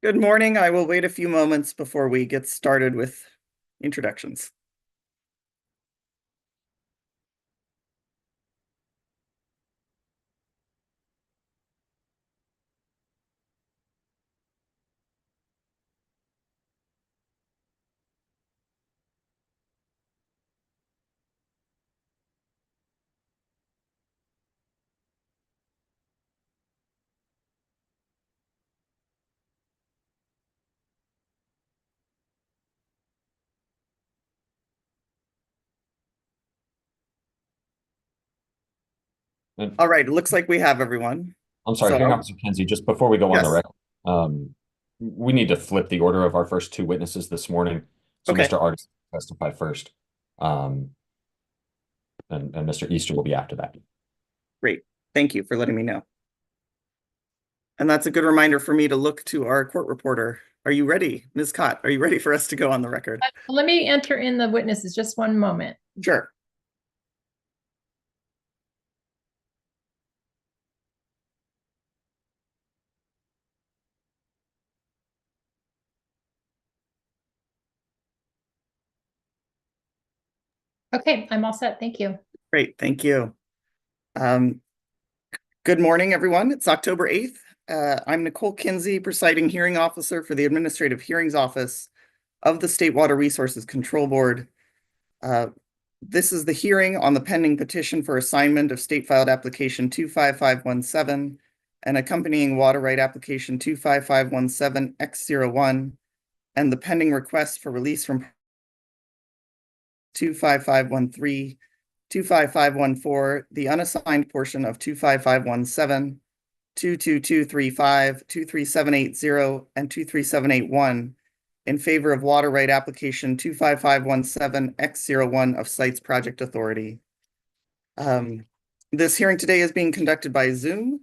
Good morning. I will wait a few moments before we get started with introductions. All right, it looks like we have everyone. I'm sorry, Hearing So, Officer Kinsey, just before we go on the yes. record, we need to flip the order of our first two witnesses this morning. So Okay, Mr. Artis will testify first, um, and Mr. Easter will be after that. great. Thank you for letting me know. And that's a good reminder for me to look to our court reporter. Are you ready, Ms. Cott? Are you ready for us to go on the record? Let me enter in the witnesses, just one moment. Sure. Okay, I'm all set. Thank you. Great, thank you. Um, Good morning, everyone. It's October 8th. I'm Nicole Kinsey, presiding hearing officer for the Administrative Hearings Office of the State Water Resources Control Board. This is the hearing on the pending petition for assignment of state filed application 25517 and accompanying water right application 25517X01 and the pending request for release from 25513, 25514, the unassigned portion of 25517, 22235, 23780, and 23781 in favor of water right application 25517X01 of Sites Project Authority. This hearing today is being conducted by Zoom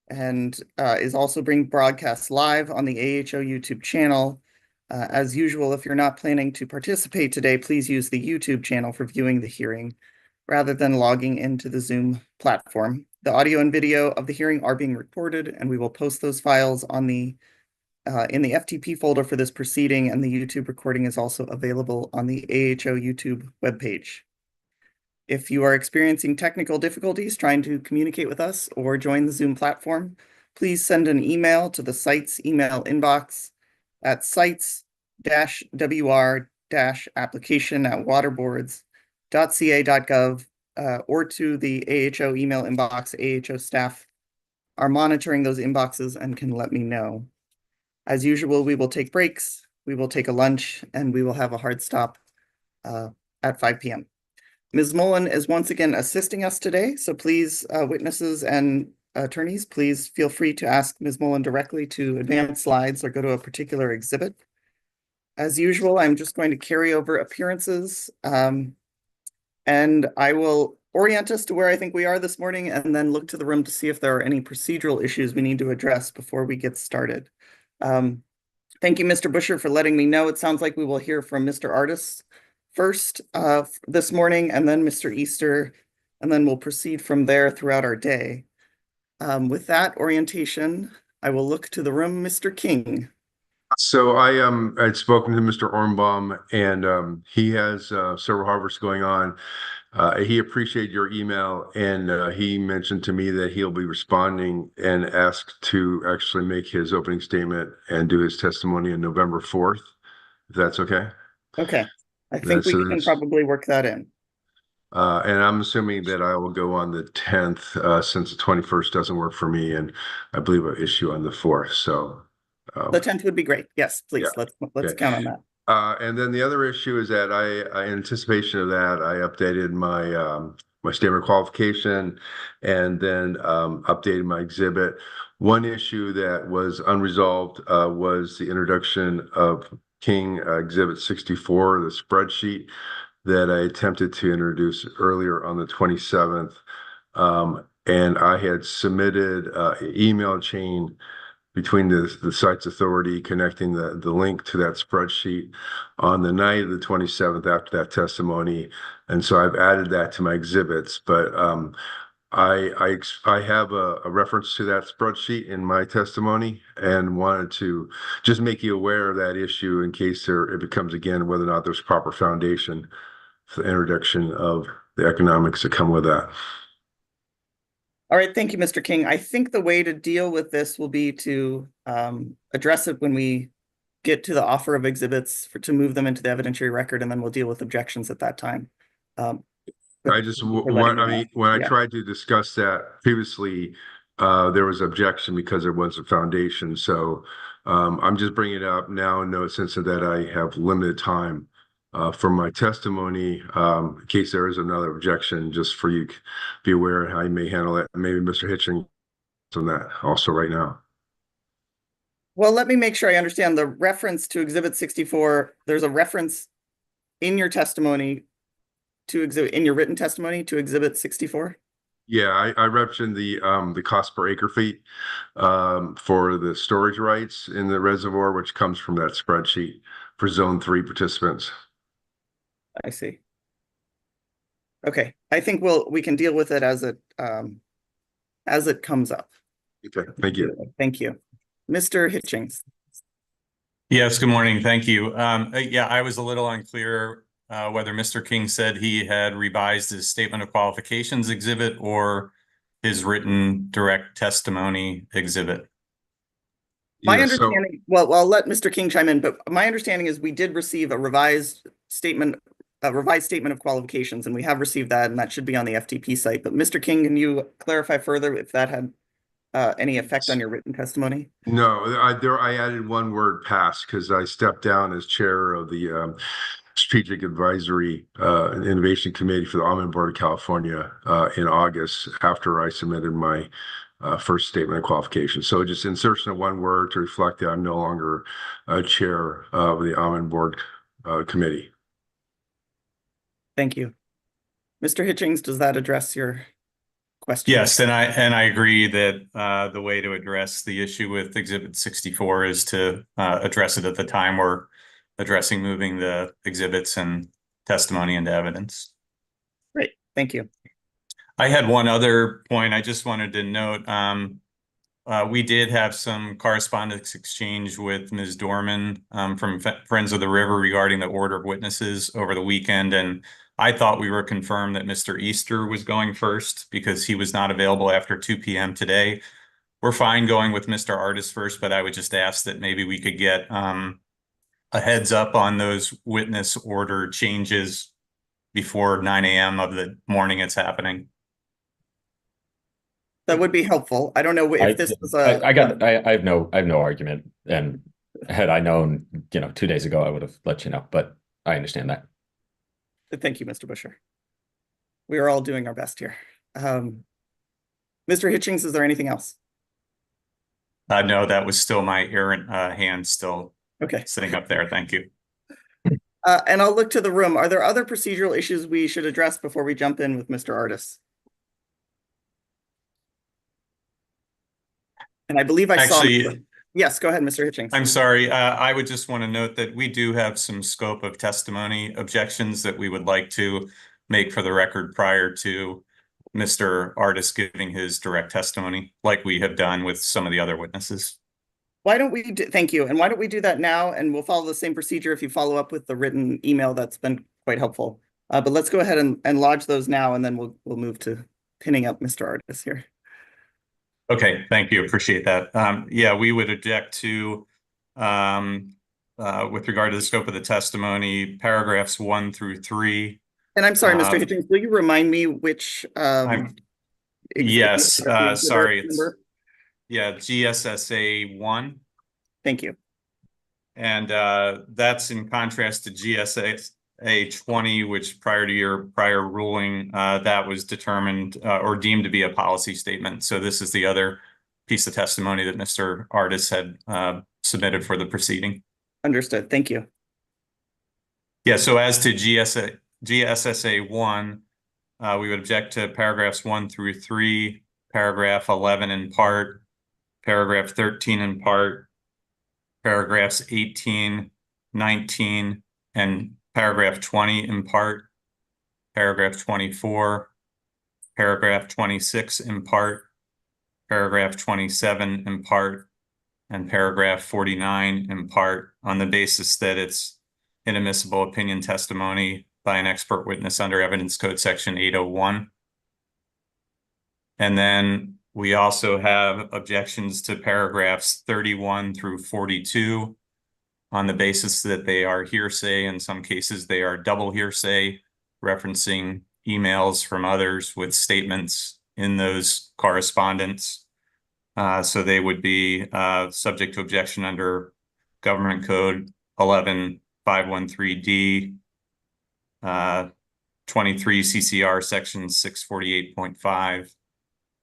and is also being broadcast live on the AHO YouTube channel. As usual, if you're not planning to participate today, please use the YouTube channel for viewing the hearing rather than logging into the Zoom platform. The audio and video of the hearing are being recorded, and we will post those files on the in the FTP folder for this proceeding, and the YouTube recording is also available on the AHO YouTube webpage. If you are experiencing technical difficulties trying to communicate with us or join the Zoom platform, please send an email to the site's email inbox at sites-wr-application@waterboards.ca.gov or to the AHO email inbox. AHO staff are monitoring those inboxes and can let me know. As usual, we will take breaks, we will take a lunch, and we will have a hard stop at 5 p.m. Ms. Mullen is once again assisting us today, so please, witnesses and attorneys, please feel free to ask Ms. Mullen directly to advance slides or go to a particular exhibit. As usual, I'm just going to carry over appearances, and I will orient us to where I think we are this morning and then look to the room to see if there are any procedural issues we need to address before we get started. Thank you, Mr. Busher, for letting me know. It sounds like we will hear from Mr. Artis first this morning, and then Mr. Easter, and then we'll proceed from there throughout our day. With that orientation, I will look to the room, Mr. King. So I'd spoken to Mr. Ornbaum, and he has several harvests going on. He appreciated your email, and he mentioned to me that he'll be responding and asked to actually make his opening statement and do his testimony on November 4th, if that's okay. Okay, I think That's, we can probably work that in. and I'm assuming that I will go on the 10th, since the 21st doesn't work for me, and I believe I'll issue on the 4th. So The 10th would be great. Yes, please. yeah. Let's Okay. count on that. And then the other issue is that in anticipation of that, I updated my statement of qualification, and then updated my exhibit. One issue that was unresolved was the introduction of King Exhibit 64, the spreadsheet that I attempted to introduce earlier on the 27th. And I had submitted an email chain between the sites authority connecting the link to that spreadsheet on the night of the 27th after that testimony. And so I've added that to my exhibits, but I have a reference to that spreadsheet in my testimony and wanted to just make you aware of that issue in case it becomes again, whether or not there's proper foundation for the introduction of the economics that come with that. All right, thank you, Mr. King. I think the way to deal with this will be to address it when we get to the offer of exhibits to move them into the evidentiary record, and then we'll deal with objections at that time. I just, for letting me know. when I Yeah. tried to discuss that previously, there was objection because there wasn't foundation. So I'm just bringing it up now in no sense that I have limited time for my testimony. In case there is another objection, just for you to be aware how you may handle it. Maybe Mr. Hitching on that also right now. Well, let me make sure I understand the reference to Exhibit 64. There's a reference in your testimony in your written testimony to Exhibit 64? Yeah, I mentioned the cost per acre feet for the storage rights in the reservoir, which comes from that spreadsheet for Zone 3 participants. I see. Okay, I think we can deal with it as it comes up. Okay, thank you. Thank you. Mr. Hitchings. Yes, good morning. Thank you. Yeah, I was a little unclear whether Mr. King said he had revised his statement of qualifications exhibit or his written direct testimony exhibit. My Yeah, understanding, well, I'll let Mr. King chime in, but my understanding is we did receive a revised statement of qualifications, and we have received that, and that should be on the FTP site. But Mr. King, can you clarify further if that had any effect on your written testimony? No, I added one word past because I stepped down as chair of the Strategic Advisory and Innovation Committee for the Almond Board of California in August after I submitted my first statement of qualifications. So just insertion of one word to reflect that I'm no longer chair of the Almond Board Committee. Thank you. Mr. Hitchings, does that address your question? Yes, and I agree that the way to address the issue with Exhibit 64 is to address it at the time we're addressing moving the exhibits and testimony into evidence. Great, thank you. I had one other point I just wanted to note. We did have some correspondence exchange with Ms. Dorman from Friends of the River regarding the order of witnesses over the weekend, and I thought we were confirmed that Mr. Easter was going first because he was not available after 2 p.m. today. We're fine going with Mr. Artis first, but I would just ask that maybe we could get a heads up on those witness order changes before 9 a.m. of the morning it's happening. That would be helpful. I don't know if this was I have no argument, and had I known, 2 days ago, I would have let you know, but I understand that. Thank you, Mr. Busher. We are all doing our best here. Mr. Hitchings, is there anything else? No, that was still my errant hand still Okay. sitting up there. Thank you. And I'll look to the room. Are there other procedural issues we should address before we jump in with Mr. Artis? And I believe I saw. Yes, go ahead, Mr. Hitchings. I'm sorry. I would just want to note that we do have some scope of testimony objections that we would like to make for the record prior to Mr. Artis giving his direct testimony, like we have done with some of the other witnesses. Why don't we do, thank you. And why don't we do that now? And we'll follow the same procedure if you follow up with the written email. That's been quite helpful. But let's go ahead and lodge those now, and then we'll move to pinning up Mr. Artis here. Okay, thank you. Appreciate that. Yeah, we would object to, with regard to the scope of the testimony, paragraphs 1 through 3. And I'm sorry, Mr. Hitchings, will you remind me which? Yes, sorry. Yeah, GSSA 1. Thank you. And that's in contrast to GSSA 20, which prior to your prior ruling, that was determined or deemed to be a policy statement. So this is the other piece of testimony that Mr. Artis had submitted for the proceeding. Understood. Thank you. Yeah, so as to GSSA 1, we would object to paragraphs 1 through 3, paragraph 11 in part, paragraph 13 in part, paragraphs 18, 19, and paragraph 20 in part, paragraph 24, paragraph 26 in part, paragraph 27 in part, and paragraph 49 in part, on the basis that it's inadmissible opinion testimony by an expert witness under Evidence Code Section 801. And then we also have objections to paragraphs 31 through 42 on the basis that they are hearsay. In some cases, they are double hearsay, referencing emails from others with statements in those correspondence. So they would be subject to objection under Government Code 11513D, 23 CCR Section 648.5,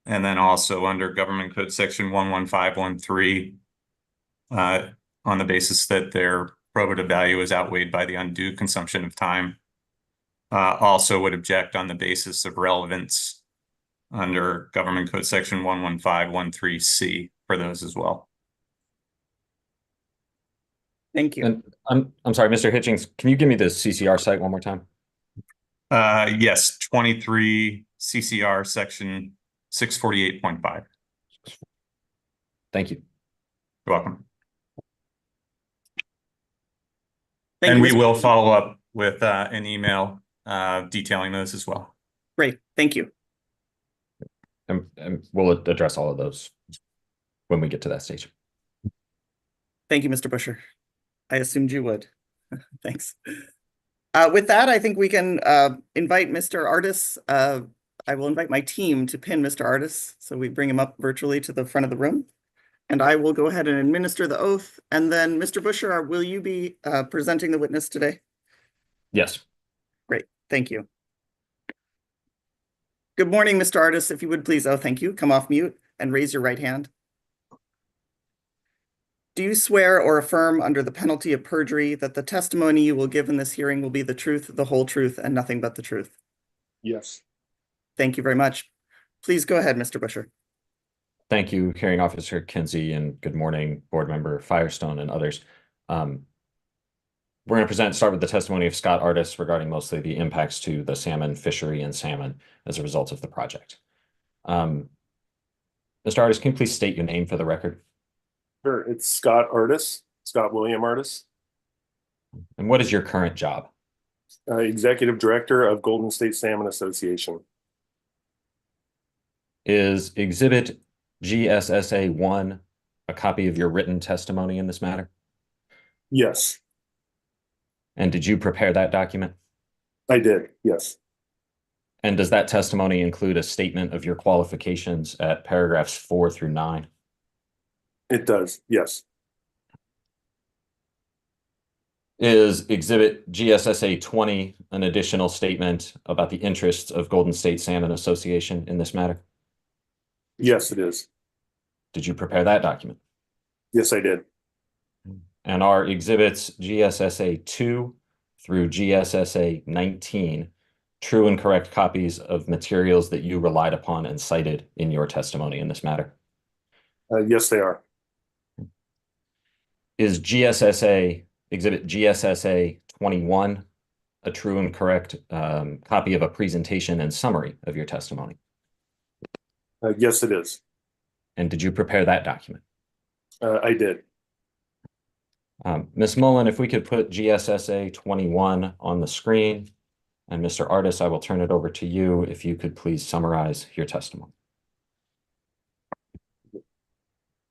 and then also under Government Code Section 11513, on the basis that their probative value is outweighed by the undue consumption of time. Also would object on the basis of relevance under Government Code Section 11513C for those as well. Thank you. And I'm sorry, Mr. Hitchings, can you give me the CCR site one more time? Yes, 23 CCR Section 648.5. Thank you. You're welcome. Thank And you, we Mr. will follow up with an email detailing those as well. Great. Thank you. And we'll address all of those when we get to that stage. Thank you, Mr. Busher. I assumed you would. Thanks. With that, I think we can invite Mr. Artis. I will invite my team to pin Mr. Artis, so we bring him up virtually to the front of the room. And I will go ahead and administer the oath. And then, Mr. Busher, will you be presenting the witness today? Yes. Great. Thank you. Good morning, Mr. Artis. If you would please, thank you. Come off mute and raise your right hand. Do you swear or affirm under the penalty of perjury that the testimony you will give in this hearing will be the truth, the whole truth, and nothing but the truth? Yes. Thank you very much. Please go ahead, Mr. Busher. Thank you, Hearing Officer Kinsey, and good morning, Board Member Firestone and others. We're going to start with the testimony of Scott Artis regarding mostly the impacts to the salmon fishery and salmon as a result of the project. Mr. Artis, can you please state your name for the record? Sure. It's Scott Artis, Scott William Artis, And what is your current job? Executive Director of Golden State Salmon Association. Is Exhibit GSSA 1 a copy of your written testimony in this matter? Yes, And did you prepare that document? I did. Yes. And does that testimony include a statement of your qualifications at paragraphs 4 through 9? It does. Yes. Is Exhibit GSSA 20 an additional statement about the interests of Golden State Salmon Association in this matter? Yes, it is. Did you prepare that document? Yes, I did. And are exhibits GSSA 2 through GSSA 19 true and correct copies of materials that you relied upon and cited in your testimony in this matter? Yes, they are. Is exhibit GSSA 21 a true and correct copy of a presentation and summary of your testimony? Yes, it is. And did you prepare that document? I did. Ms. Mullen, if we could put GSSA 21 on the screen, and Mr. Artis, I will turn it over to you if you could please summarize your testimony.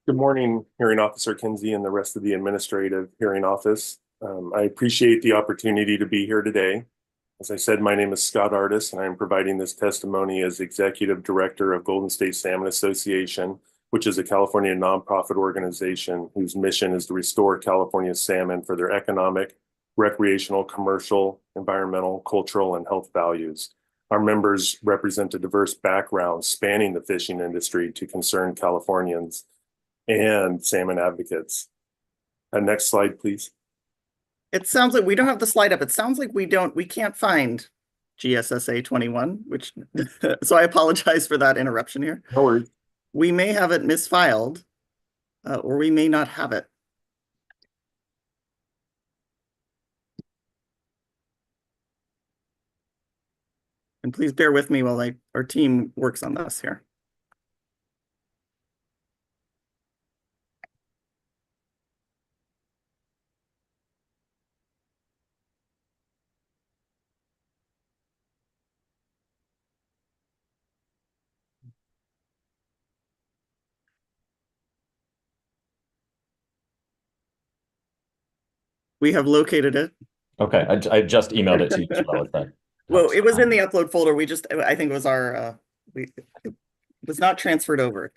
Good morning, Hearing Officer Kinsey and the rest of the Administrative Hearing Office. I appreciate the opportunity to be here today. As I said, my name is Scott Artis, and I am providing this testimony as Executive Director of Golden State Salmon Association, which is a California nonprofit organization whose mission is to restore California's salmon for their economic, recreational, commercial, environmental, cultural, and health values. Our members represent a diverse background spanning the fishing industry to concerned Californians and salmon advocates. Next slide, please. It sounds like we don't have the slide up. It sounds like we can't find GSSA 21, which, so I apologize for that interruption here. No worries. We may have it misfiled, or we may not have it. And please bear with me while our team works on this here. We have located it. Okay, I just emailed it to you as well as that. Well, it was in the upload folder. I think it was it was not transferred over.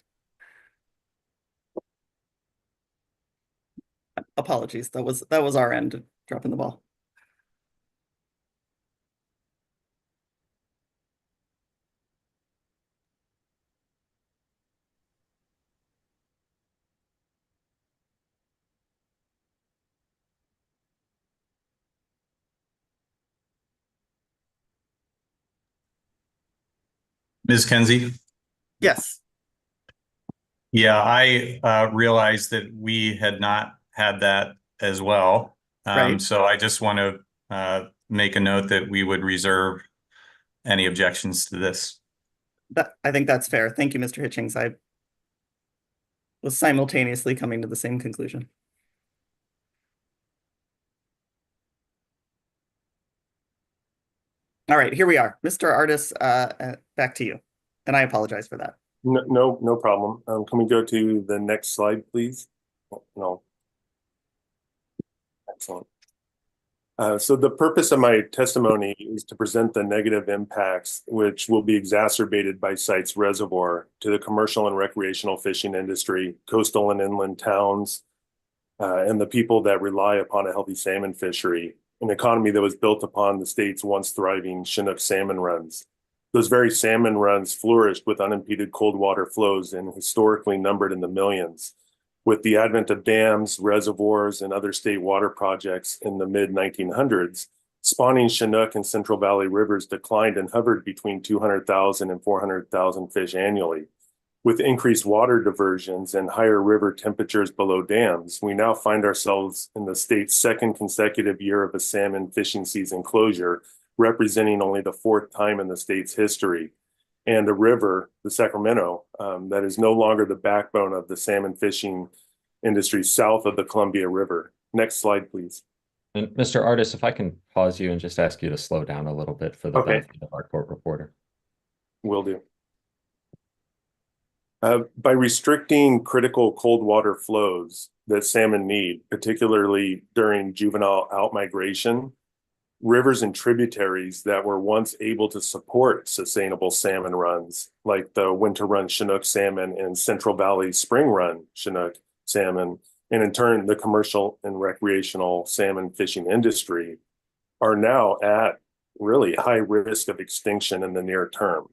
Apologies. That was our end dropping the ball. Ms. Kenzie? Yes. Yeah, I realized that we had not had that as well. Right. So I just want to make a note that we would reserve any objections to this. I think that's fair. Thank you, Mr. Hitchings. I was simultaneously coming to the same conclusion. All right, here we are. Mr. Artis, back to you. And I apologize for that. No problem. Can we go to the next slide, please? No. Excellent. So the purpose of my testimony is to present the negative impacts which will be exacerbated by site's reservoir to the commercial and recreational fishing industry, coastal and inland towns, and the people that rely upon a healthy salmon fishery, an economy that was built upon the state's once thriving Chinook salmon runs. Those very salmon runs flourished with unimpeded cold water flows and historically numbered in the millions. With the advent of dams, reservoirs, and other state water projects in the mid-1900s, spawning Chinook and Central Valley rivers declined and hovered between 200,000 and 400,000 fish annually. With increased water diversions and higher river temperatures below dams, we now find ourselves in the state's second consecutive year of a salmon fishing season closure, representing only the fourth time in the state's history. And a river, the Sacramento, that is no longer the backbone of the salmon fishing industry south of the Columbia River. Next slide, please. And Mr. Artis, if I can pause you and just ask you to slow down a little bit for the benefit of our court reporter. Will do. By restricting critical cold water flows that salmon need, particularly during juvenile outmigration, rivers and tributaries that were once able to support sustainable salmon runs, like the winter run Chinook salmon and Central Valley spring run Chinook salmon, and in turn, the commercial and recreational salmon fishing industry, are now at really high risk of extinction in the near term.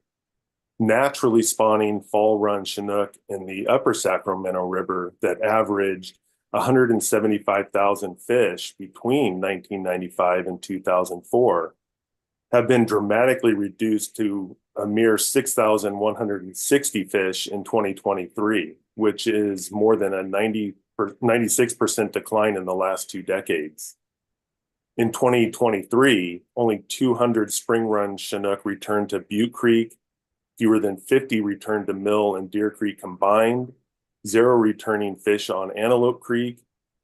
Naturally spawning fall run Chinook in the upper Sacramento River that averaged 175,000 fish between 1995 and 2004 have been dramatically reduced to a mere 6,160 fish in 2023, which is more than a 96% decline in the last 2 decades. In 2023, only 200 spring run Chinook returned to Butte Creek, fewer than 50 returned to Mill and Deer Creek combined, 0 returning fish on Antelope Creek.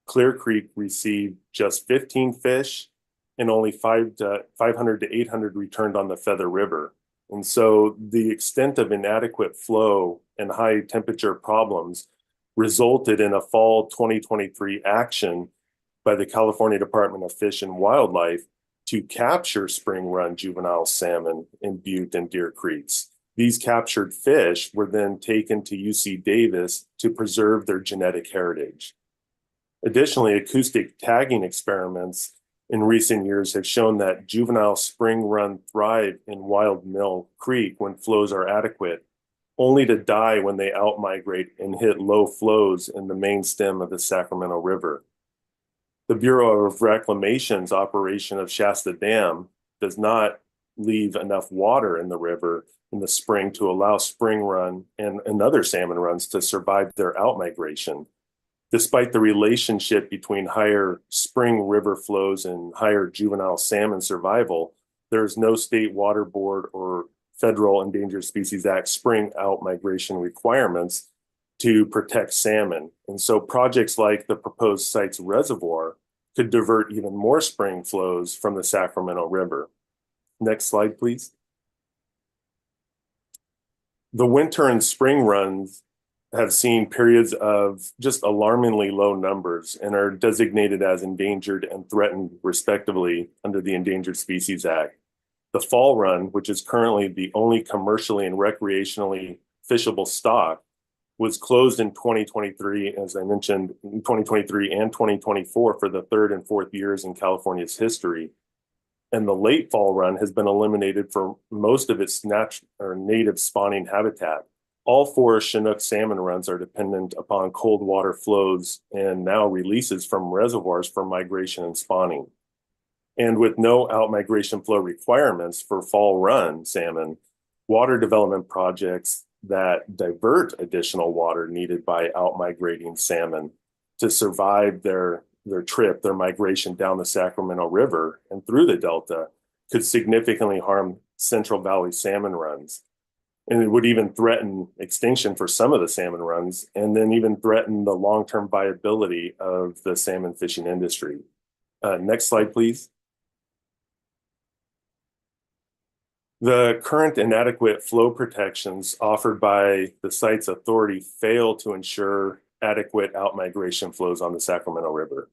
Clear Creek received just 15 fish, and only 500 to 800 returned on the Feather River. And so the extent of inadequate flow and high temperature problems resulted in a fall 2023 action by the California Department of Fish and Wildlife to capture spring run juvenile salmon in Butte and Deer Creeks. These captured fish were then taken to UC Davis to preserve their genetic heritage. Additionally, acoustic tagging experiments in recent years have shown that juvenile spring run thrive in Wild Mill Creek when flows are adequate, only to die when they outmigrate and hit low flows in the main stem of the Sacramento River. The Bureau of Reclamation's operation of Shasta Dam does not leave enough water in the river in the spring to allow spring run and other salmon runs to survive their outmigration. Despite the relationship between higher spring river flows and higher juvenile salmon survival, there is no state water board or federal Endangered Species Act spring out migration requirements to protect salmon. And so projects like the proposed site's reservoir could divert even more spring flows from the Sacramento River. Next slide, please. The winter and spring runs have seen periods of just alarmingly low numbers and are designated as endangered and threatened respectively under the Endangered Species Act. The fall run, which is currently the only commercially and recreationally fishable stock, was closed in 2023, as I mentioned, in 2023 and 2024 for the third and fourth years in California's history. And the late fall run has been eliminated for most of its native spawning habitat. All 4 Chinook salmon runs are dependent upon cold water flows and now releases from reservoirs for migration and spawning. And with no out-migration flow requirements for fall run salmon, water development projects that divert additional water needed by out-migrating salmon to survive their migration down the Sacramento River and through the Delta could significantly harm Central Valley salmon runs. And it would even threaten extinction for some of the salmon runs, and then even threaten the long-term viability of the salmon fishing industry. Next slide, please. The current inadequate flow protections offered by the site's authority fail to ensure adequate out-migration flows on the Sacramento River.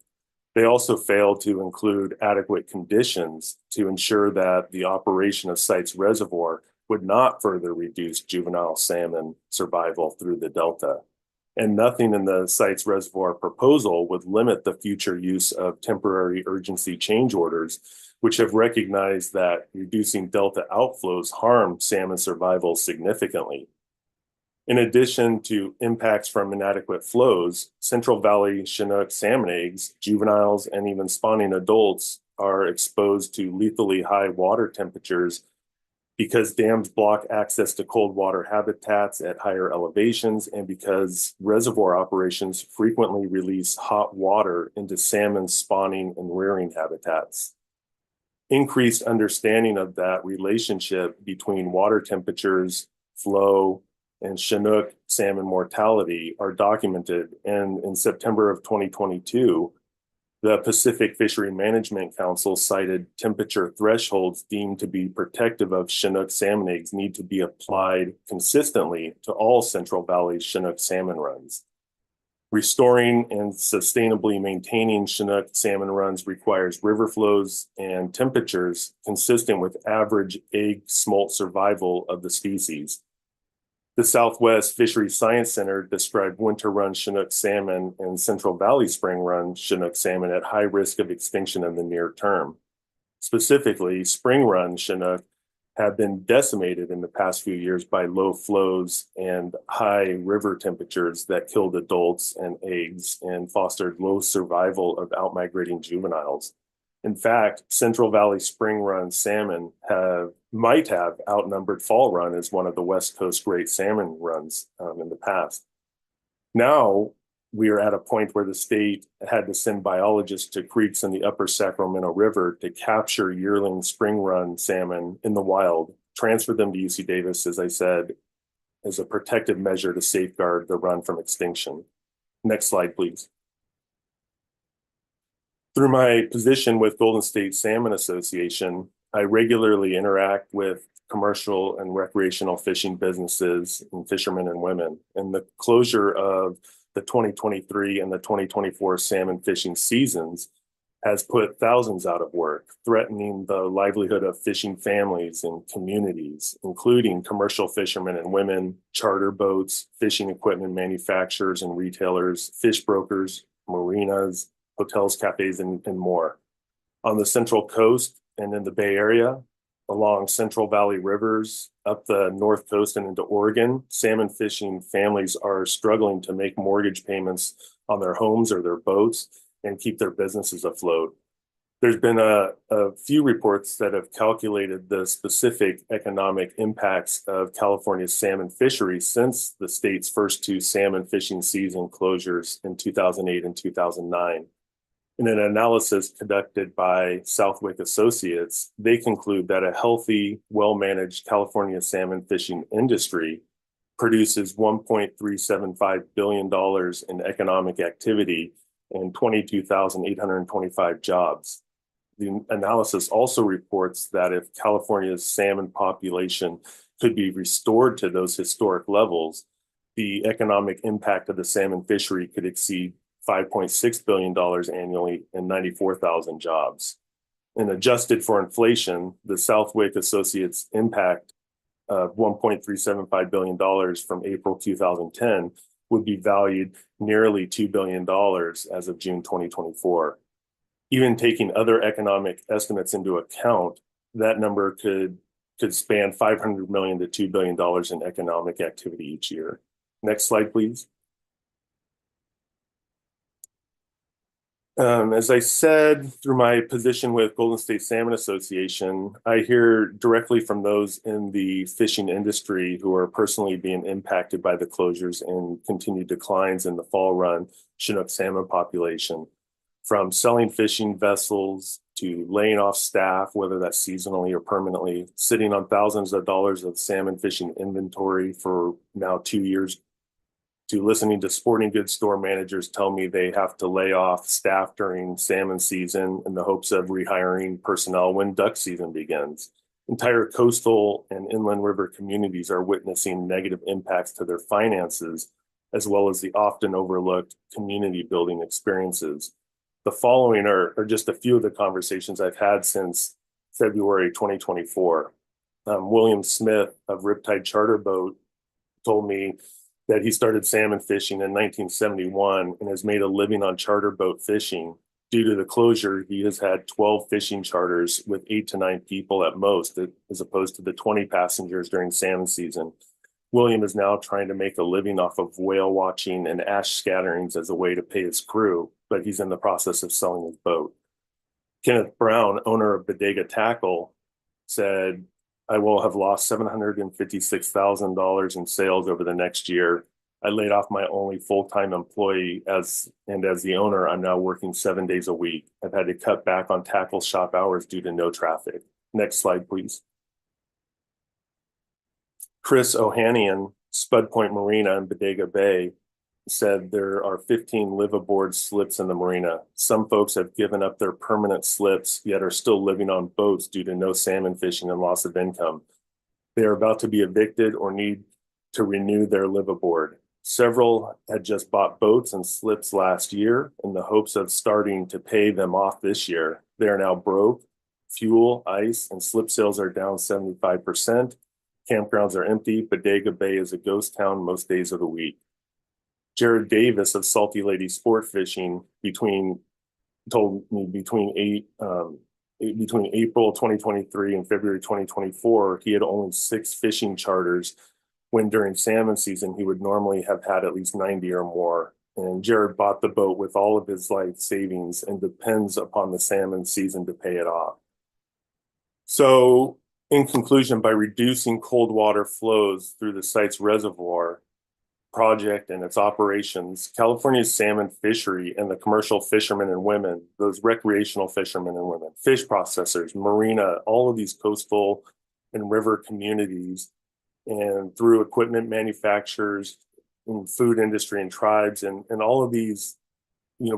They also fail to include adequate conditions to ensure that the operation of site's reservoir would not further reduce juvenile salmon survival through the Delta. And nothing in the site's reservoir proposal would limit the future use of temporary urgency change orders, which have recognized that reducing Delta outflows harm salmon survival significantly. In addition to impacts from inadequate flows, Central Valley Chinook salmon eggs, juveniles, and even spawning adults are exposed to lethally high water temperatures because dams block access to cold water habitats at higher elevations, and because reservoir operations frequently release hot water into salmon spawning and rearing habitats. Increased understanding of that relationship between water temperatures, flow, and Chinook salmon mortality are documented. And in September of 2022, the Pacific Fishery Management Council cited temperature thresholds deemed to be protective of Chinook salmon eggs need to be applied consistently to all Central Valley Chinook salmon runs. Restoring and sustainably maintaining Chinook salmon runs requires river flows and temperatures consistent with average egg smolt survival of the species. The Southwest Fisheries Science Center described winter run Chinook salmon and Central Valley spring run Chinook salmon at high risk of extinction in the near term. Specifically, spring run Chinook have been decimated in the past few years by low flows and high river temperatures that killed adults and eggs and fostered low survival of out-migrating juveniles. In fact, Central Valley spring run salmon might have outnumbered fall run as one of the West Coast great salmon runs in the past. Now we are at a point where the state had to send biologists to creeks in the upper Sacramento River to capture yearling spring run salmon in the wild, transfer them to UC Davis, as I said, as a protective measure to safeguard the run from extinction. Next slide, please. Through my position with Golden State Salmon Association, I regularly interact with commercial and recreational fishing businesses and fishermen and women. And the closure of the 2023 and the 2024 salmon fishing seasons has put thousands out of work, threatening the livelihood of fishing families and communities, including commercial fishermen and women, charter boats, fishing equipment manufacturers and retailers, fish brokers, marinas, hotels, cafes, and more. On the Central Coast and in the Bay Area, along Central Valley rivers, up the North Coast and into Oregon, salmon fishing families are struggling to make mortgage payments on their homes or their boats and keep their businesses afloat. There's been a few reports that have calculated the specific economic impacts of California's salmon fisheries since the state's first 2 salmon fishing season closures in 2008 and 2009. In an analysis conducted by Southwick Associates, they conclude that a healthy, well-managed California salmon fishing industry produces $1.375 billion in economic activity and 22,825 jobs. The analysis also reports that if California's salmon population could be restored to those historic levels, the economic impact of the salmon fishery could exceed $5.6 billion annually and 94,000 jobs. And adjusted for inflation, the Southwick Associates impact of $1.375 billion from April 2010 would be valued nearly $2 billion as of June 2024. Even taking other economic estimates into account, that number could span $500 million to $2 billion in economic activity each year. Next slide, please. As I said, through my position with Golden State Salmon Association, I hear directly from those in the fishing industry who are personally being impacted by the closures and continued declines in the fall run Chinook salmon population. From selling fishing vessels to laying off staff, whether that's seasonally or permanently, sitting on thousands of dollars of salmon fishing inventory for now 2 years, to listening to sporting goods store managers tell me they have to lay off staff during salmon season in the hopes of rehiring personnel when duck season begins. Entire coastal and inland river communities are witnessing negative impacts to their finances, as well as the often overlooked community building experiences. The following are just a few of the conversations I've had since February 2024. William Smith of Riptide Charter Boat told me that he started salmon fishing in 1971 and has made a living on charter boat fishing. Due to the closure, he has had 12 fishing charters with 8 to 9 people at most, as opposed to the 20 passengers during salmon season. William is now trying to make a living off of whale watching and ash scatterings as a way to pay his crew, but he's in the process of selling his boat. Kenneth Brown, owner of Bodega Tackle, said, I will have lost $756,000 in sales over the next year. I laid off my only full-time employee as the owner, I'm now working 7 days a week. I've had to cut back on tackle shop hours due to no traffic. Next slide, please. Chris Ohanian, Spud Point Marina in Bodega Bay, said there are 15 live-aboard slips in the marina. Some folks have given up their permanent slips, yet are still living on boats due to no salmon fishing and loss of income. They are about to be evicted or need to renew their live-aboard. Several had just bought boats and slips last year in the hopes of starting to pay them off this year. They are now broke. Fuel, ice, and slip sales are down 75%. Campgrounds are empty. Bodega Bay is a ghost town most days of the week. Jared Davis of Salty Lady Sport Fishing told me between April 2023 and February 2024, he had only 6 fishing charters when during salmon season, he would normally have had at least 90 or more. And Jared bought the boat with all of his life savings and depends upon the salmon season to pay it off. So in conclusion, by reducing cold water flows through the site's reservoir project and its operations, California's salmon fishery and the commercial fishermen and women, those recreational fishermen and women, fish processors, marina, all of these coastal and river communities, and through equipment manufacturers and food industry and tribes and all of these,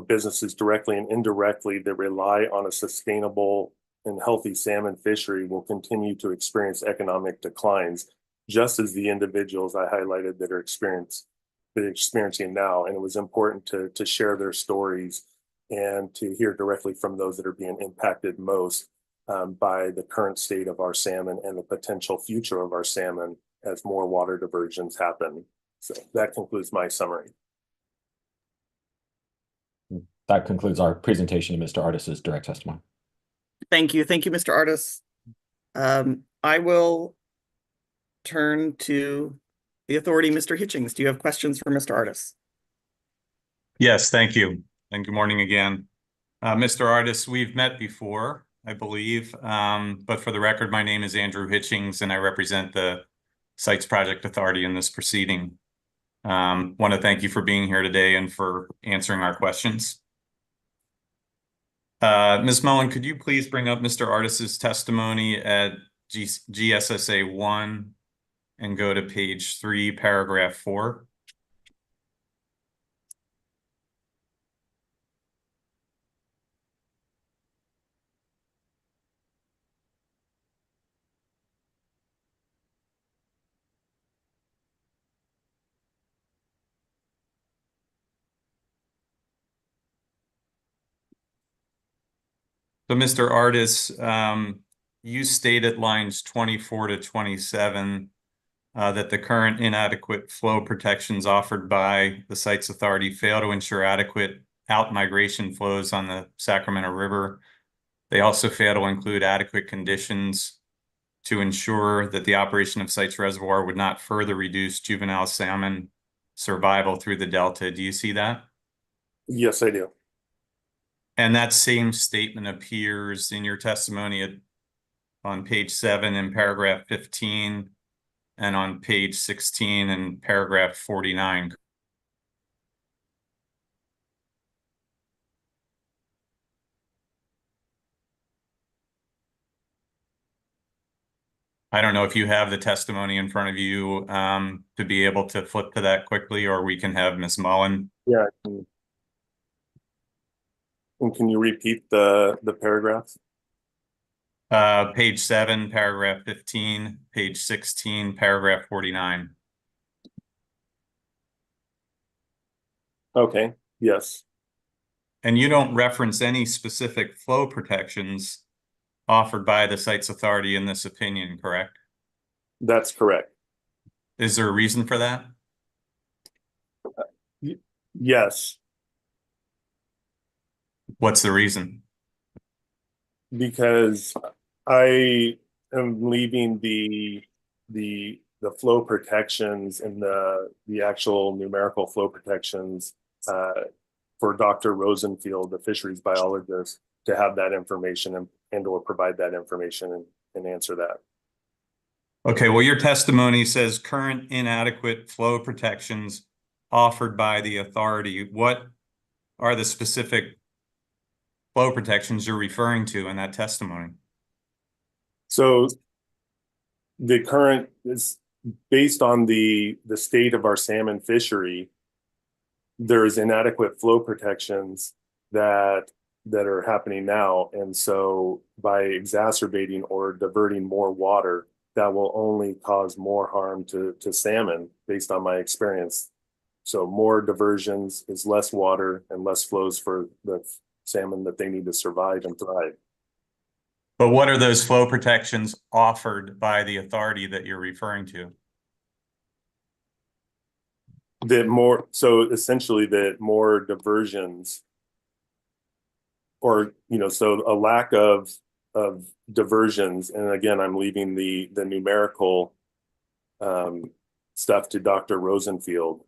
businesses directly and indirectly that rely on a sustainable and healthy salmon fishery will continue to experience economic declines, just as the individuals I highlighted that are experiencing now. And it was important to share their stories and to hear directly from those that are being impacted most by the current state of our salmon and the potential future of our salmon as more water diversions happen. So that concludes my summary. That concludes our presentation of Mr. Artis's direct testimony. Thank you. Thank you, Mr. Artis. I will turn to the authority, Mr. Hitchings. Do you have questions for Mr. Artis? Yes, thank you. And good morning again. Mr. Artis, we've met before, I believe. But for the record, my name is Andrew Hitchings, and I represent the Sites Project Authority in this proceeding. Want to thank you for being here today and for answering our questions. Ms. Mullen, could you please bring up Mr. Artis's testimony at GSSA 1 and go to page 3, paragraph 4? So, Mr. Artis, you state at lines 24 to 27 that the current inadequate flow protections offered by the site's authority fail to ensure adequate out-migration flows on the Sacramento River. They also fail to include adequate conditions to ensure that the operation of site's reservoir would not further reduce juvenile salmon survival through the Delta. Do you see that? Yes, I do. And that same statement appears in your testimony on page 7 in paragraph 15 and on page 16 in paragraph 49. I don't know if you have the testimony in front of you to be able to flip to that quickly, or we can have Ms. Mullen. Yeah. And can you repeat the paragraphs? Page 7, paragraph 15, page 16, paragraph 49. Okay, yes, And you don't reference any specific flow protections offered by the site's authority in this opinion, correct? that's correct. Is there a reason for that? Yes, What's the reason? because I am leaving the flow protections and the actual numerical flow protections for Dr. Rosenfield, the fisheries biologist, to have that information and or provide that information and answer that. Okay, well, your testimony says current inadequate flow protections offered by the authority. What are the specific flow protections you're referring to in that testimony? So the current is based on the state of our salmon fishery. There's inadequate flow protections that are happening now, and so by exacerbating or diverting more water, that will only cause more harm to salmon, based on my experience. So more diversions is less water and less flows for the salmon that they need to survive and thrive. But what are those flow protections offered by the authority that you're referring to? So essentially that more diversions, or so a lack of diversions, and again I'm leaving the numerical stuff to Dr. Rosenfield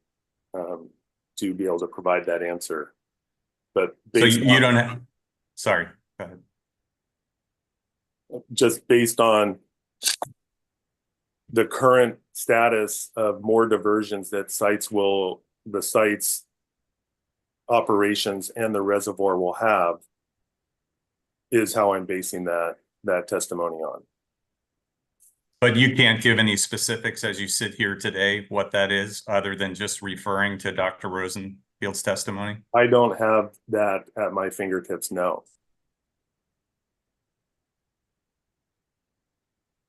to be able to provide that answer. But So you don't have, sorry, go ahead. Just based on the current status of more diversions that the site's operations and the reservoir will have, is how I'm basing that testimony on. But you can't give any specifics as you sit here today, what that is, other than just referring to Dr. Rosenfield's testimony? I don't have that at my fingertips, no.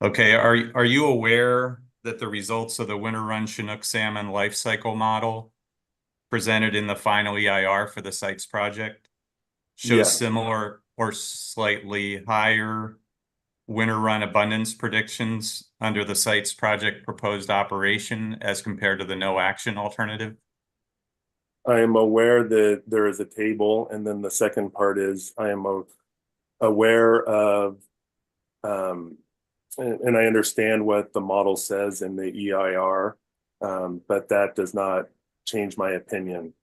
Okay, are you aware that the results of the winter run Chinook salmon life cycle model presented in the final EIR for the site's project shows similar or slightly higher winter run abundance predictions under the site's project proposed operation as compared to the no action alternative? I am aware that there is a table, and then the second part is I am aware of and I understand what the model says in the EIR, but that does not change my opinion.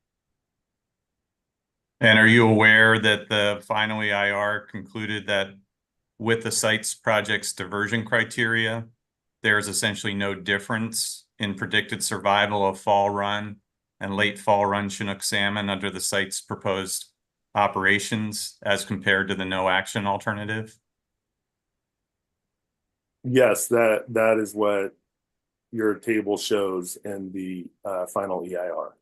And are you aware that the final EIR concluded that with the site's project's diversion criteria, there's essentially no difference in predicted survival of fall run and late fall run Chinook salmon under the site's proposed operations as compared to the no action alternative? Yes, that is what your table shows in the final EIR.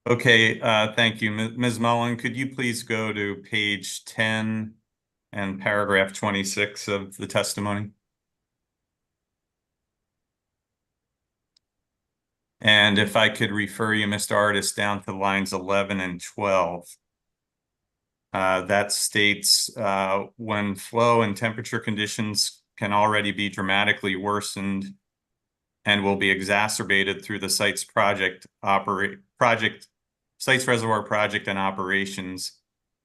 Okay, thank you. Ms. Mullen, could you please go to page 10 and paragraph 26 of the testimony? And if I could refer you, Mr. Artist, down to lines 11 and 12. That states when flow and temperature conditions can already be dramatically worsened and will be exacerbated through the site's site's reservoir project and operations,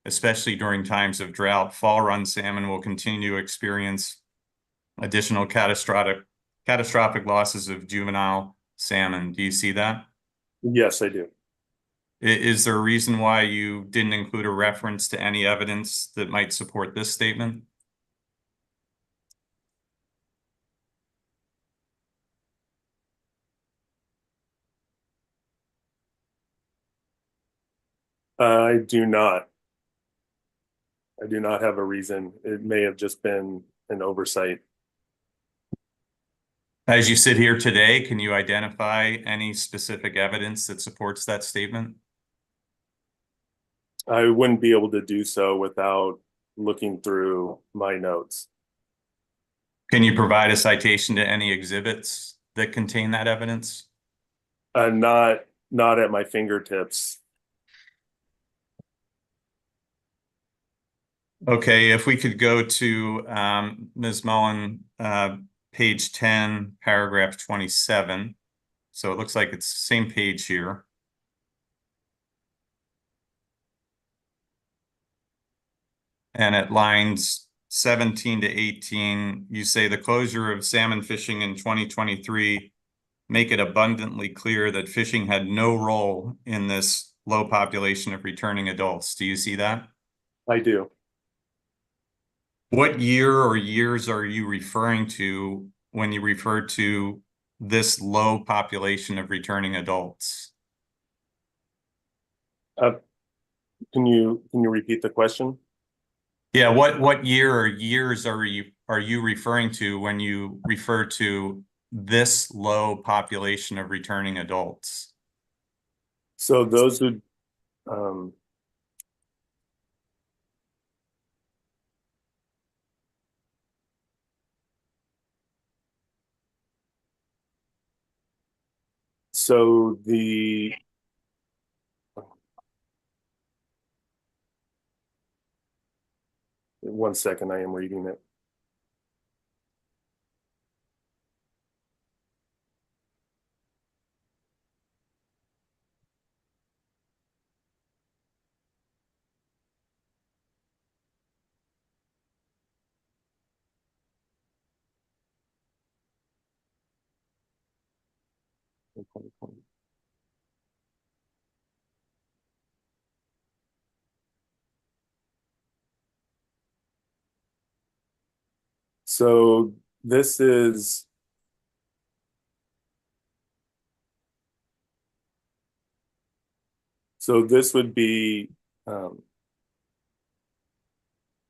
especially during times of drought, fall run salmon will continue to experience additional catastrophic losses of juvenile salmon. Do you see that? Yes, I do. Is there a reason why you didn't include a reference to any evidence that might support this statement? I do not. I do not have a reason. It may have just been an oversight. As you sit here today, can you identify any specific evidence that supports that statement? I wouldn't be able to do so without looking through my notes. Can you provide a citation to any exhibits that contain that evidence? Not at my fingertips. Okay, if we could go to Ms. Mullen, page 10, paragraph 27. So it looks like it's the same page here. And at lines 17 to 18, you say the closure of salmon fishing in 2023 make it abundantly clear that fishing had no role in this low population of returning adults. Do you see that? I do. What year or years are you referring to when you refer to this low population of returning adults? Can you repeat the question? Yeah, what year or years are you referring to when you refer to this low population of returning adults? So those would um, so the one second, I am reading it. So this is so this would be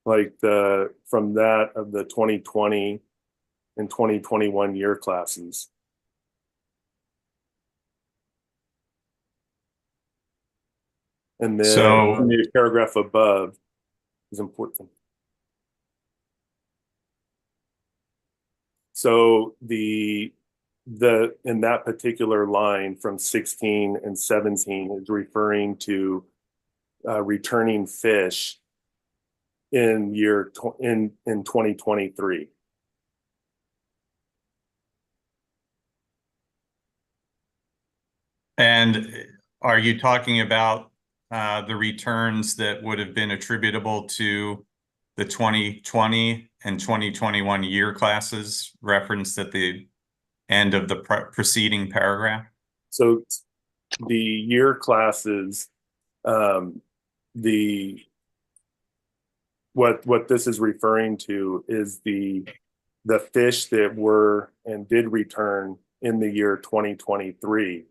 like from that of the 2020 and 2021 year classes. And then So- the paragraph above is important. So in that particular line from 16 and 17 is referring to returning fish in 2023. And are you talking about the returns that would have been attributable to the 2020 and 2021 year classes referenced at the end of the preceding paragraph? So the year classes, what this is referring to is the fish that were and did return in the year 2023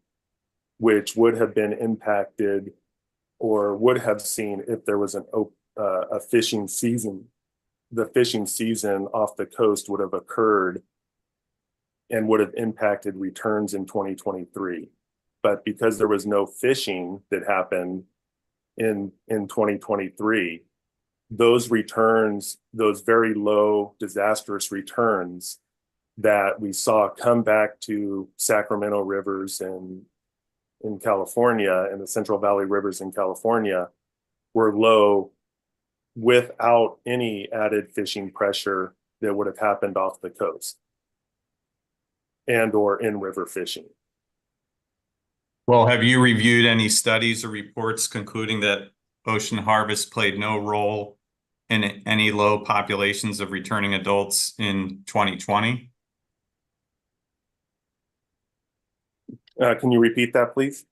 which would have been impacted or would have seen if there was a fishing season. The fishing season off the coast would have occurred and would have impacted returns in 2023. But because there was no fishing that happened in 2023, those returns, those very low, disastrous returns that we saw come back to Sacramento rivers in California and the Central Valley rivers in California were low without any added fishing pressure that would have happened off the coast and or in river fishing. Well, have you reviewed any studies or reports concluding that ocean harvest played no role in any low populations of returning adults in 2020? Can you repeat that, please?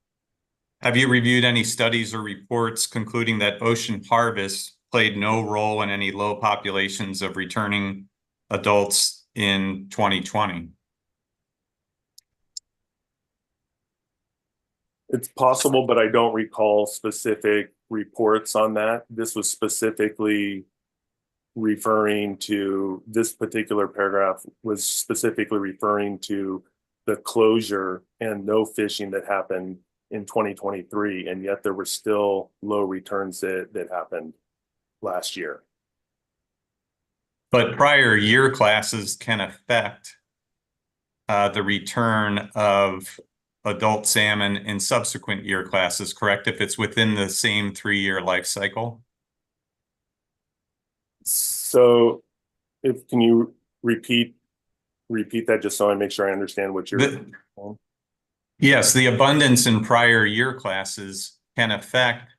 Have you reviewed any studies or reports concluding that ocean harvest played no role in any low populations of returning adults in 2020? It's possible, but I don't recall specific reports on that. This was specifically referring to, this particular paragraph was specifically referring to the closure and no fishing that happened in 2023, and yet there were still low returns that happened last year. But prior year classes can affect the return of adult salmon in subsequent year classes, correct? If it's within the same 3-year life cycle? So can you repeat that just so I make sure I understand what you're Yes, the abundance in prior year classes can affect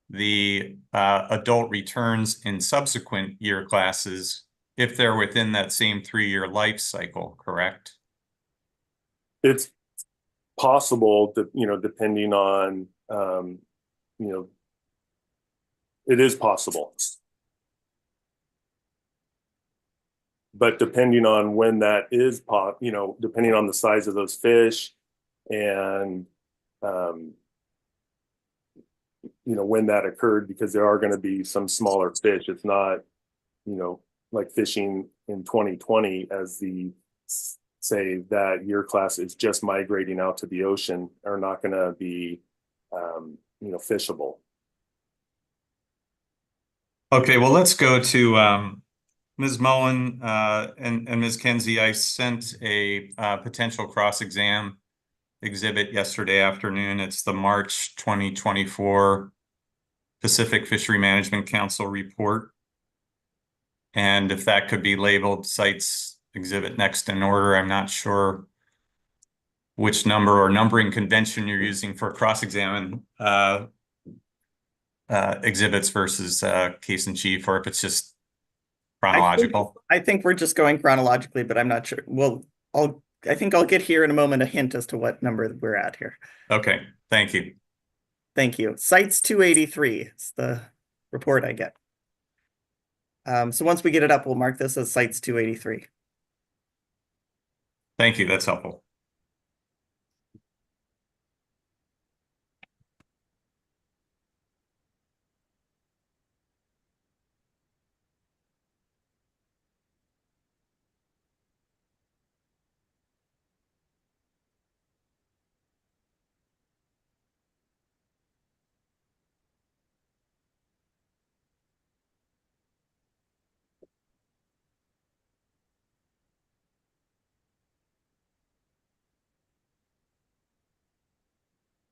the adult returns in subsequent year classes if they're within that same 3-year life cycle, correct? It's possible that, depending on, it is possible. But depending on when that is, depending on the size of those fish and, when that occurred, because there are going to be some smaller fish. It's not, like fishing in 2020 as say that year class is just migrating out to the ocean are not going to be, fishable. Okay, well, let's go to Ms. Mullen and Ms. Kinsey. I sent a potential cross-exam exhibit yesterday afternoon. It's the March 2024 Pacific Fishery Management Council report. And if that could be labeled CITES exhibit next in order, I'm not sure which number or numbering convention you're using for cross-examine exhibits versus case in chief, or if it's just chronological. I think we're just going chronologically, but I'm not sure. Well, I think I'll get here in a moment a hint as to what number we're at here. Okay, thank you. Thank you. CITES 283 is the report I get. So once we get it up, we'll mark this as CITES 283. Thank you, that's helpful.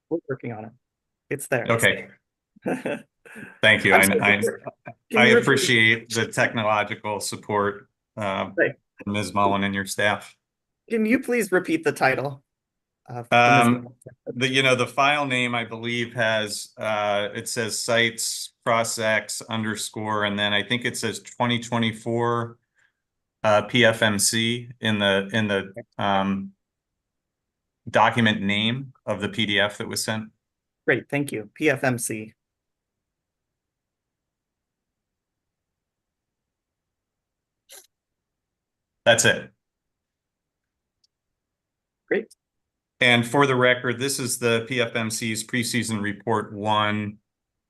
We're working on it. It's there. Okay, thank you. I appreciate the technological support, Ms. Mullen and your staff. Can you please repeat the title? The file name, I believe, has it says CITES cross-X underscore, and then I think it says 2024 PFMC in the document name of the PDF that was sent. Great, thank you. PFMC. That's it. Great. And for the record, this is the PFMC's preseason report 1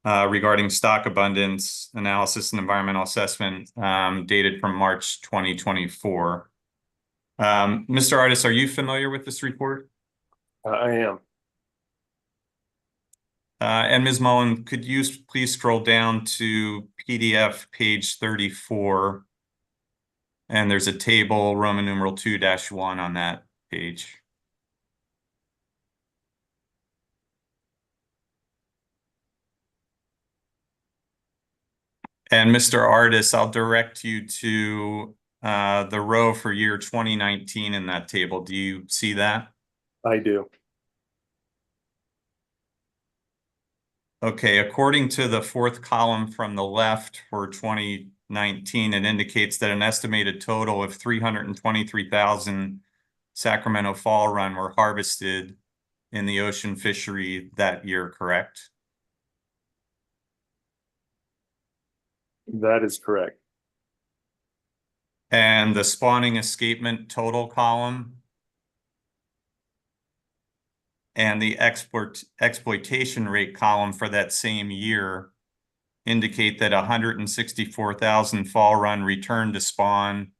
regarding stock abundance analysis and environmental assessment, dated from March 2024. Mr. Artis, are you familiar with this report? I am. And Ms. Mullen, could you please scroll down to PDF page 34? And there's a table, Roman numeral 2-1 on that page. And Mr. Artis, I'll direct you to the row for year 2019 in that table. Do you see that? I do. Okay, according to the 4th column from the left for 2019, it indicates that an estimated total of 323,000 Sacramento fall run were harvested in the ocean fishery that year, correct? That is correct. And the spawning escapement total column and the exploitation rate column for that same year indicate that 164,000 fall run returned to spawn,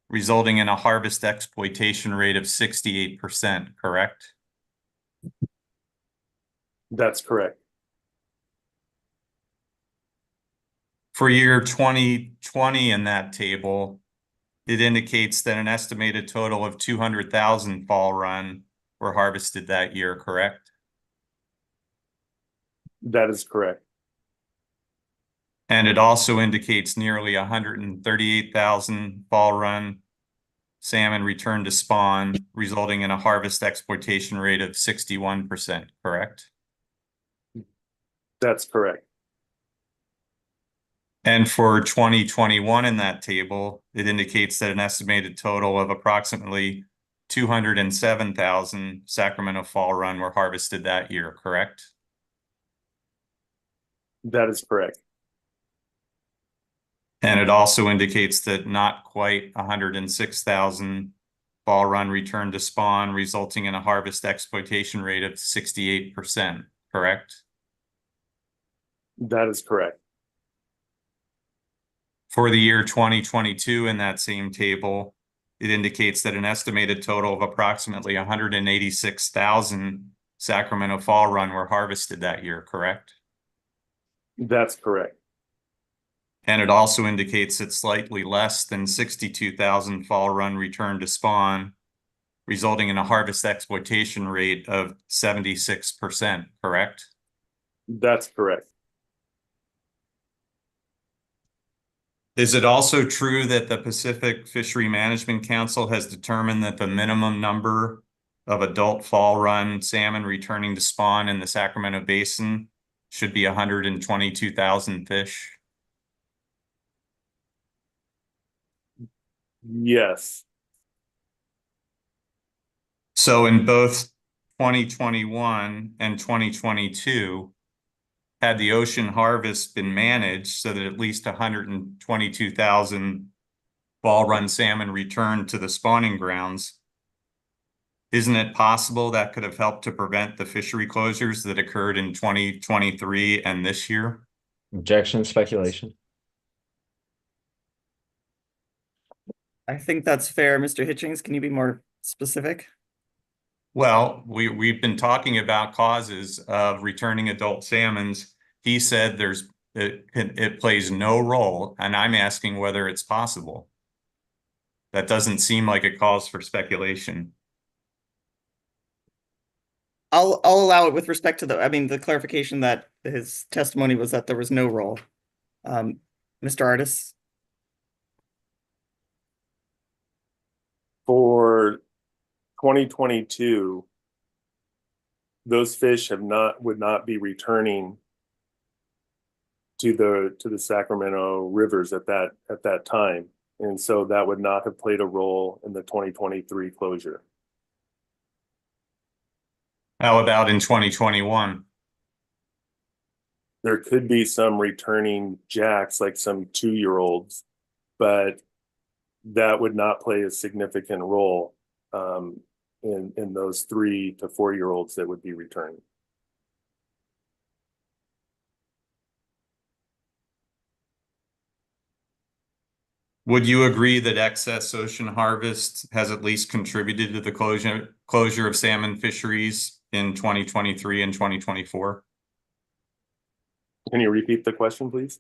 resulting in a harvest exploitation rate of 68%, correct? That's correct. For year 2020 in that table, it indicates that an estimated total of 200,000 fall run were harvested that year, correct? That is correct. And it also indicates nearly 138,000 fall run salmon returned to spawn, resulting in a harvest exploitation rate of 61%, correct? That's correct. And for 2021 in that table, it indicates that an estimated total of approximately 207,000 Sacramento fall run were harvested that year, correct? That is correct. And it also indicates that not quite 106,000 fall run returned to spawn, resulting in a harvest exploitation rate of 68%, correct? That is correct. For the year 2022 in that same table, it indicates that an estimated total of approximately 186,000 Sacramento fall run were harvested that year, correct? That's correct. And it also indicates that slightly less than 62,000 fall run returned to spawn, resulting in a harvest exploitation rate of 76%, correct? That's correct. Is it also true that the Pacific Fishery Management Council has determined that the minimum number of adult fall run salmon returning to spawn in the Sacramento Basin should be 122,000 fish? Yes. So in both 2021 and 2022, had the ocean harvest been managed so that at least 122,000 fall run salmon returned to the spawning grounds, isn't it possible that could have helped to prevent the fishery closures that occurred in 2023 and this year? Objection, speculation. I think that's fair. Mr. Hitchings, can you be more specific? Well, we've been talking about causes of returning adult salmons. He said it plays no role, and I'm asking whether it's possible. That doesn't seem like it calls for speculation. I'll allow it with respect to the clarification that his testimony was that there was no role. Mr. Artis? For 2022, those fish would not be returning to the Sacramento rivers at that time. And so that would not have played a role in the 2023 closure. How about in 2021? There could be some returning jacks, like some 2-year-olds, but that would not play a significant role in those 3 to 4 year olds that would be returning. Would you agree that excess ocean harvest has at least contributed to the closure of salmon fisheries in 2023 and 2024? Can you repeat the question, please?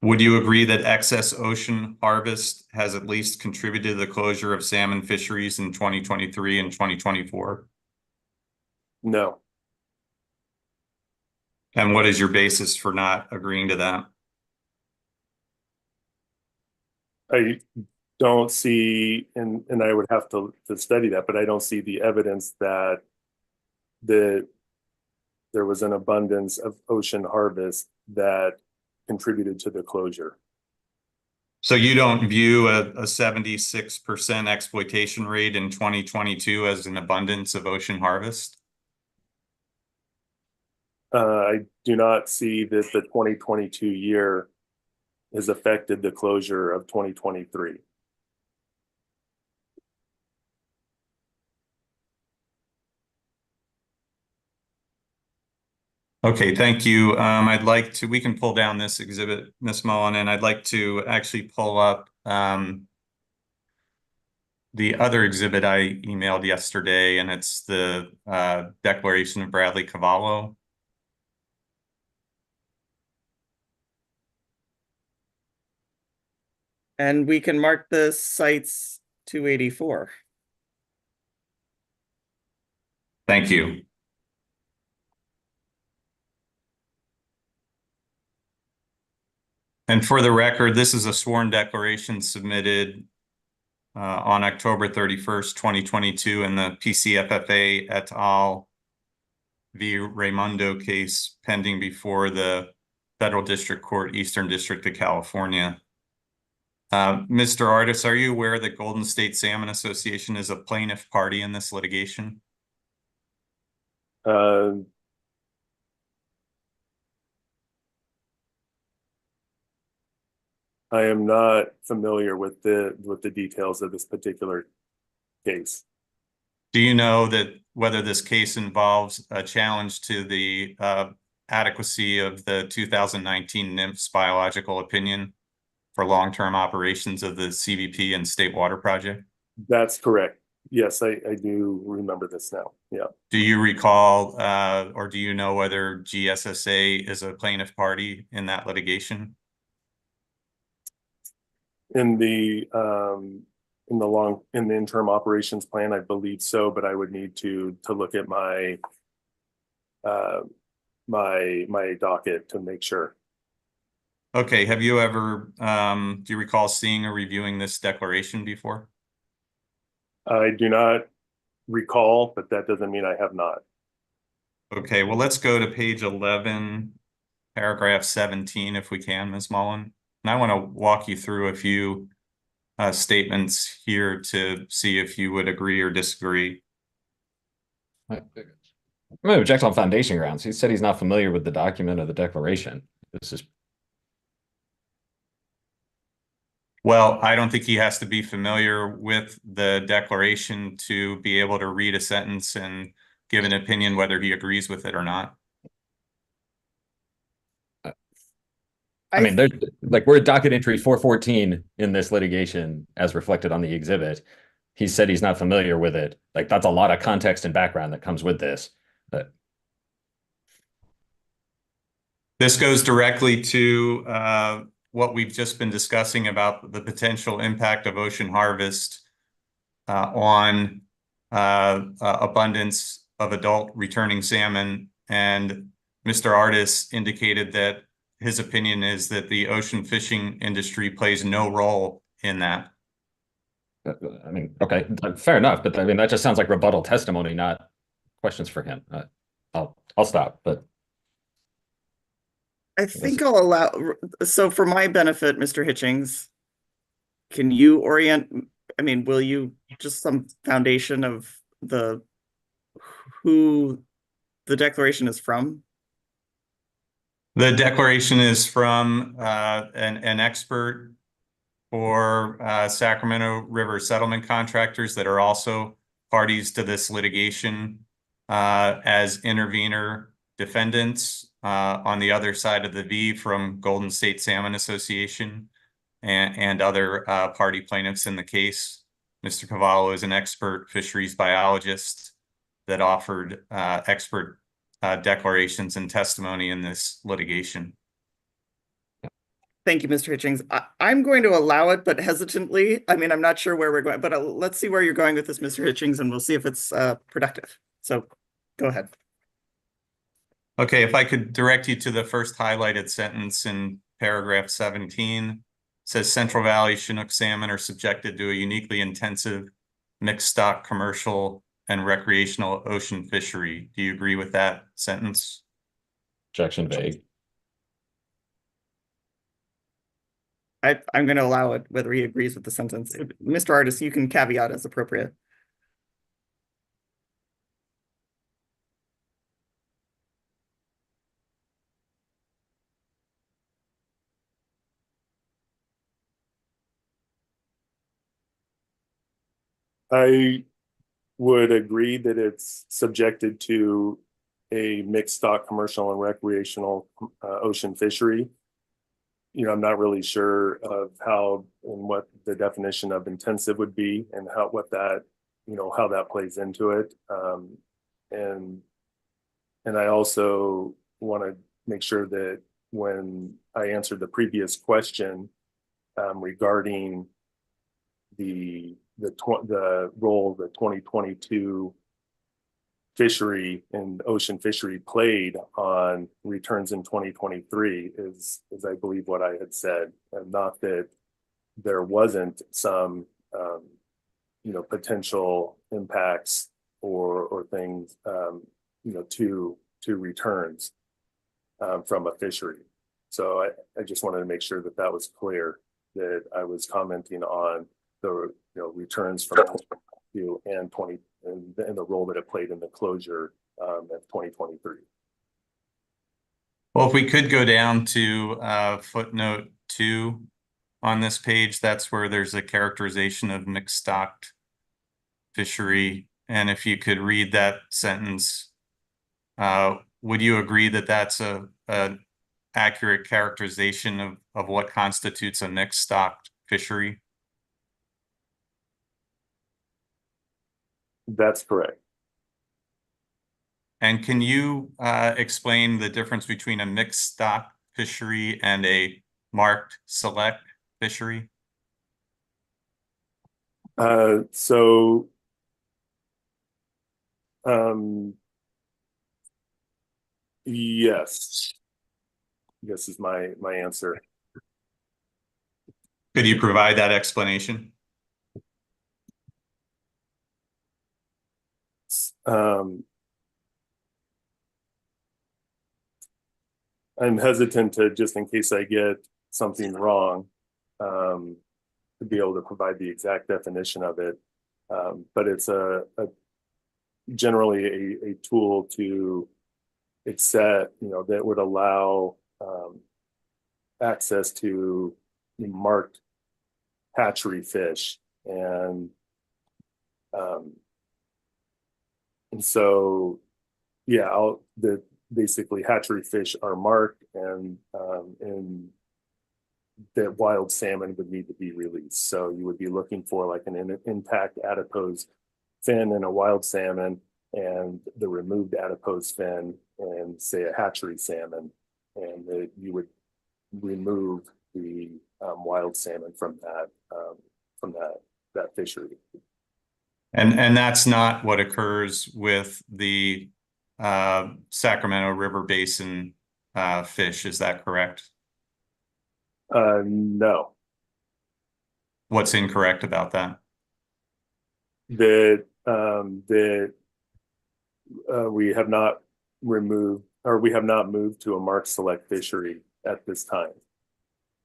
Would you agree that excess ocean harvest has at least contributed to the closure of salmon fisheries in 2023 and 2024? No. And what is your basis for not agreeing to that? I don't see, and I would have to study that, but I don't see the evidence that there was an abundance of ocean harvest that contributed to the closure. So you don't view a 76% exploitation rate in 2022 as an abundance of ocean harvest? I do not see that the 2022 year has affected the closure of 2023. Okay, thank you. We can pull down this exhibit, Ms. Mullen, and I'd like to actually pull up the other exhibit I emailed yesterday, and it's the Declaration of Bradley Cavallo. And we can mark the sites 284. Thank you. And for the record, this is a sworn declaration submitted on October 31st, 2022 in the PCFFA et al. V. Raimundo case pending before the Federal District Court, Eastern District of California. Mr. Artis, are you aware that Golden State Salmon Association is a plaintiff party in this litigation? I am not familiar with the details of this particular case. Do you know that whether this case involves a challenge to the adequacy of the 2019 NMFS biological opinion for long-term operations of the CBP and State Water Project? That's correct. Yes, I do remember this now. Yeah. Do you recall or do you know whether GSSA is a plaintiff party in that litigation? In the interim operations plan, I believe so, but I would need to look at my my docket to make sure. Okay, have you ever do you recall seeing or reviewing this declaration before? I do not recall, but that doesn't mean I have not. Okay, well, let's go to page 11, paragraph 17, if we can, Ms. Mullen. And I want to walk you through a few statements here to see if you would agree or disagree. I'm going to object on foundation grounds. He said he's not familiar with the document or the declaration. This is. Well, I don't think he has to be familiar with the declaration to be able to read a sentence and give an opinion whether he agrees with it or not. I mean, there's like we're at docket entry 414 in this litigation as reflected on the exhibit. He said he's not familiar with it. Like that's a lot of context and background that comes with this. But this goes directly to what we've just been discussing about the potential impact of ocean harvest on abundance of adult returning salmon. And Mr. Artis indicated that his opinion is that the ocean fishing industry plays no role in that. I mean, okay, fair enough. But I mean, that just sounds like rebuttal testimony, not questions for him. I'll stop, but. I think I'll allow, so for my benefit, Mr. Hitchings, can you orient, I mean, will you just some foundation of who the declaration is from? The declaration is from an expert for Sacramento River settlement contractors that are also parties to this litigation as intervener defendants on the other side of the V from Golden State Salmon Association and other party plaintiffs in the case. Mr. Cavallo is an expert fisheries biologist that offered expert declarations and testimony in this litigation. Thank you, Mr. Hitchings. I'm going to allow it, but hesitantly. I mean, I'm not sure where we're going, but let's see where you're going with this, Mr. Hitchings, and we'll see if it's productive. So go ahead. Okay, if I could direct you to the first highlighted sentence in paragraph 17. It says Central Valley Chinook salmon are subjected to a uniquely intensive mixed stock commercial and recreational ocean fishery. Do you agree with that sentence? Objection vague. I'm going to allow it, whether he agrees with the sentence. Mr. Artis, you can caveat as appropriate. I would agree that it's subjected to a mixed stock commercial and recreational ocean fishery. You know, I'm not really sure of how and what the definition of intensive would be and how that plays into it. And I also want to make sure that when I answered the previous question regarding the role the 2022 fishery and ocean fishery played on returns in 2023 is I believe what I had said, and not that there wasn't some potential impacts or things to returns from a fishery. So I just wanted to make sure that that was clear, that I was commenting on the returns from 2022 and 20 and the role that it played in the closure of 2023. Well, if we could go down to footnote 2 on this page, that's where there's a characterization of mixed stocked fishery. And if you could read that sentence, would you agree that that's an accurate characterization of what constitutes a mixed stocked fishery? That's correct. And can you explain the difference between a mixed stock fishery and a marked select fishery? Yes. This is my answer. Could you provide that explanation? I'm hesitant to, just in case I get something wrong, to be able to provide the exact definition of it. But it's generally a tool to accept, that would allow access to marked hatchery fish. And so, yeah, basically hatchery fish are marked, and that wild salmon would need to be released. So you would be looking for like an intact adipose fin in a wild salmon and the removed adipose fin and say a hatchery salmon, and that you would remove the wild salmon from that fishery. And that's not what occurs with the Sacramento River Basin fish, is that correct? No. What's incorrect about that? That we have not removed, or we have not moved to a marked select fishery at this time.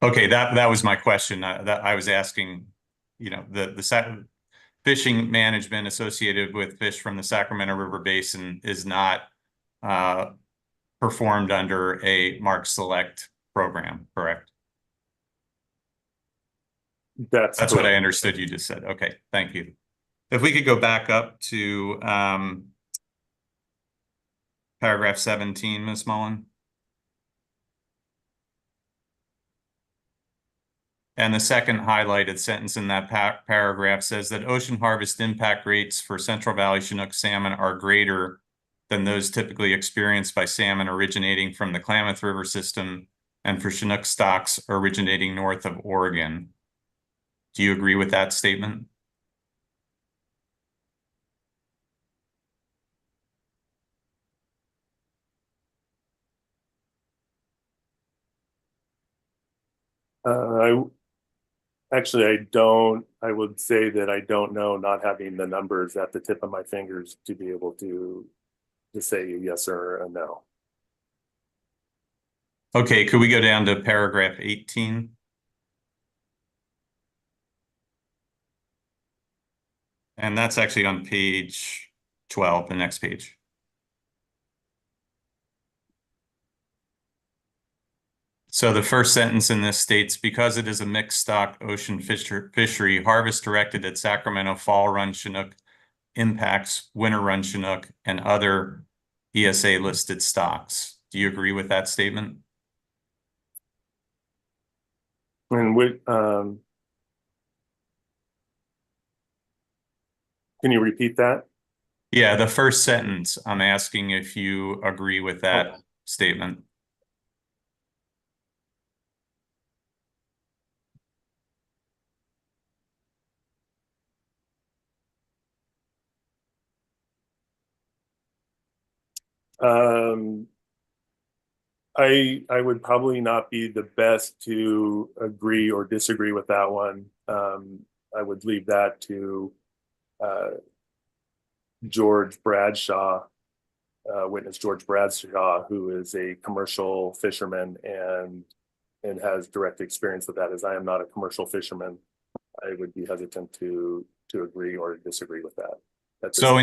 Okay, that was my question. That I was asking, the fishing management associated with fish from the Sacramento River Basin is not performed under a marked select program, correct? That's what I understood you just said. Okay, thank you. If we could go back up to paragraph 17, Ms. Mullen. And the second highlighted sentence in that paragraph says that ocean harvest impact rates for Central Valley Chinook salmon are greater than those typically experienced by salmon originating from the Klamath River system and for Chinook stocks originating north of Oregon. Do you agree with that statement? I actually, I don't. I would say that I don't know, not having the numbers at the tip of my fingers to be able to say a yes or a no. Okay, could we go down to paragraph 18? And that's actually on page 12, the next page. So the first sentence in this states, because it is a mixed stock ocean fishery, harvest directed at Sacramento fall run Chinook impacts winter run Chinook and other ESA listed stocks. Do you agree with that statement? And can you repeat that? Yeah, the first sentence, I'm asking if you agree with that statement. I would probably not be the best to agree or disagree with that one. I would leave that to George Bradshaw, witness George Bradshaw, who is a commercial fisherman and has direct experience with that. As I am not a commercial fisherman, I would be hesitant to agree or disagree with that. So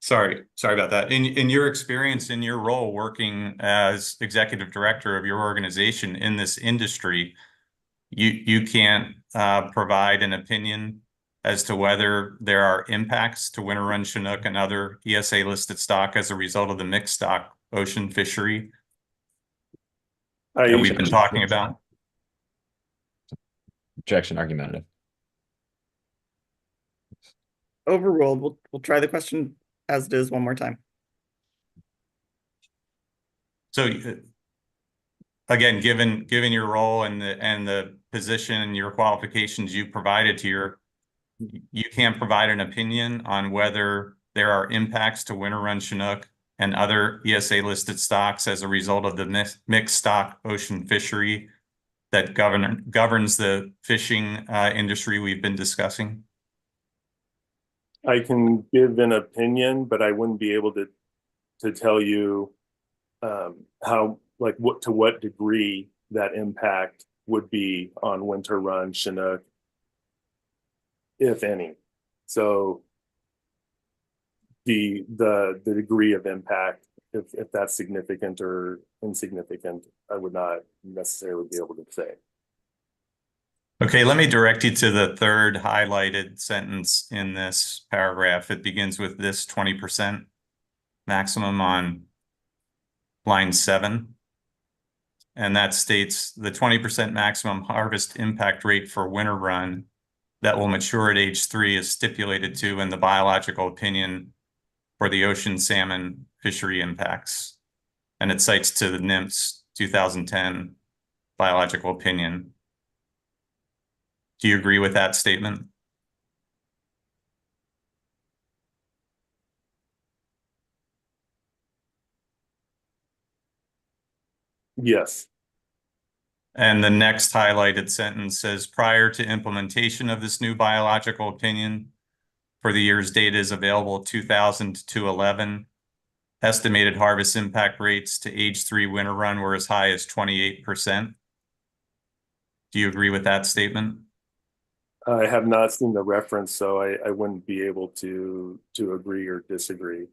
sorry about that. In your experience, in your role working as executive director of your organization in this industry, you can't provide an opinion as to whether there are impacts to winter run Chinook and other ESA listed stock as a result of the mixed stock ocean fishery that we've been talking about? Objection, argumentative. Overruled. We'll try the question as it is one more time. So again, given your role and the position and your qualifications you provided here, you can't provide an opinion on whether there are impacts to winter run Chinook and other ESA listed stocks as a result of the mixed stock ocean fishery that governs the fishing industry we've been discussing? I can give an opinion, but I wouldn't be able to tell you how, like, to what degree that impact would be on winter run Chinook, if any. So the degree of impact, if that's significant or insignificant, I would not necessarily be able to say. Okay, let me direct you to the third highlighted sentence in this paragraph. It begins with this 20% maximum on line 7. And that states the 20% maximum harvest impact rate for winter run that will mature at age 3 is stipulated to in the biological opinion for the ocean salmon fishery impacts. And it cites to the NIMS 2010 biological opinion. Do you agree with that statement? Yes. And the next highlighted sentence says, prior to implementation of this new biological opinion, for the year's data is available 2000 to 11, estimated harvest impact rates to age 3 winter run were as high as 28%. Do you agree with that statement? I have not seen the reference, so I wouldn't be able to agree or disagree.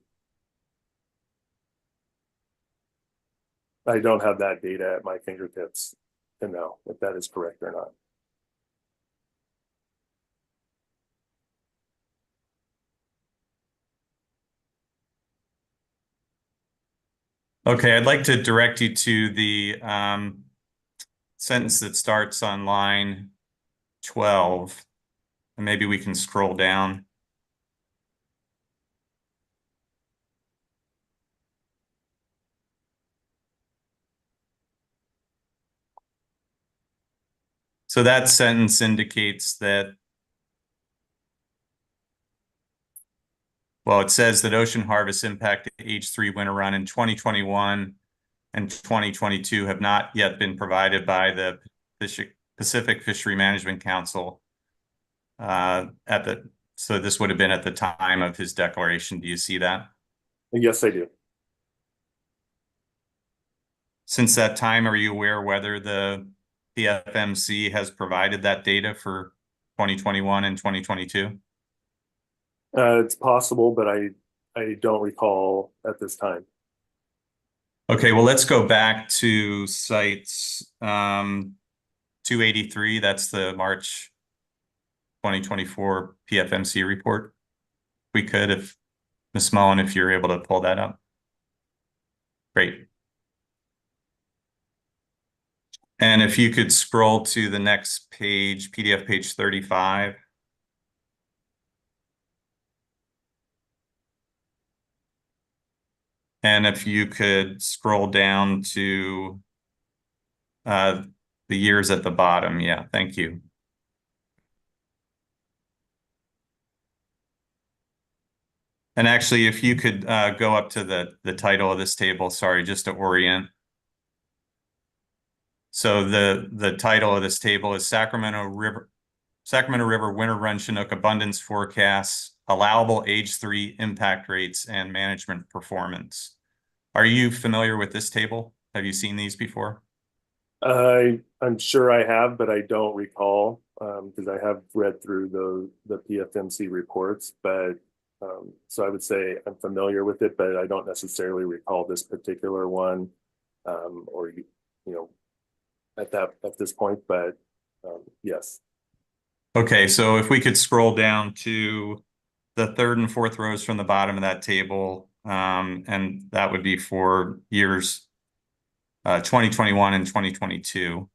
I don't have that data at my fingertips to know if that is correct or not. Okay, I'd like to direct you to the sentence that starts on line 12. And maybe we can scroll down. So that sentence indicates that, well, it says that ocean harvest impacted H3 winter run in 2021 and 2022 have not yet been provided by the Pacific Fishery Management Council so this would have been at the time of his declaration. Do you see that? Yes, I do. Since that time, are you aware whether the PFMC has provided that data for 2021 and 2022? It's possible, but I don't recall at this time. Okay, well, let's go back to sites 283. That's the March 2024 PFMC report. We could, if Ms. Mullen, if you're able to pull that up. Great. And if you could scroll to the next page, PDF page 35. And if you could scroll down to the years at the bottom. Yeah, thank you. And actually, if you could go up to the title of this table, sorry, just to orient. So the title of this table is Sacramento River Winter Run Chinook Abundance Forecasts, Allowable Age 3 Impact Rates, and Management Performance. Are you familiar with this table? Have you seen these before? I'm sure I have, but I don't recall because I have read through the PFMC reports. But so I would say I'm familiar with it, but I don't necessarily recall this particular one or you know at this point. But yes. Okay, so if we could scroll down to the third and fourth rows from the bottom of that table, and that would be for years 2021 and 2022.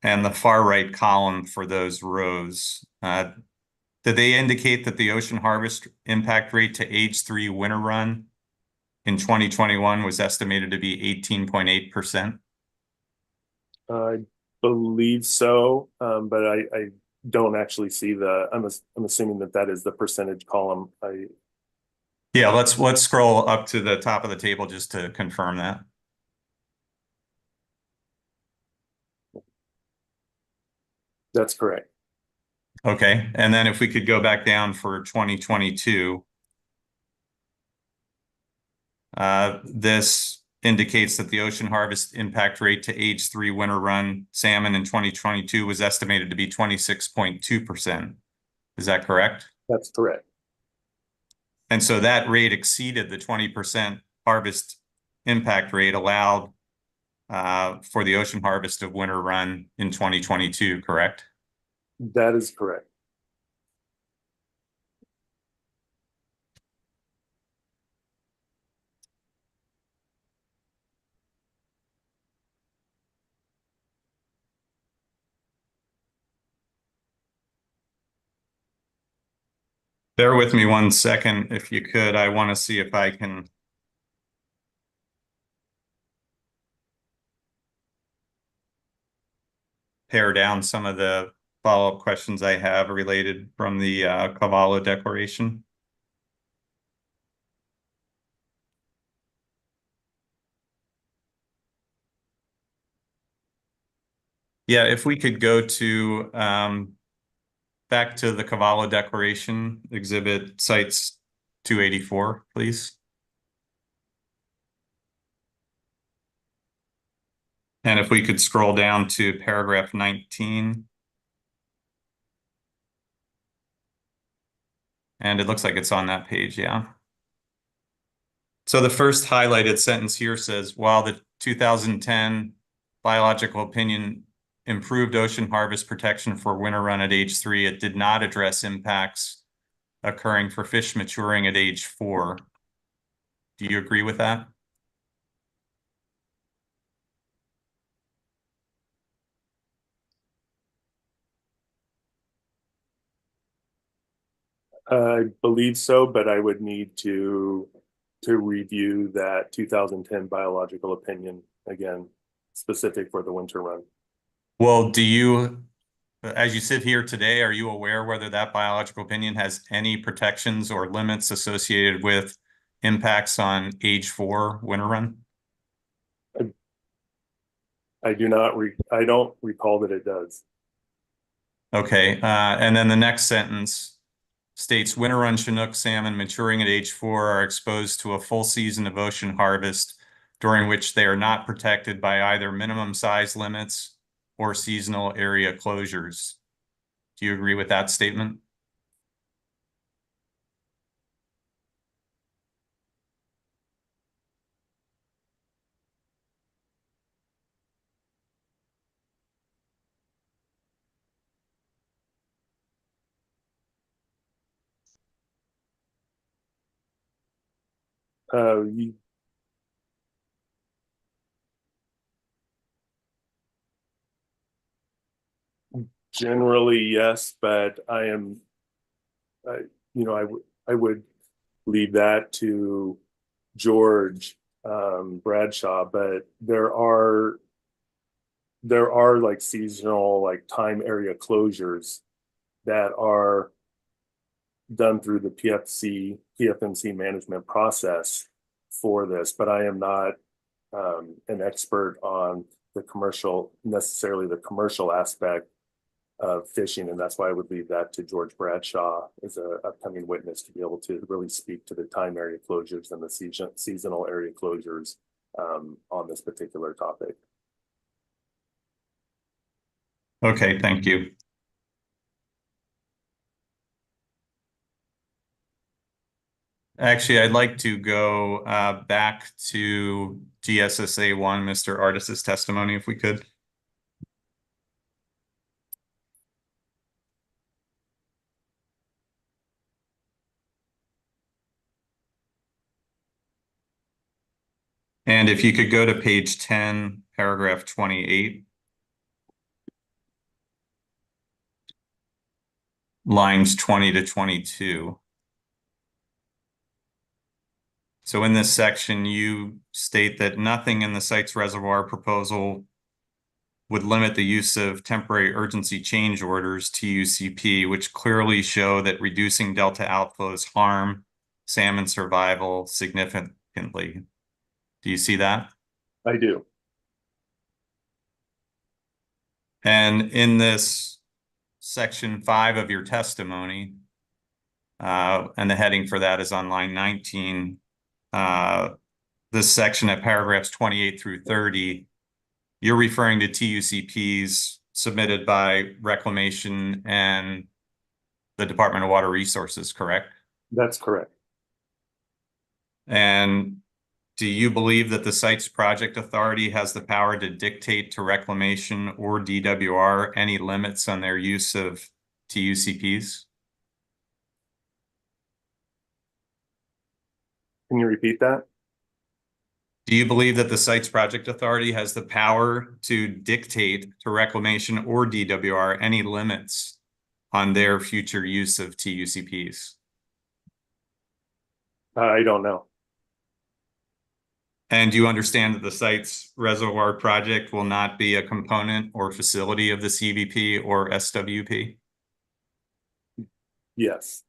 And the far right column for those rows, did they indicate that the ocean harvest impact rate to age 3 winter run in 2021 was estimated to be 18.8%? I believe so, but I don't actually see I'm assuming that is the percentage column. Yeah, let's scroll up to the top of the table just to confirm that. That's correct. Okay, and then if we could go back down for 2022, this indicates that the ocean harvest impact rate to age 3 winter run salmon in 2022 was estimated to be 26.2%. Is that correct? That's correct. And so that rate exceeded the 20% harvest impact rate allowed for the ocean harvest of winter run in 2022, correct? That is correct. Bear with me one second, if you could. I want to see if I can pare down some of the follow-up questions I have related from the Cavallo Declaration. Yeah, if we could go to back to the Cavallo Declaration, exhibit sites 284, please. And if we could scroll down to paragraph 19. And it looks like it's on that page, yeah. So the first highlighted sentence here says, while the 2010 biological opinion improved ocean harvest protection for winter run at age 3, it did not address impacts occurring for fish maturing at age 4. Do you agree with that? I believe so, but I would need to review that 2010 biological opinion again, specific for the winter run. Well, do you, as you sit here today, are you aware whether that biological opinion has any protections or limits associated with impacts on age 4 winter run? I don't recall that it does. Okay, and then the next sentence states winter run Chinook salmon maturing at age 4 are exposed to a full season of ocean harvest, during which they are not protected by either minimum size limits or seasonal area closures. Do you agree with that statement? You, generally, yes, but I, I would leave that to George Bradshaw, but there are like seasonal, like time area closures that are done through the PFMC management process for this, but I am not an expert on necessarily the commercial aspect of fishing, and that's why I would leave that to George Bradshaw as an upcoming witness to be able to really speak to the time area closures and the seasonal area closures on this particular topic. Okay, thank you. Actually, I'd like to go back to GSSA 1, Mr. Artis's testimony, if we could. And if you could go to page 10, paragraph 28. Lines 20 to 22. So in this section, you state that nothing in the site's reservoir proposal would limit the use of temporary urgency change orders, TUCP, which clearly show that reducing delta outflows harm salmon survival significantly. Do you see that? I do. And in this section 5 of your testimony, and the heading for that is on line 19, this section at paragraphs 28 through 30, you're referring to TUCPs submitted by Reclamation and the Department of Water Resources, correct? That's correct. And do you believe that the site's project authority has the power to dictate to Reclamation or DWR any limits on their use of TUCPs? Can you repeat that? Do you believe that the site's project authority has the power to dictate to Reclamation or DWR any limits on their future use of TUCPs? I don't know. And do you understand that the site's reservoir project will not be a component or facility of the CVP or SWP? Yes.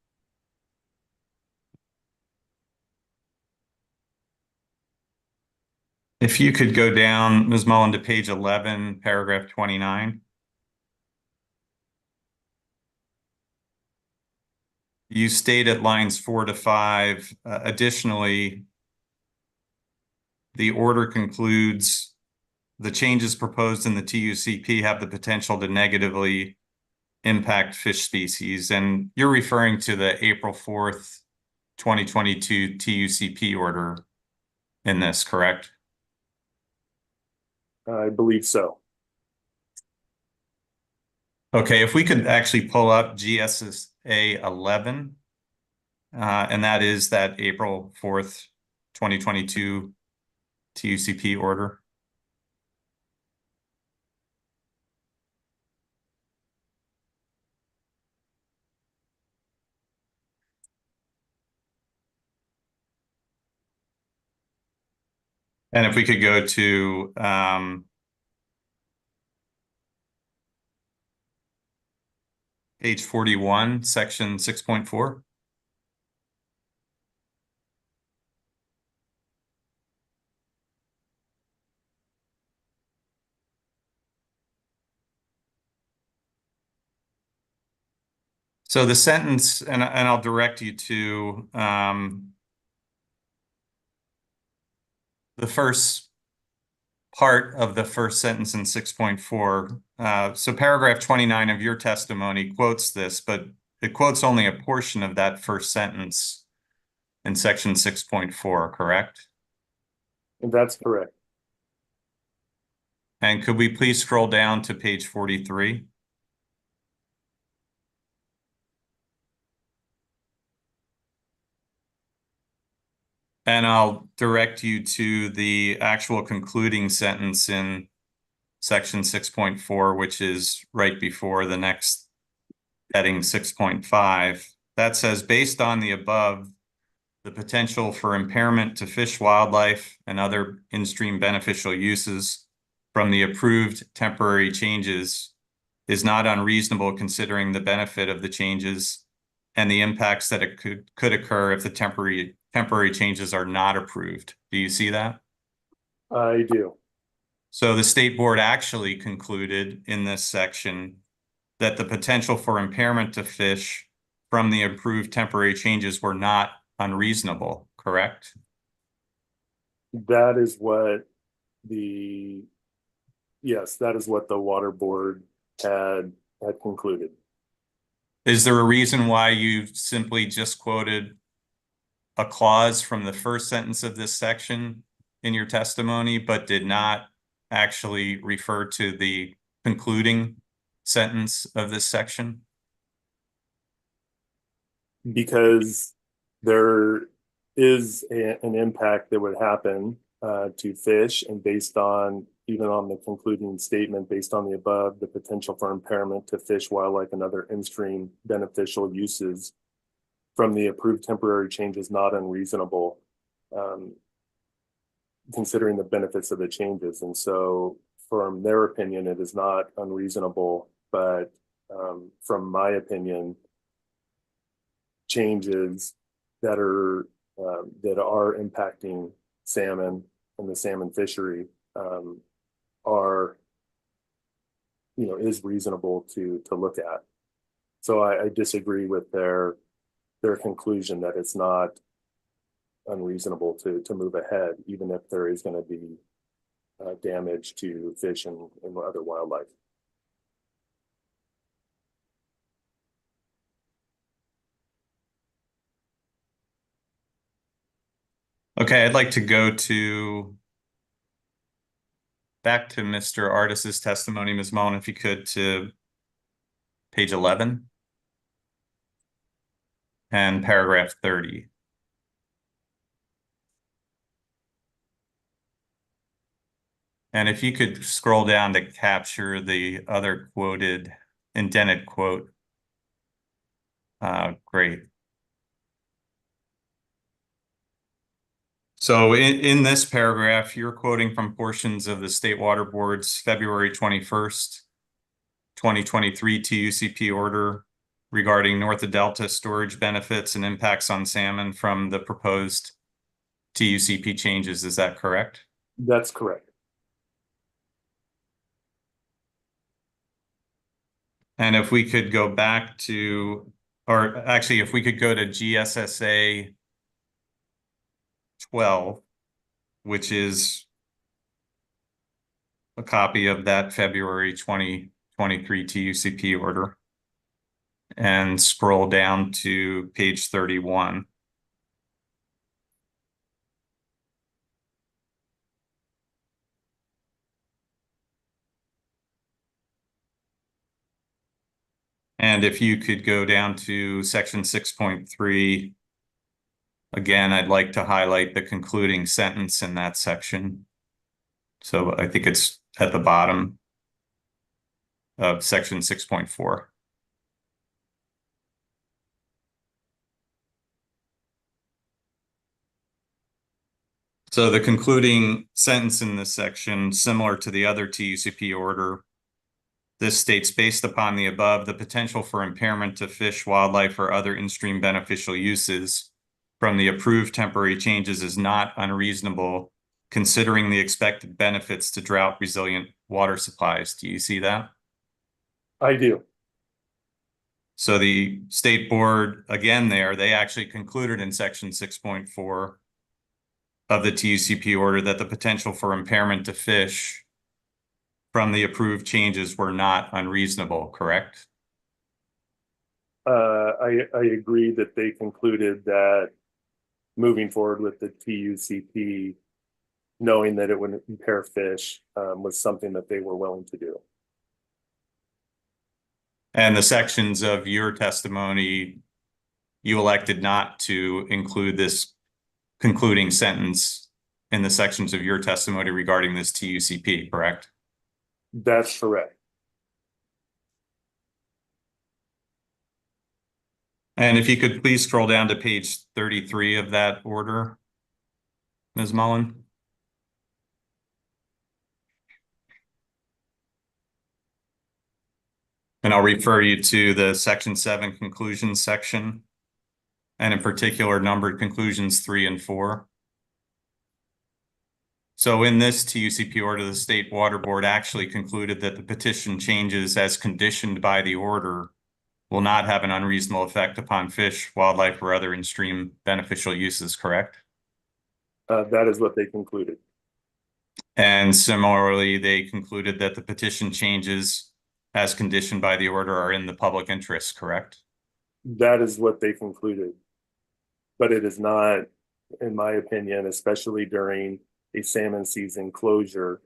If you could go down, Ms. Mullen, to page 11, paragraph 29. You state at lines 4 to 5, additionally, the order concludes the changes proposed in the TUCP have the potential to negatively impact fish species. And you're referring to the April 4th, 2022 TUCP order in this, correct? I believe so. Okay, if we could actually pull up GSSA 11, and that is that April 4th, 2022 TUCP order. And if we could go to page 41, section 6.4. So the sentence, and I'll direct you to the first part of the first sentence in 6.4. So paragraph 29 of your testimony quotes this, but it quotes only a portion of that first sentence in section 6.4, correct? And that's correct. And could we please scroll down to page 43? And I'll direct you to the actual concluding sentence in section 6.4, which is right before the next heading 6.5. That says, based on the above, the potential for impairment to fish, wildlife, and other in-stream beneficial uses from the approved temporary changes is not unreasonable considering the benefit of the changes and the impacts that it could occur if the temporary changes are not approved. Do you see that? I do. So the state board actually concluded in this section that the potential for impairment to fish from the approved temporary changes were not unreasonable, correct? That is what the, yes, that is what the water board had concluded. Is there a reason why you simply just quoted a clause from the first sentence of this section in your testimony, but did not actually refer to the concluding sentence of this section? Because there is an impact that would happen to fish, and based on, even on the concluding statement, based on the above, the potential for impairment to fish, wildlife, and other in-stream beneficial uses from the approved temporary change is not unreasonable, considering the benefits of the changes. And so from their opinion, it is not unreasonable, but from my opinion, changes that are impacting salmon and the salmon fishery are, is reasonable to look at. So I disagree with their conclusion that it's not unreasonable to move ahead, even if there is going to be damage to fish and other wildlife. Okay, I'd like to go back to Mr. Artis's testimony, Ms. Mullen, if you could, to page 11 and paragraph 30. And if you could scroll down to capture the other quoted, indented quote, great. So in this paragraph, you're quoting from portions of the State Water Board's February 21st, 2023 TUCP order regarding North of Delta storage benefits and impacts on salmon from the proposed TUCP changes. Is that correct? That's correct. And if we could go back to, or actually, if we could go to GSSA 12, which is a copy of that February 2023 TUCP order, and scroll down to page 31. And if you could go down to section 6.3 Again, I'd like to highlight the concluding sentence in that section. So I think it's at the bottom of section 6.4. So the concluding sentence in this section, similar to the other TUCP order, this states, based upon the above, the potential for impairment to fish, wildlife, or other in-stream beneficial uses from the approved temporary changes is not unreasonable, considering the expected benefits to drought-resilient water supplies. Do you see that? I do. So the state board, again there, they actually concluded in section 6.4 of the TUCP order that the potential for impairment to fish from the approved changes were not unreasonable, correct? I agree that they concluded that moving forward with the TUCP, knowing that it would impair fish, was something that they were willing to do. And the sections of your testimony, you elected not to include this concluding sentence in the sections of your testimony regarding this TUCP, correct? That's correct. And if you could please scroll down to page 33 of that order, Ms. Mullen. And I'll refer you to the section 7 conclusions section, and in particular numbered conclusions 3 and 4. So in this TUCP order, the State Water Board actually concluded that the petition changes as conditioned by the order will not have an unreasonable effect upon fish, wildlife, or other in-stream beneficial uses, correct? That is what they concluded. And similarly, they concluded that the petition changes as conditioned by the order are in the public interest, correct? That is what they concluded. But it is not, in my opinion, especially during a salmon season closure,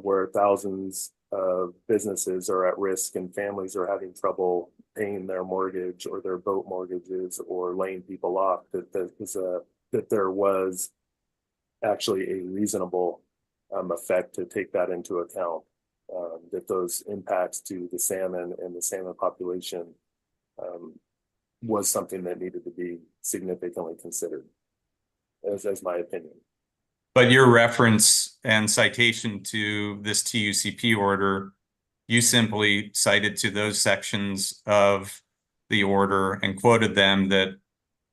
where thousands of businesses are at risk and families are having trouble paying their mortgage or their boat mortgages or laying people off, that there was actually a reasonable effect to take that into account, that those impacts to the salmon and the salmon population was something that needed to be significantly considered, as my opinion. But your reference and citation to this TUCP order, you simply cited to those sections of the order and quoted them that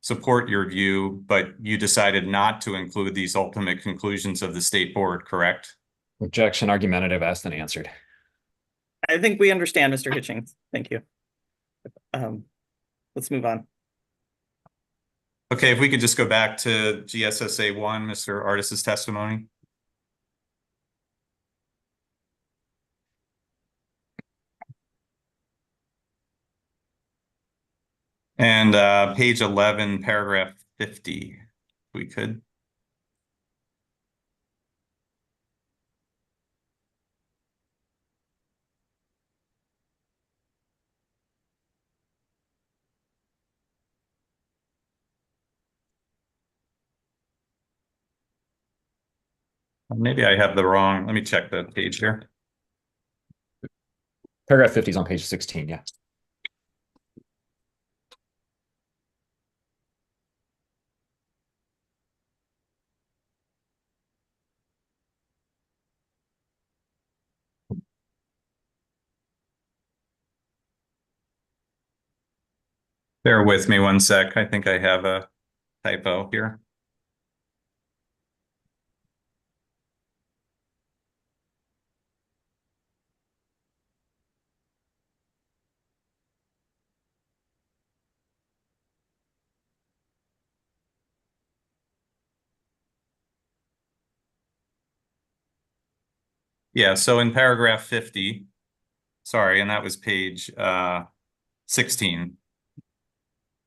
support your view, but you decided not to include these ultimate conclusions of the state board, correct? Objection, argumentative, asked and answered. I think we understand, Mr. Hitchings. Thank you. Let's move on. Okay, if we could just go back to GSSA 1, Mr. Artis's testimony. And page 11, paragraph 50, if we could. Maybe I have the wrong, let me check the page here. Paragraph 50 is on page 16, yeah. Bear with me one sec. I think I have a typo here. Yeah, so in paragraph 50, sorry, and that was page 16,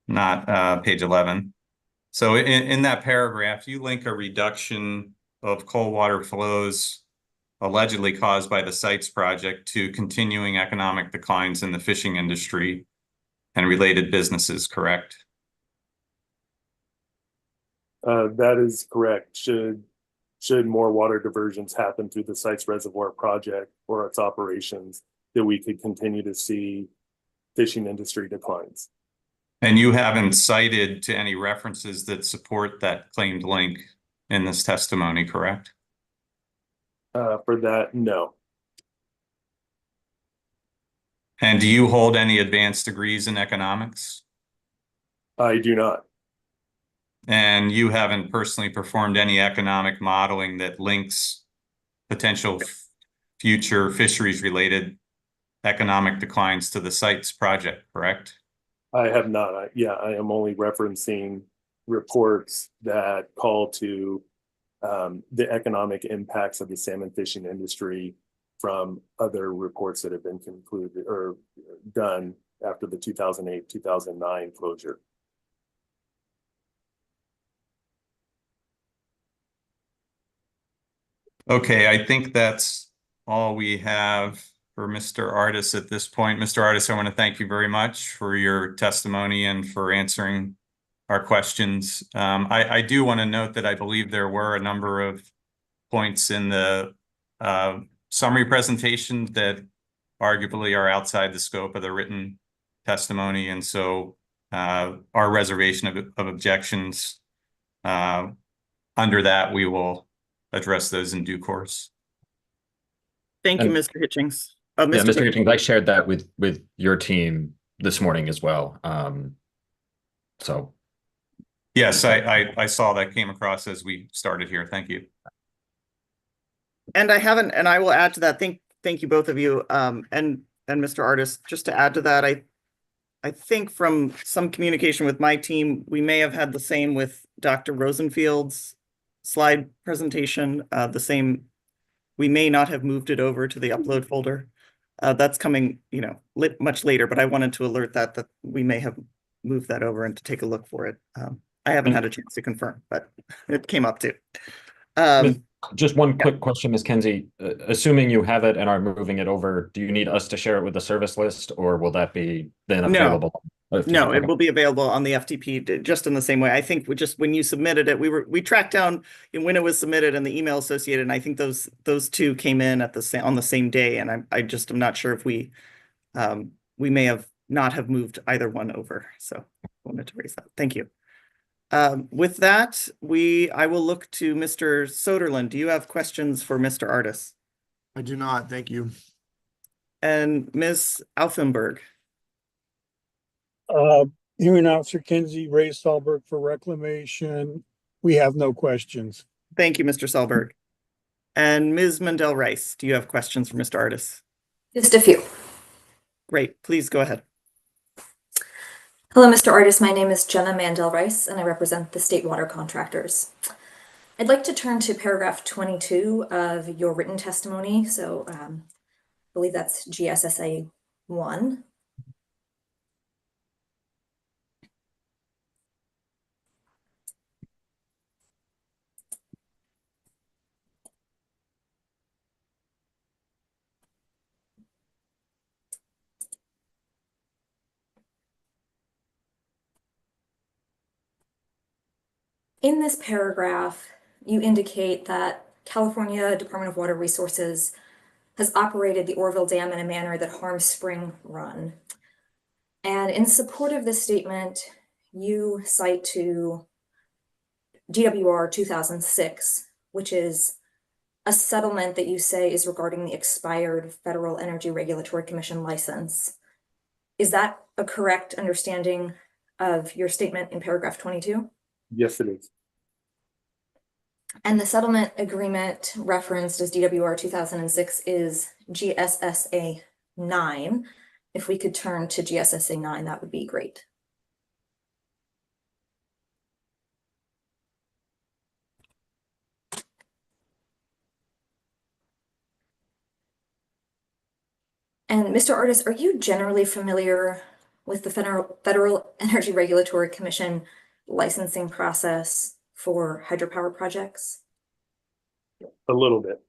not page 11. So in that paragraph, you link a reduction of cold water flows allegedly caused by the sites project to continuing economic declines in the fishing industry and related businesses, correct? That is correct. Should more water diversions happen through the site's reservoir project or its operations, that we could continue to see fishing industry declines. And you haven't cited to any references that support that claimed link in this testimony, correct? For that, no. And do you hold any advanced degrees in economics? I do not. And you haven't personally performed any economic modeling that links potential future fisheries related economic declines to the site's project, correct? I have not. I am only referencing reports that call to the economic impacts of the salmon fishing industry from other reports that have been concluded or done after the 2008-2009 closure. Okay, I think that's all we have for Mr. Artis at this point. Mr. Artis, I want to thank you very much for your testimony and for answering our questions. I do want to note that I believe there were a number of points in the summary presentation that arguably are outside the scope of the written testimony. And so our reservation of objections, under that, we will address those in due course. Thank you, And- Mr. Hitchings. Yeah, Mr. Hitchings, I shared that with your team this morning as well. So Yes, I saw that came across as we started here. Thank you. And I will add to that. Thank you both of you. And Mr. Artis, just to add to that, I think from some communication with my team, we may have had the same with Dr. Rosenfield's slide presentation, the same. We may not have moved it over to the upload folder. That's coming, much later, but I wanted to alert that we may have moved that over and to take a look for it. I haven't had a chance to confirm, but it came up too. just one quick question, Ms. Kenzie. Assuming you have it and are moving it over, do you need us to share it with the service list, or will that be then available? No, it will be available on the FTP just in the same way. I think when you submitted it, we tracked down when it was submitted and the email associated, and I think those two came in on the same day, and I just am not sure if we may have not have moved either one over. So I wanted to raise that. Thank you. With that, I will look to Mr. Soderlund. Do you have questions for Mr. Artis? I do not, thank you. And Ms. Aufenberg? Hearing Officer Kinsey, Ray Stallberg for Reclamation. We have no questions. Thank you, Mr. Solberg. And Ms. Mandel-Rice, do you have questions for Mr. Artis? Just a few. Great, please go ahead. Hello, Mr. Artis. My name is Jenna Mandel-Rice, and I represent the state water contractors. I'd like to turn to paragraph 22 of your written testimony. So I believe that's GSSA 1. In this paragraph, you indicate that California Department of Water Resources has operated the Oroville Dam in a manner that harms spring run. And in support of this statement, you cite to GWR 2006, which is a settlement that you say is regarding the expired Federal Energy Regulatory Commission license. Is that a correct understanding of your statement in paragraph 22? Yes, it is. And the settlement agreement referenced as DWR 2006 is GSSA 9. If we could turn to GSSA 9, that would be great. And Mr. Artis, are you generally familiar with the Federal Energy Regulatory Commission licensing process for hydropower projects? A little bit.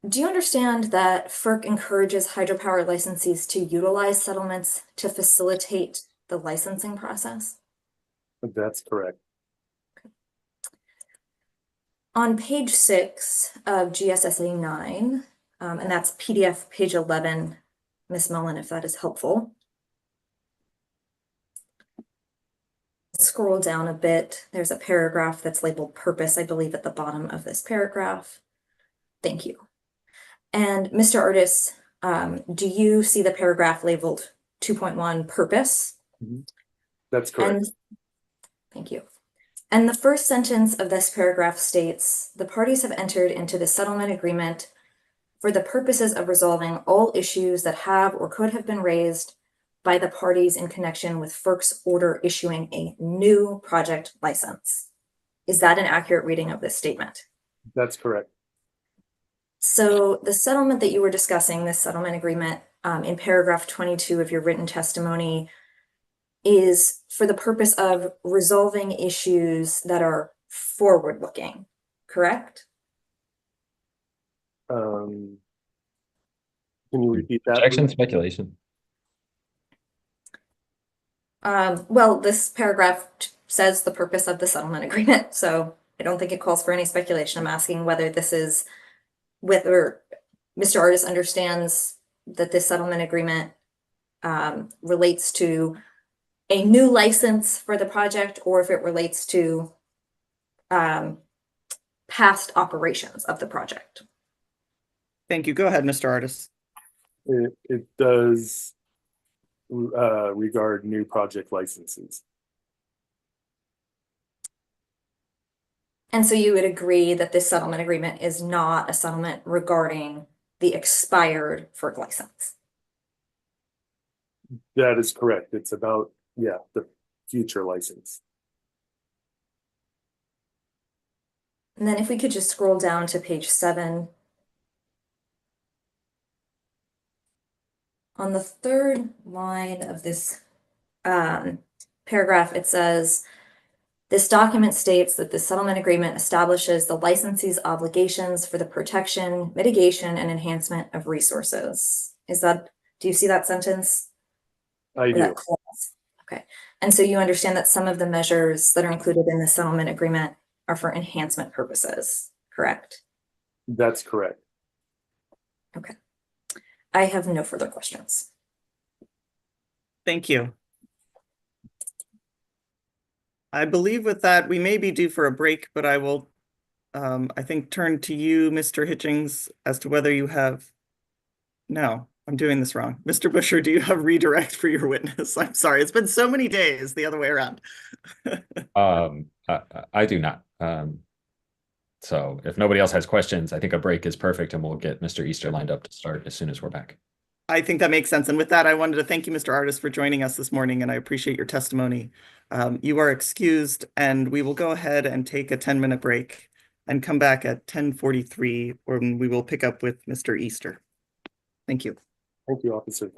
Do you understand that FERC encourages hydropower licensees to utilize settlements to facilitate the licensing process? That's correct. On page 6 of GSSA 9, and that's PDF page 11, Ms. Mullen, if that is helpful. Scroll down a bit. There's a paragraph that's labeled purpose, I believe, at the bottom of this paragraph. Thank you. And Mr. Artis, do you see the paragraph labeled 2.1 purpose? That's correct. And thank you. And the first sentence of this paragraph states, the parties have entered into the settlement agreement for the purposes of resolving all issues that have or could have been raised by the parties in connection with FERC's order issuing a new project license. Is that an accurate reading of this statement? That's correct. So the settlement that you were discussing, this settlement agreement, in paragraph 22 of your written testimony, is for the purpose of resolving issues that are forward-looking, correct? Can you repeat that? Projection, speculation. Well, this paragraph says the purpose of the settlement agreement, so I don't think it calls for any speculation. I'm asking whether this is whether Mr. Artis understands that this settlement agreement relates to a new license for the project, or if it relates to past operations of the project. Thank you. Go ahead, Mr. Artis. It does regard new project licenses. And so you would agree that this settlement agreement is not a settlement regarding the expired FERC license? That is correct. It's about, yeah, the future license. And then if we could just scroll down to page 7. On the third line of this paragraph, it says, this document states that the settlement agreement establishes the licensee's obligations for the protection, mitigation, and enhancement of resources. Do you see that sentence? I do. That clause? Okay. And so you understand that some of the measures that are included in the settlement agreement are for enhancement purposes, correct? That's correct. Okay. I have no further questions. Thank you. I believe with that, we may be due for a break, but I will, I think, turn to you, Mr. Hitchings, as to whether you have, no, I'm doing this wrong. Mr. Busher, do you have redirect for your witness? I'm sorry, it's been so many days the other way around. I do not. So if nobody else has questions, I think a break is perfect and we'll get Mr. Easter lined up to start as soon as we're back. I think that makes sense. And with that, I wanted to thank you, Mr. Artis, for joining us this morning, and I appreciate your testimony. You are excused, and we will go ahead and take a 10-minute break and come back at 10:43, when we will pick up with Mr. Easter. Thank you. Thank you, Officer.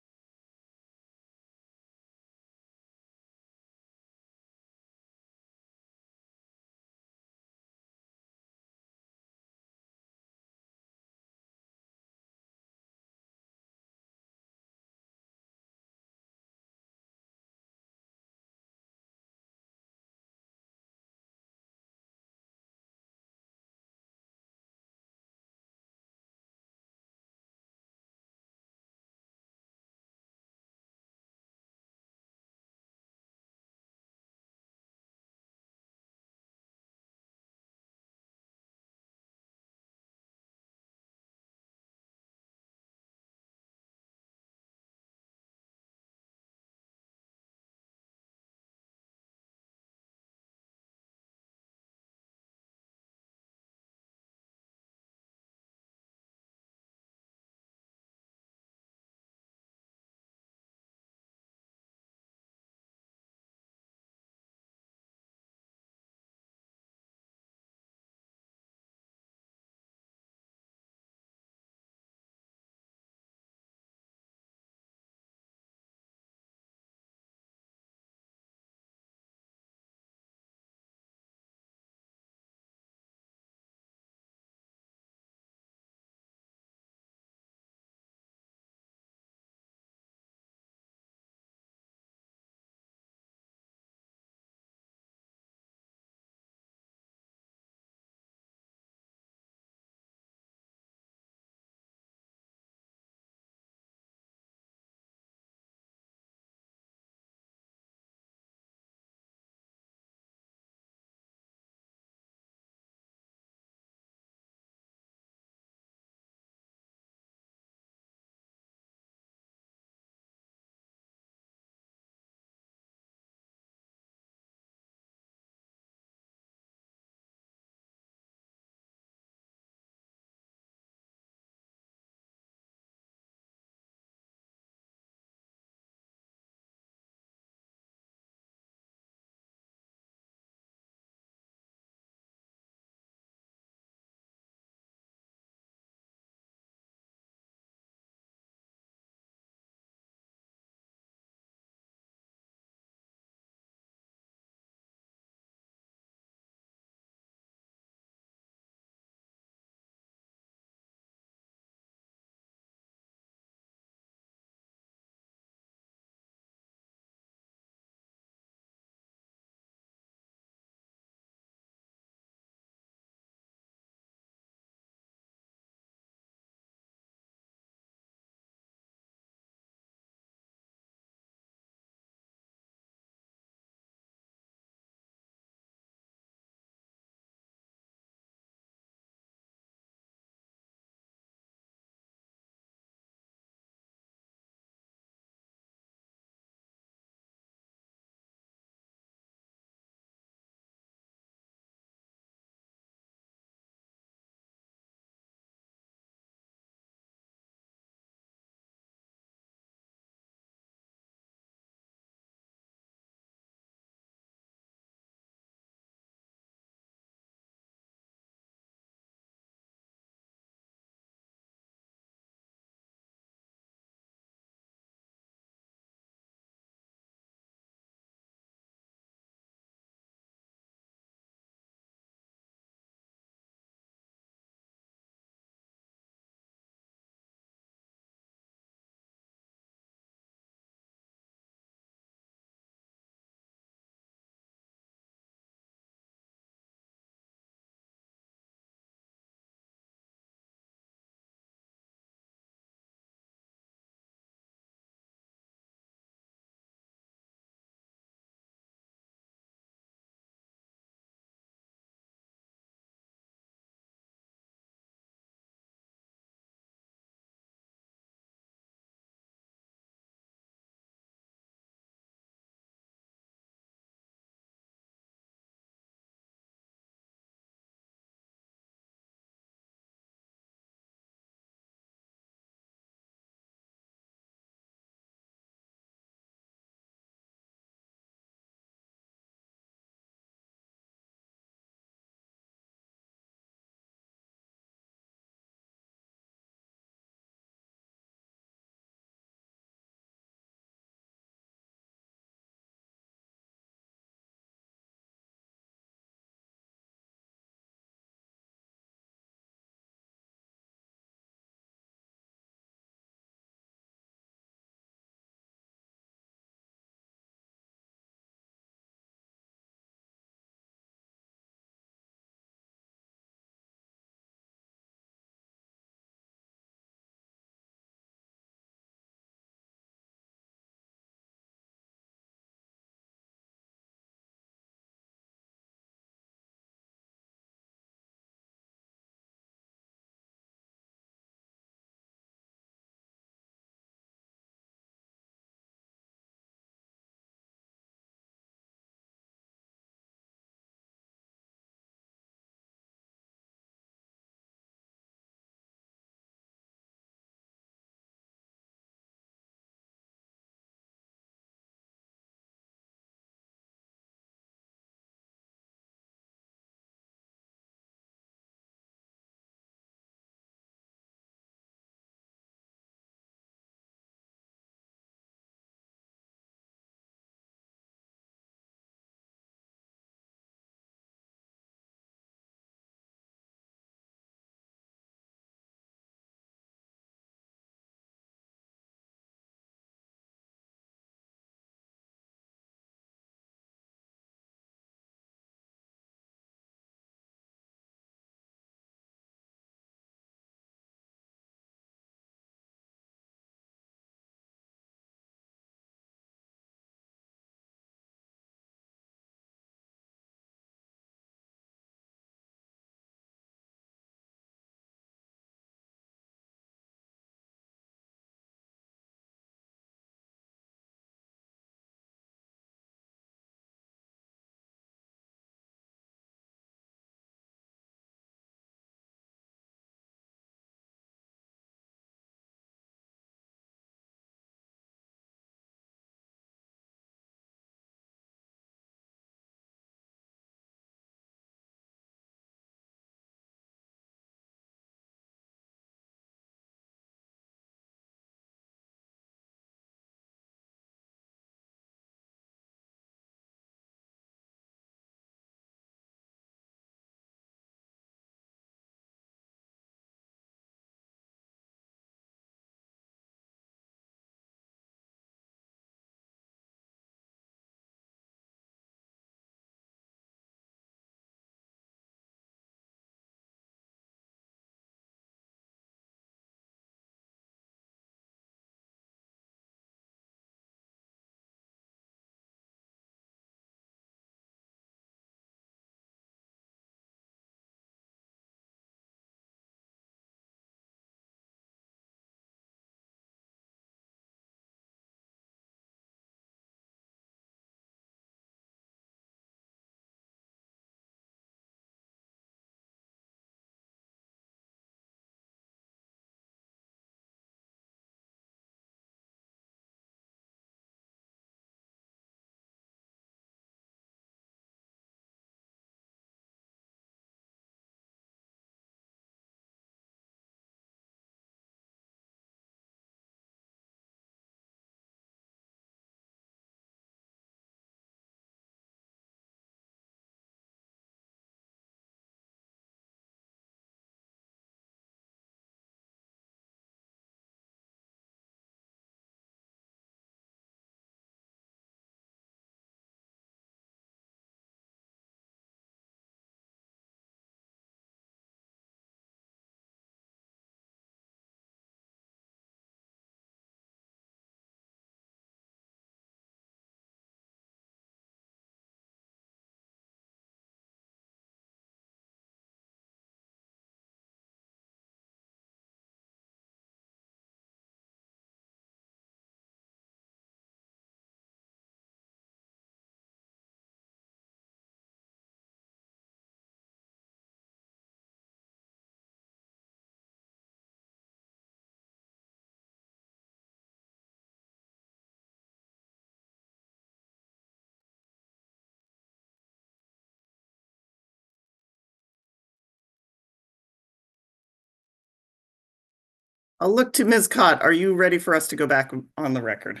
I'll look to Ms. Cott. Are you ready for us to go back on the record?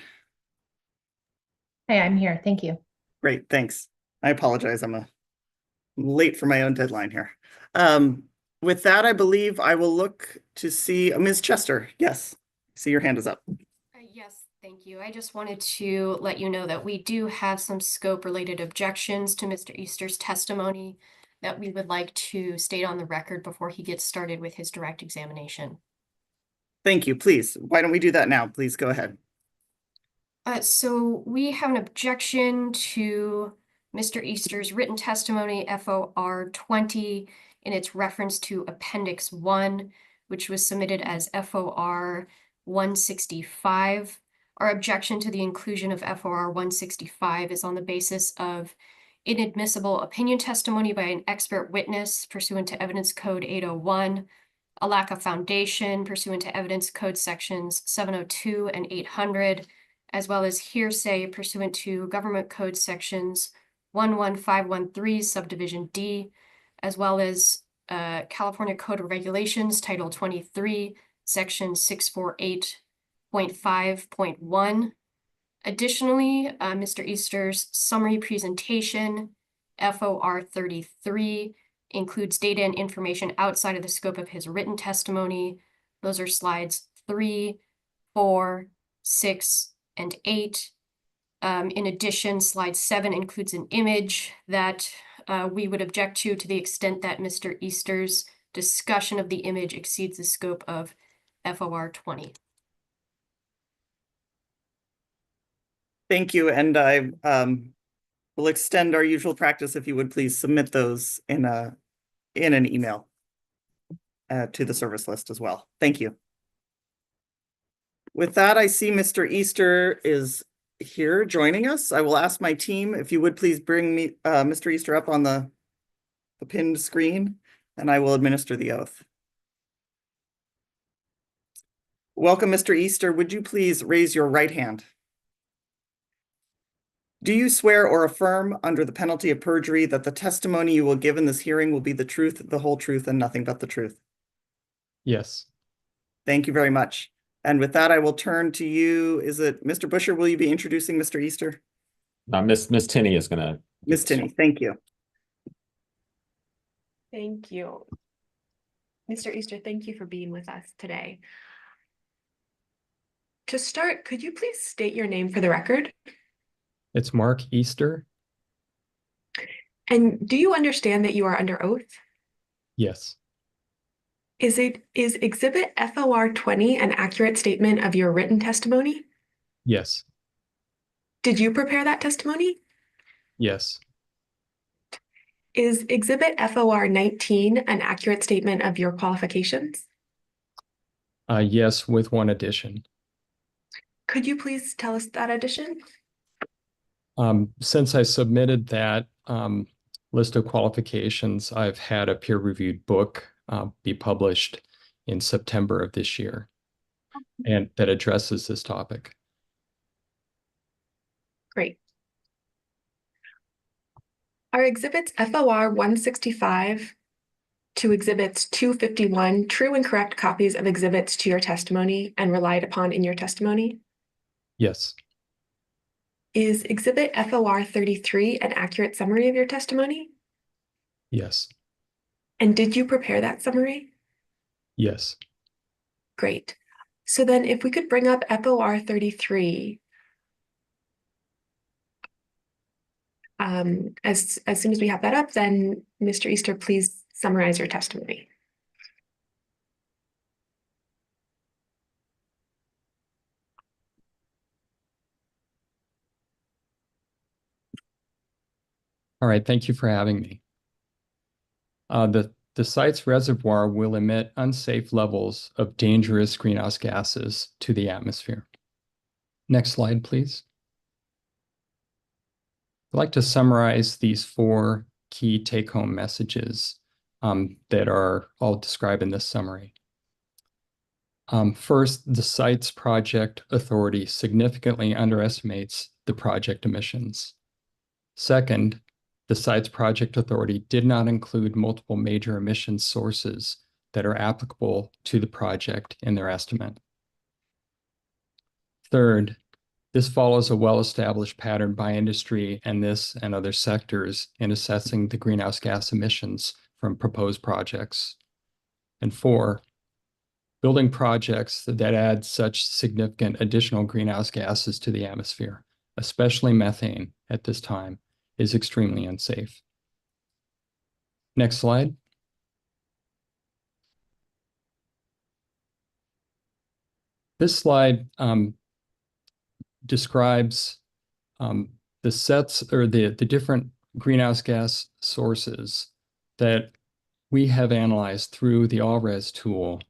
Hey, I'm here. Thank you. Great, thanks. I apologize. I'm late for my own deadline here. With that, I believe I will look to see Ms. Chester. Yes, see your hand is up. Yes, thank you. I just wanted to let you know that we do have some scope-related objections to Mr. Easter's testimony that we would like to state on the record before he gets started with his direct examination. Thank you. Please, why don't we do that now? Please go ahead. So we have an objection to Mr. Easter's written testimony, FOR 20, in its reference to Appendix 1, which was submitted as FOR 165. Our objection to the inclusion of FOR 165 is on the basis of inadmissible opinion testimony by an expert witness pursuant to Evidence Code 801, a lack of foundation pursuant to Evidence Code sections 702 and 800, as well as hearsay pursuant to Government Code sections 11513 subdivision D, as well as California Code of Regulations, Title 23, Section 648.5.1. Additionally, Mr. Easter's summary presentation, FOR 33, includes data and information outside of the scope of his written testimony. Those are slides 3, 4, 6, and 8. In addition, slide 7 includes an image that we would object to the extent that Mr. Easter's discussion of the image exceeds the scope of FOR 20. Thank you, and I will extend our usual practice if you would please submit those in an email to the service list as well. Thank you. With that, I see Mr. Easter is here joining us. I will ask my team if you would please bring me Mr. Easter up on the pinned screen, and I will administer the oath. Welcome, Mr. Easter. Would you please raise your right hand? Do you swear or affirm under the penalty of perjury that the testimony you will give in this hearing will be the truth, the whole truth, and nothing but the truth? Yes. Thank you very much. And with that, I will turn to you. Is it Mr. Busher? Will you be introducing Mr. Easter? Miss Tinney is going to. Ms. Tinney, thank you. Thank you. Mr. Easter, thank you for being with us today. To start, could you please state your name for the record? It's Mark Easter. And do you understand that you are under oath? Yes. Is Exhibit FOR 20 an accurate statement of your written testimony? Yes. Did you prepare that testimony? Yes. Is Exhibit FOR 19 an accurate statement of your qualifications? Yes, with one addition. Could you please tell us that addition? Since I submitted that list of qualifications, I've had a peer-reviewed book be published in September of this year, and that addresses this topic. Great. Are exhibits FOR 165 to exhibits 251 true and correct copies of exhibits to your testimony and relied upon in your testimony? Yes. Is exhibit FOR 33 an accurate summary of your testimony? Yes. And did you prepare that summary? Yes. Great. So then if we could bring up FOR 33, as soon as we have that up, then Mr. Easter, please summarize your testimony. All right, thank you for having me. The site's reservoir will emit unsafe levels of dangerous greenhouse gases to the atmosphere. Next slide, please. I'd like to summarize these 4 key take-home messages that are all described in this summary. First, the site's project authority significantly underestimates the project emissions. Second, the site's project authority did not include multiple major emission sources that are applicable to the project in their estimate. Third, this follows a well-established pattern by industry and this and other sectors in assessing the greenhouse gas emissions from proposed projects. And four, building projects that add such significant additional greenhouse gases to the atmosphere, especially methane at this time, is extremely unsafe. Next slide. This slide describes the sets or the different greenhouse gas sources that we have analyzed through the AllRes tool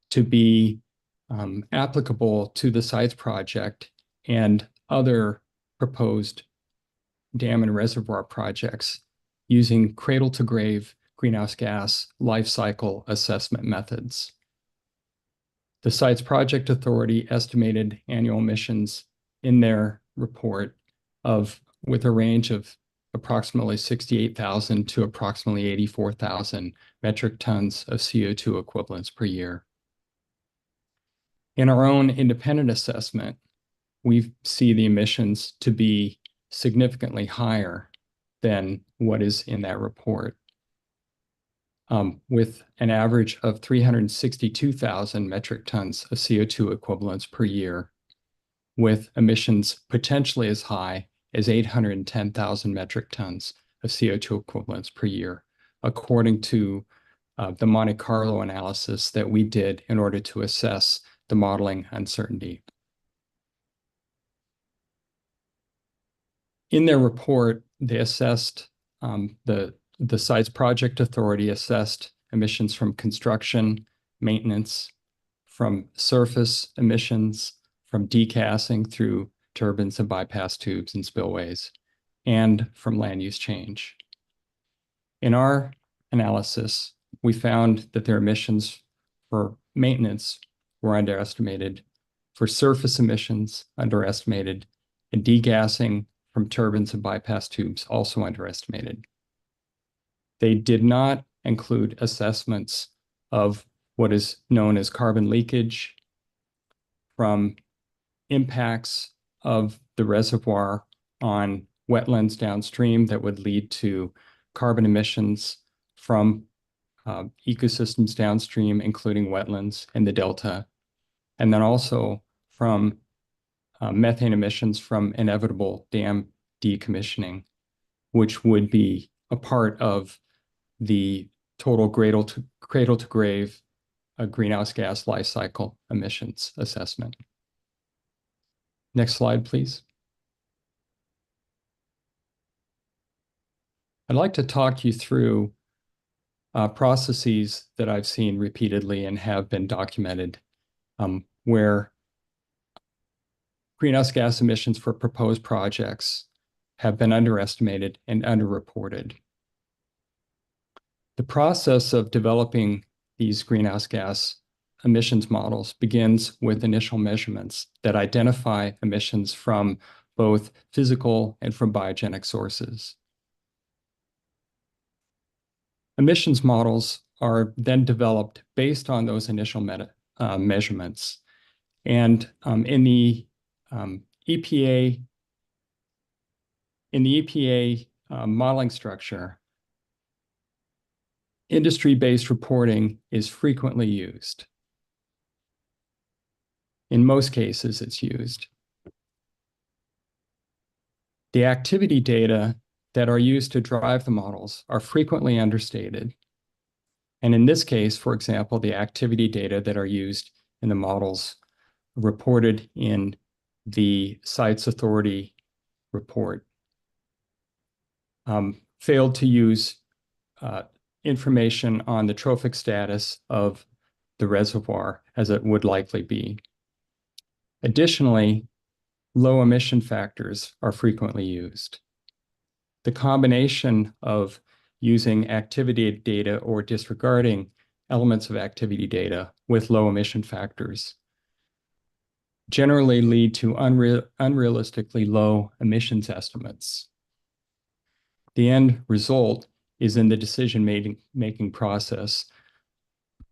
to be applicable to the sites project and other proposed dam and reservoir projects using cradle-to-grave greenhouse gas life cycle assessment methods. The Sites Project Authority estimated annual emissions in their report with a range of approximately 68,000 to approximately 84,000 metric tons of CO2 equivalents per year. In our own independent assessment, we see the emissions to be significantly higher than what is in that report, with an average of 362,000 metric tons of CO2 equivalents per year, with emissions potentially as high as 810,000 metric tons of CO2 equivalents per year, according to the Monte Carlo analysis that we did in order to assess the modeling uncertainty. In their report, they assessed, the Sites Project Authority assessed emissions from construction, maintenance, from surface emissions, from degassing through turbines and bypass tubes and spillways, and from land use change. In our analysis, we found that their emissions for maintenance were underestimated, for surface emissions underestimated, and degassing from turbines and bypass tubes also underestimated. They did not include assessments of what is known as carbon leakage from impacts of the reservoir on wetlands downstream that would lead to carbon emissions from ecosystems downstream, including wetlands in the delta, and then also from methane emissions from inevitable dam decommissioning, which would be a part of the total cradle-to-grave greenhouse gas life cycle emissions assessment. Next slide, please. I'd like to talk you through processes that I've seen repeatedly and have been documented where greenhouse gas emissions for proposed projects have been underestimated and underreported. The process of developing these greenhouse gas emissions models begins with initial measurements that identify emissions from both physical and from biogenic sources. Emissions models are then developed based on those initial measurements. And in the EPA modeling structure, industry-based reporting is frequently used. In most cases, it's used. The activity data that are used to drive the models are frequently understated. And in this case, for example, the activity data that are used in the models reported in the Sites Authority report failed to use information on the trophic status of the reservoir as it would likely be. Additionally, low emission factors are frequently used. The combination of using activity data or disregarding elements of activity data with low emission factors generally lead to unrealistically low emissions estimates. The end result is in the decision-making process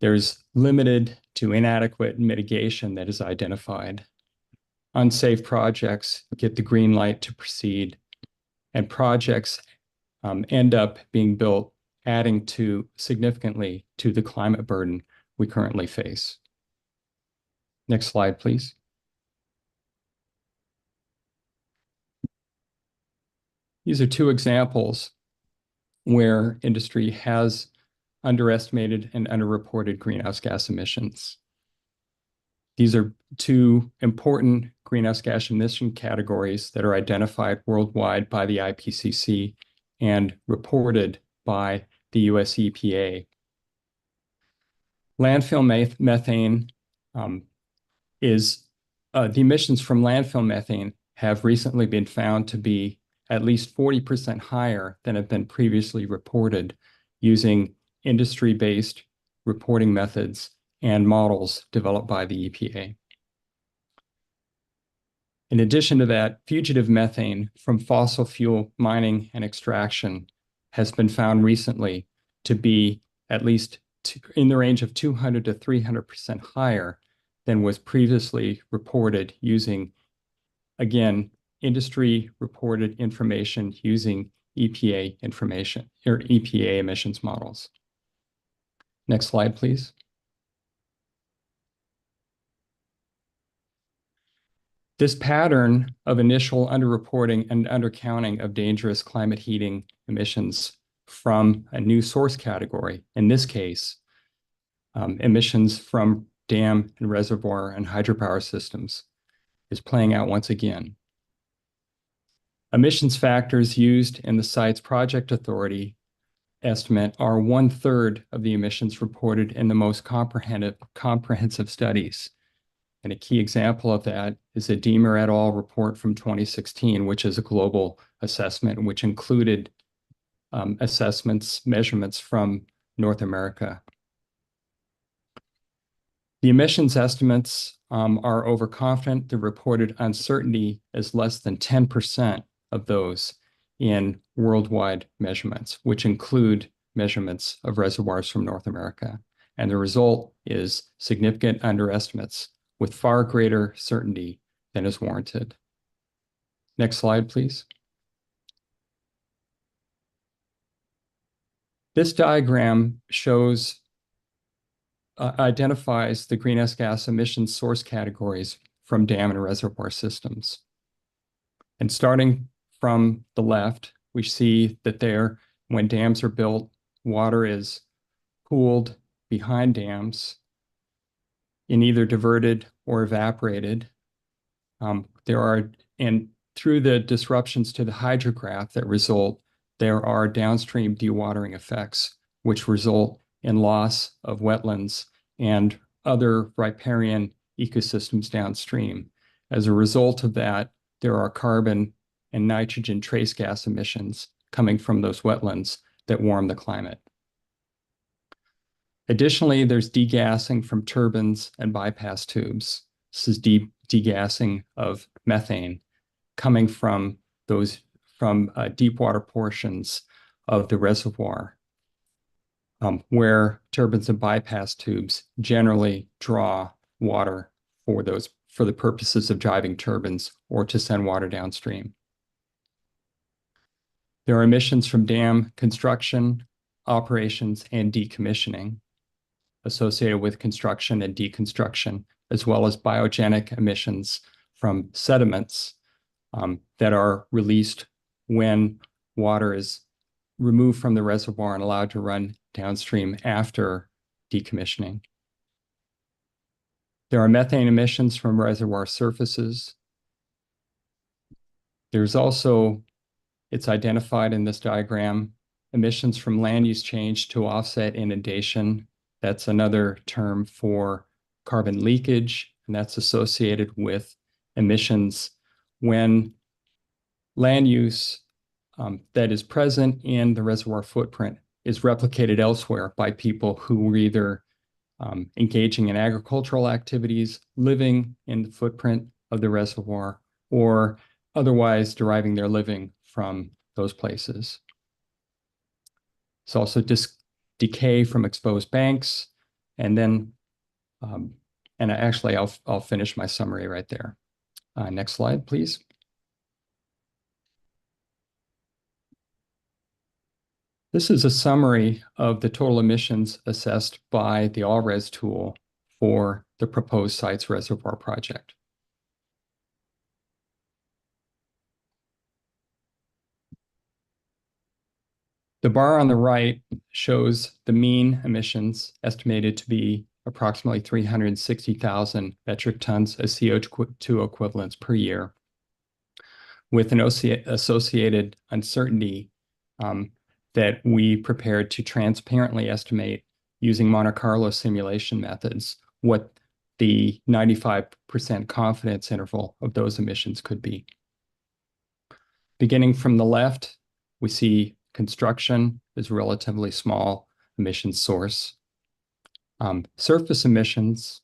There's limited to inadequate mitigation that is identified. Unsafe projects get the green light to proceed, and projects end up being built, adding significantly to the climate burden we currently face. Next slide, please. These are two examples where industry has underestimated and underreported greenhouse gas emissions. These are two important greenhouse gas emission categories that are identified worldwide by the IPCC and reported by the US EPA. Landfill methane the emissions from landfill methane have recently been found to be at least 40% higher than have been previously reported using industry-based reporting methods and models developed by the EPA. In addition to that, fugitive methane from fossil fuel mining and extraction has been found recently to be at least in the range of 200 to 300% higher than was previously reported using, again, industry reported information using EPA information or EPA emissions models. Next slide, please. This pattern of initial underreporting and undercounting of dangerous climate heating emissions from a new source category, in this case, emissions from dam and reservoir and hydropower systems, is playing out once again. Emissions factors used in the site's project authority estimate are 1/3 of the emissions reported in the most comprehensive studies. And a key example of that is a Deemer et al. Report from 2016, which is a global assessment, which included measurements from North America. The emissions estimates are overconfident. The reported uncertainty is less than 10% of those in worldwide measurements, which include measurements of reservoirs from North America. And the result is significant underestimates with far greater certainty than is warranted. Next slide, please. This diagram identifies the greenhouse gas emission source categories from dam and reservoir systems. And starting from the left, we see that when dams are built, water is pooled behind dams and either diverted or evaporated. And through the disruptions to the hydrograph that result, there are downstream dewatering effects, which result in loss of wetlands and other riparian ecosystems downstream. As a result of that, there are carbon and nitrogen trace gas emissions coming from those wetlands that warm the climate. Additionally, there's degassing from turbines and bypass tubes. This is degassing of methane coming from deep water portions of the reservoir, where turbines and bypass tubes generally draw water for the purposes of driving turbines or to send water downstream. There are emissions from dam construction, operations, and decommissioning associated with construction and deconstruction, as well as biogenic emissions from sediments that are released when water is removed from the reservoir and allowed to run downstream after decommissioning. There are methane emissions from reservoir surfaces. There's also, it's identified in this diagram, emissions from land use change to offset inundation. That's another term for carbon leakage, and that's associated with emissions when land use that is present in the reservoir footprint is replicated elsewhere by people who were either engaging in agricultural activities, living in the footprint of the reservoir, or otherwise deriving their living from those places. It's also decay from exposed banks, And then, actually, I'll finish my summary right there. Next slide, please. This is a summary of the total emissions assessed by the AllRes tool for the proposed Sites Reservoir project. The bar on the right shows the mean emissions estimated to be approximately 360,000 metric tons of CO2 equivalents per year, with an associated uncertainty that we prepared to transparently estimate using Monte Carlo simulation methods what the 95% confidence interval of those emissions could be. Beginning from the left, we see construction is a relatively small emission source. Surface emissions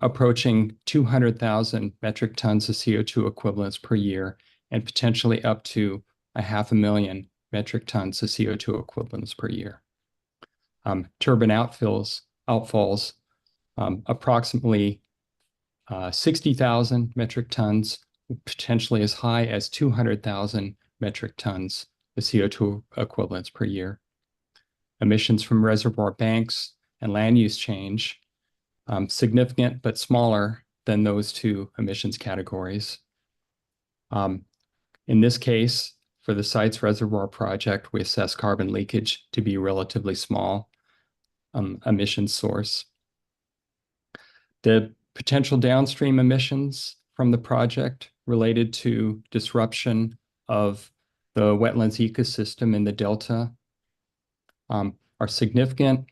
approaching 200,000 metric tons of CO2 equivalents per year, and potentially up to 500,000 metric tons of CO2 equivalents per year. Turbine outfalls approximately 60,000 metric tons, potentially as high as 200,000 metric tons of CO2 equivalents per year. Emissions from reservoir banks and land use change, significant but smaller than those two emissions categories. In this case, for the Sites Reservoir project, we assess carbon leakage to be a relatively small emission source. The potential downstream emissions from the project related to disruption of the wetlands ecosystem in the Delta are significant,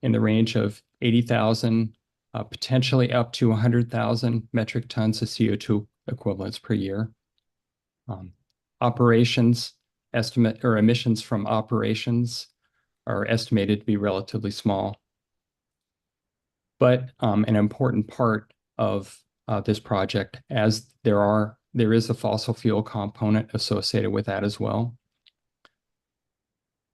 in the range of 80,000, potentially up to 100,000 metric tons of CO2 equivalents per year. Operations estimate, or emissions from operations, are estimated to be relatively small. But an important part of this project, as there is a fossil fuel component associated with that as well.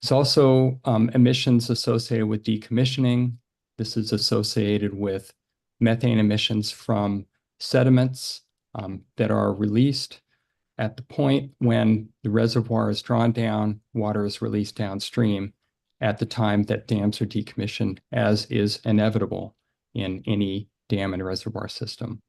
It's also emissions associated with decommissioning. This is associated with methane emissions from sediments that are released. At the point when the reservoir is drawn down, water is released downstream at the time that dams are decommissioned, as is inevitable in any dam and reservoir system.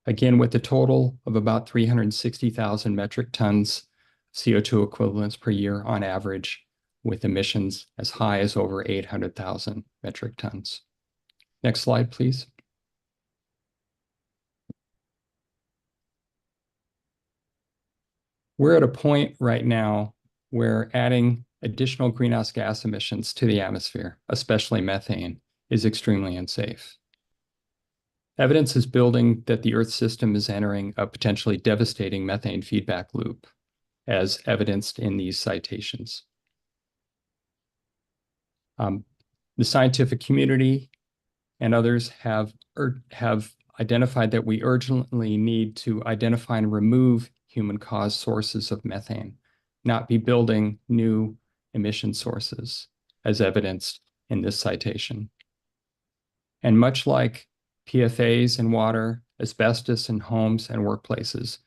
Again, with a total of about 360,000 metric tons CO2 equivalents per year on average, with emissions as high as over 800,000 metric tons. Next slide, please. We're at a point right now where adding additional greenhouse gas emissions to the atmosphere, especially methane, is extremely unsafe. Evidence is building that the Earth system is entering a potentially devastating methane feedback loop, as evidenced in these citations. The scientific community and others have identified that we urgently need to identify and remove human-caused sources of methane, not be building new emission sources, as evidenced in this citation. And much like PFAS in water, asbestos in homes and workplaces,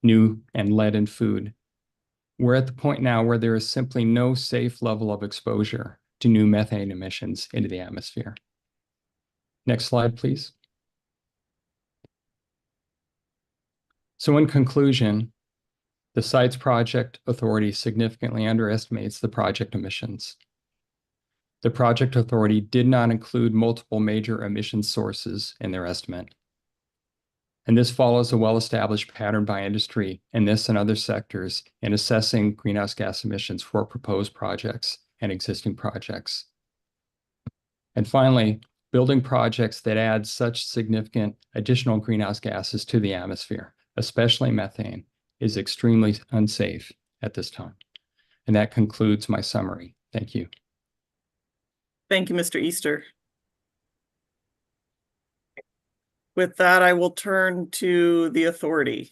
new and lead in food, we're at the point now where there is simply no safe level of exposure to new methane emissions into the atmosphere. Next slide, please. So in conclusion, the Sites Project Authority significantly underestimates the project emissions. The project authority did not include multiple major emission sources in their estimate. And this follows a well-established pattern by industry in this and other sectors in assessing greenhouse gas emissions for proposed projects and existing projects. And finally, building projects that add such significant additional greenhouse gases to the atmosphere, especially methane, is extremely unsafe at this time. And that concludes my summary. Thank you. Thank you, Mr. Easter. With that, I will turn to the authority.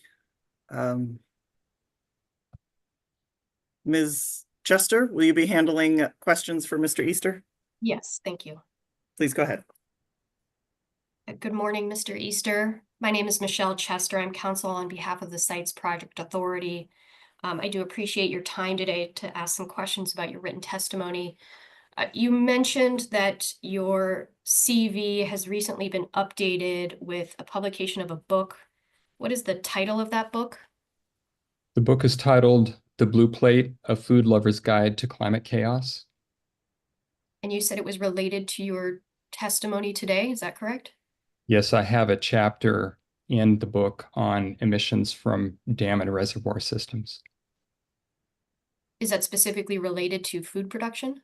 Ms. Chester, will you be handling questions for Mr. Easter? Yes, thank you. Please go ahead. Good morning, Mr. Easter. My name is Michelle Chester. I'm counsel on behalf of the Sites Project Authority. I do appreciate your time today to ask some questions about your written testimony. You mentioned that your CV has recently been updated with a publication of a book. What is the title of that book? The book is titled The Blue Plate, A Food Lover's Guide to Climate Chaos. And you said it was related to your testimony today, is that correct? Yes, I have a chapter in the book on emissions from dam and reservoir systems. Is that specifically related to food production?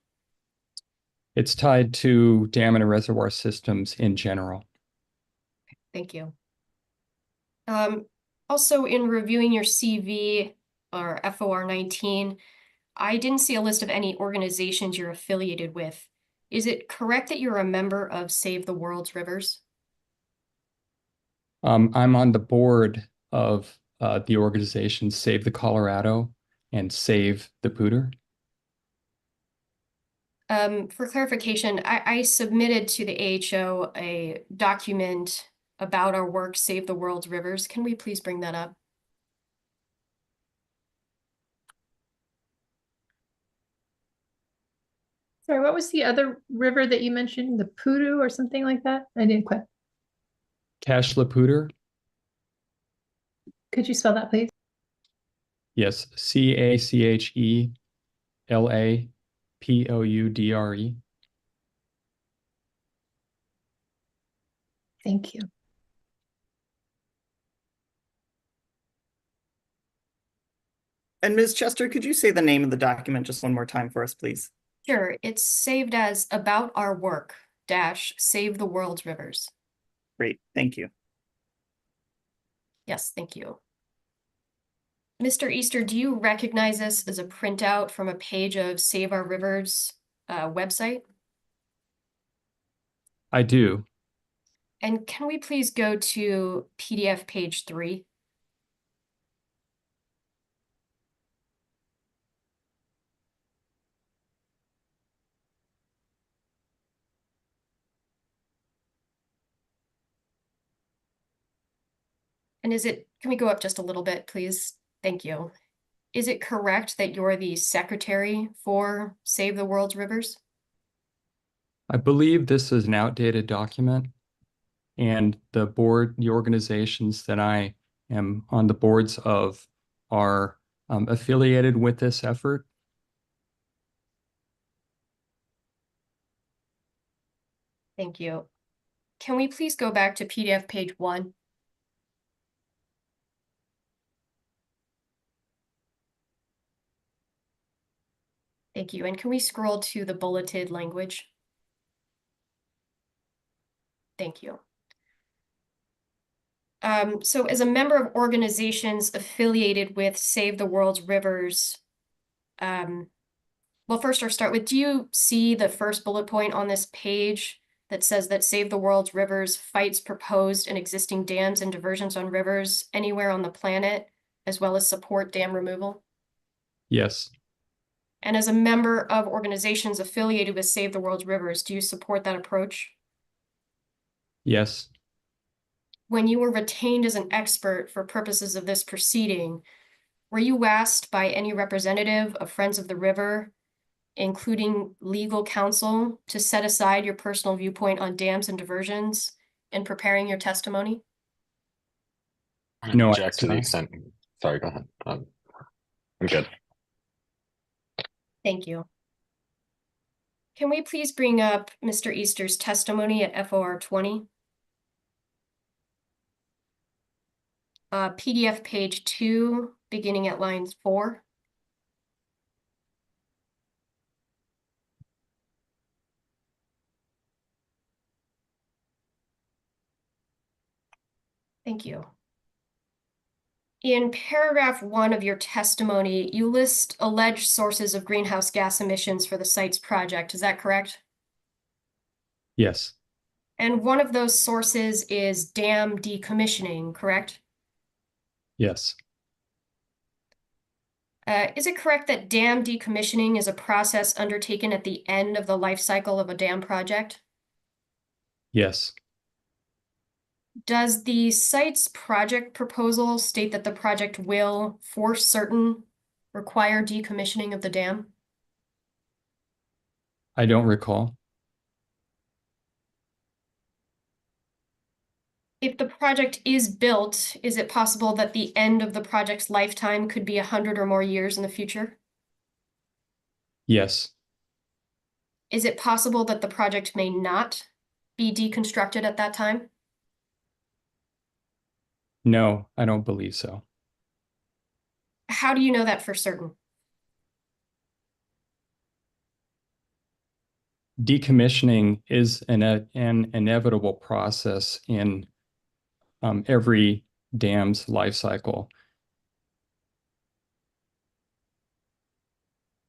It's tied to dam and reservoir systems in general. Thank you. Also, in reviewing your CV or FOR 19, I didn't see a list of any organizations you're affiliated with. Is it correct that you're a member of Save the World's Rivers? I'm on the board of the organization Save the Colorado and Save the Pooter. For clarification, I submitted to the AHO a document about our work, Save the World's Rivers. Can we please bring that up? Sorry, what was the other river that you mentioned? The Poodoo or something like that? I didn't quite. Cache La Pooter? Could you spell that, please? Yes, CACHELAPOUDRE. Thank you. And Ms. Chester, could you say the name of the document just one more time for us, please? Sure, it's saved as About Our Work - Save the World's Rivers. Great, thank you. Yes, thank you. Mr. Easter, do you recognize this as a printout from a page of Save Our Rivers website? I do. And can we please go to PDF page 3? And can we go up just a little bit, please? Thank you. Is it correct that you're the secretary for Save the World's Rivers? I believe this is an outdated document, and the organizations that I am on the boards of are affiliated with this effort. Thank you. Can we please go back to PDF page 1? Thank you. And can we scroll to the bulleted language? Thank you. So as a member of organizations affiliated with Save the World's Rivers, well, first I'll start with, do you see the first bullet point on this page that says that Save the World's Rivers fights proposed and existing dams and diversions on rivers anywhere on the planet, as well as support dam removal? Yes. And as a member of organizations affiliated with Save the World's Rivers, do you support that approach? Yes. When you were retained as an expert for purposes of this proceeding, were you asked by any representative of Friends of the River, including legal counsel, to set aside your personal viewpoint on dams and diversions in preparing your testimony? No, Object to the extent. Sorry, go ahead. I'm good. Thank you. Can we please bring up Mr. Easter's testimony at FOR 20? PDF page 2, beginning at line 4. Thank you. In paragraph 1 of your testimony, you list alleged sources of greenhouse gas emissions for the sites project. Is that correct? Yes. And one of those sources is dam decommissioning, correct? Yes. Is it correct that dam decommissioning is a process undertaken at the end of the life cycle of a dam project? Yes. Does the site's project proposal state that the project will, for certain, require decommissioning of the dam? I don't recall. If the project is built, is it possible that the end of the project's lifetime could be 100 or more years in the future? Yes. Is it possible that the project may not be deconstructed at that time? No, I don't believe so. How do you know that for certain? Decommissioning is an inevitable process in every dam's life cycle.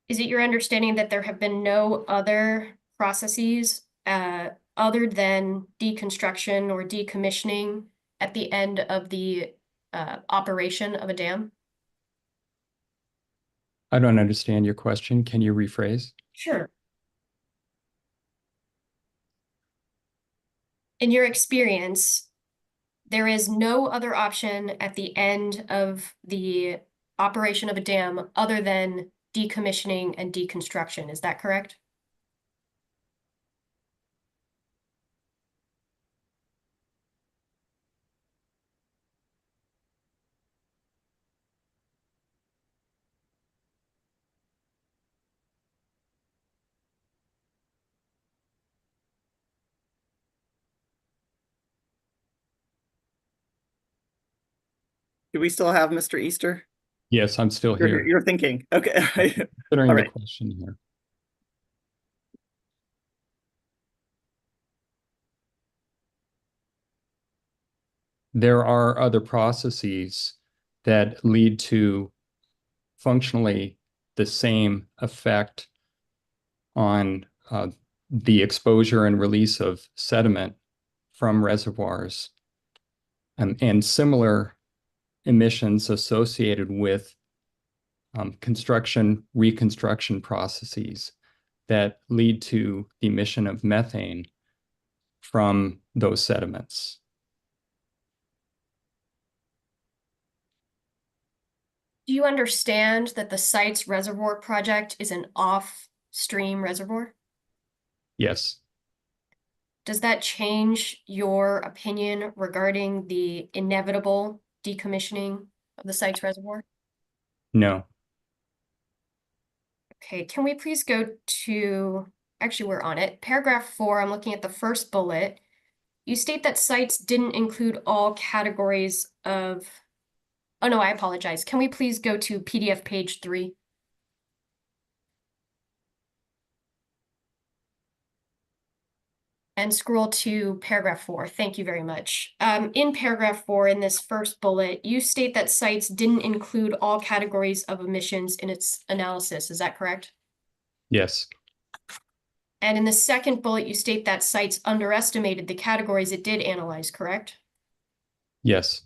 Is it your understanding that there have been no other processes other than deconstruction or decommissioning at the end of the operation of a dam? I don't understand your question. Can you rephrase? Sure. In your experience, there is no other option at the end of the operation of a dam other than decommissioning and deconstruction. Is that correct? Do we still have Mr. Easter? Yes, I'm still here. You're thinking. Okay. Considering All the right. question here. There are other processes that lead to functionally the same effect on the exposure and release of sediment from reservoirs and similar emissions associated with construction, reconstruction processes that lead to the emission of methane from those sediments. Do you understand that the site's reservoir project is an off-stream reservoir? Yes. Does that change your opinion regarding the inevitable decommissioning of the site's reservoir? No. Okay, can we please go to, actually, we're on it. Paragraph 4, I'm looking at the first bullet. You state that sites didn't include all categories of, oh no, I apologize. Can we please go to PDF page 3? And scroll to paragraph 4. Thank you very much. In paragraph 4, in this first bullet, you state that sites didn't include all categories of emissions in its analysis. Is that correct? Yes. And in the second bullet, you state that sites underestimated the categories it did analyze, correct? Yes.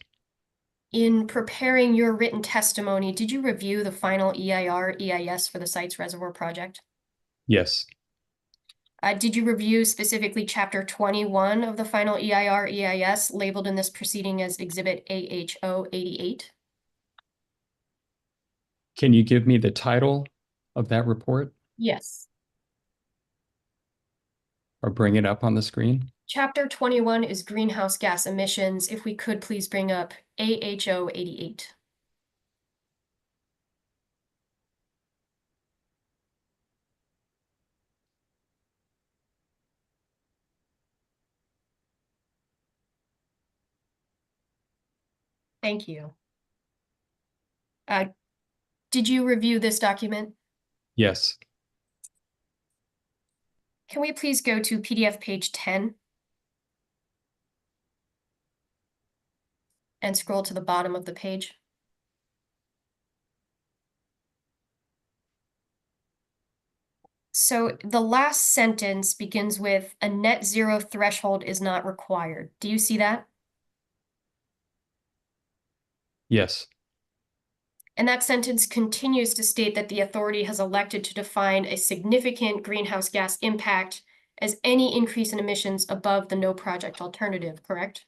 In preparing your written testimony, did you review the final EIR, EIS for the site's reservoir project? Yes. Did you review specifically Chapter 21 of the final EIR, EIS labeled in this proceeding as Exhibit AHO 88? Can you give me the title of that report Yes. or bring it up on the screen? Chapter 21 is greenhouse gas emissions. If we could please bring up AHO 88. Thank you. Did you review this document? Yes. Can we please go to PDF page 10? And scroll to the bottom of the page. So the last sentence begins with a net zero threshold is not required. Do you see that? Yes. And that sentence continues to state that the authority has elected to define a significant greenhouse gas impact as any increase in emissions above the no project alternative, correct?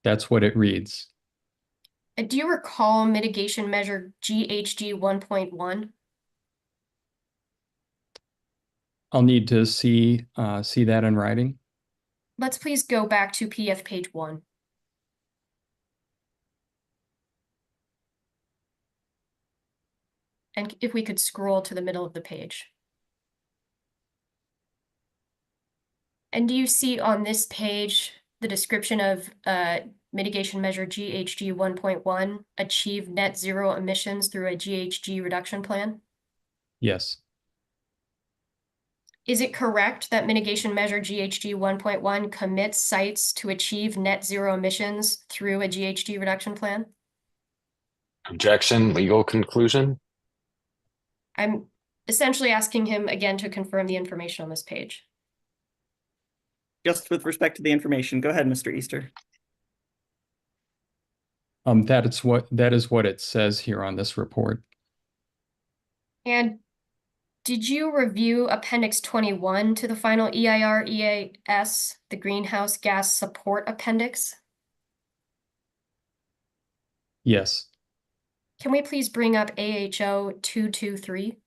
That's what it reads. Do you recall mitigation measure GHG 1.1? I'll need to see that in writing. Let's please go back to PDF page 1. And if we could scroll to the middle of the page. And do you see on this page the description of mitigation measure GHG 1.1, achieve net zero emissions through a GHG reduction plan? Yes. Is it correct that mitigation measure GHG 1.1 commits sites to achieve net zero emissions through a GHG reduction plan? Objection, legal conclusion. I'm essentially asking him again to confirm the information on this page. Just with respect to the information, go ahead, Mr. Easter. That is what it says here on this report. And did you review Appendix 21 to the final EIR EAS, the Greenhouse Gas Support Appendix? Yes. Can we please bring up AHO 223?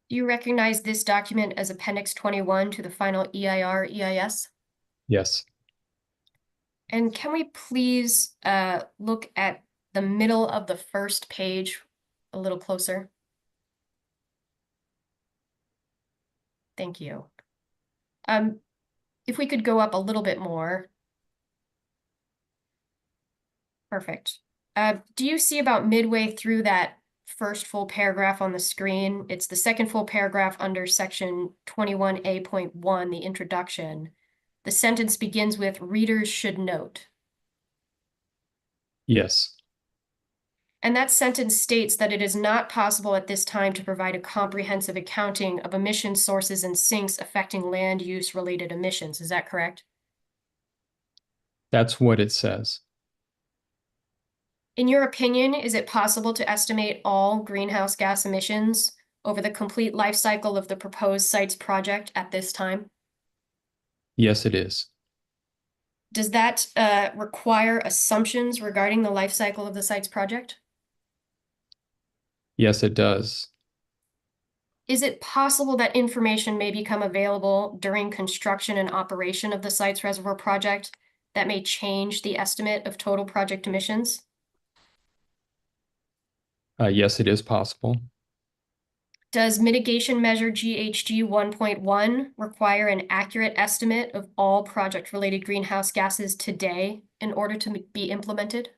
Do you recognize this document as Appendix 21 to the final EIR EIS? Yes. And can we please look at the middle of the first page a little closer? Thank you. If we could go up a little bit more. Perfect. Do you see about midway through that first full paragraph on the screen? It's the second full paragraph under section 21A.1, the introduction. The sentence begins with readers should note. Yes. And that sentence states that it is not possible at this time to provide a comprehensive accounting of emission sources and sinks affecting land use related emissions. Is that correct? That's what it says. In your opinion, is it possible to estimate all greenhouse gas emissions over the complete life cycle of the proposed sites project at this time? Yes, it is. Does that require assumptions regarding the life cycle of the sites project? Yes, it does. Is it possible that information may become available during construction and operation of the site's reservoir project that may change the estimate of total project emissions? Yes, it is possible. Does mitigation measure GHG 1.1 require an accurate estimate of all project-related greenhouse gases today in order to be implemented?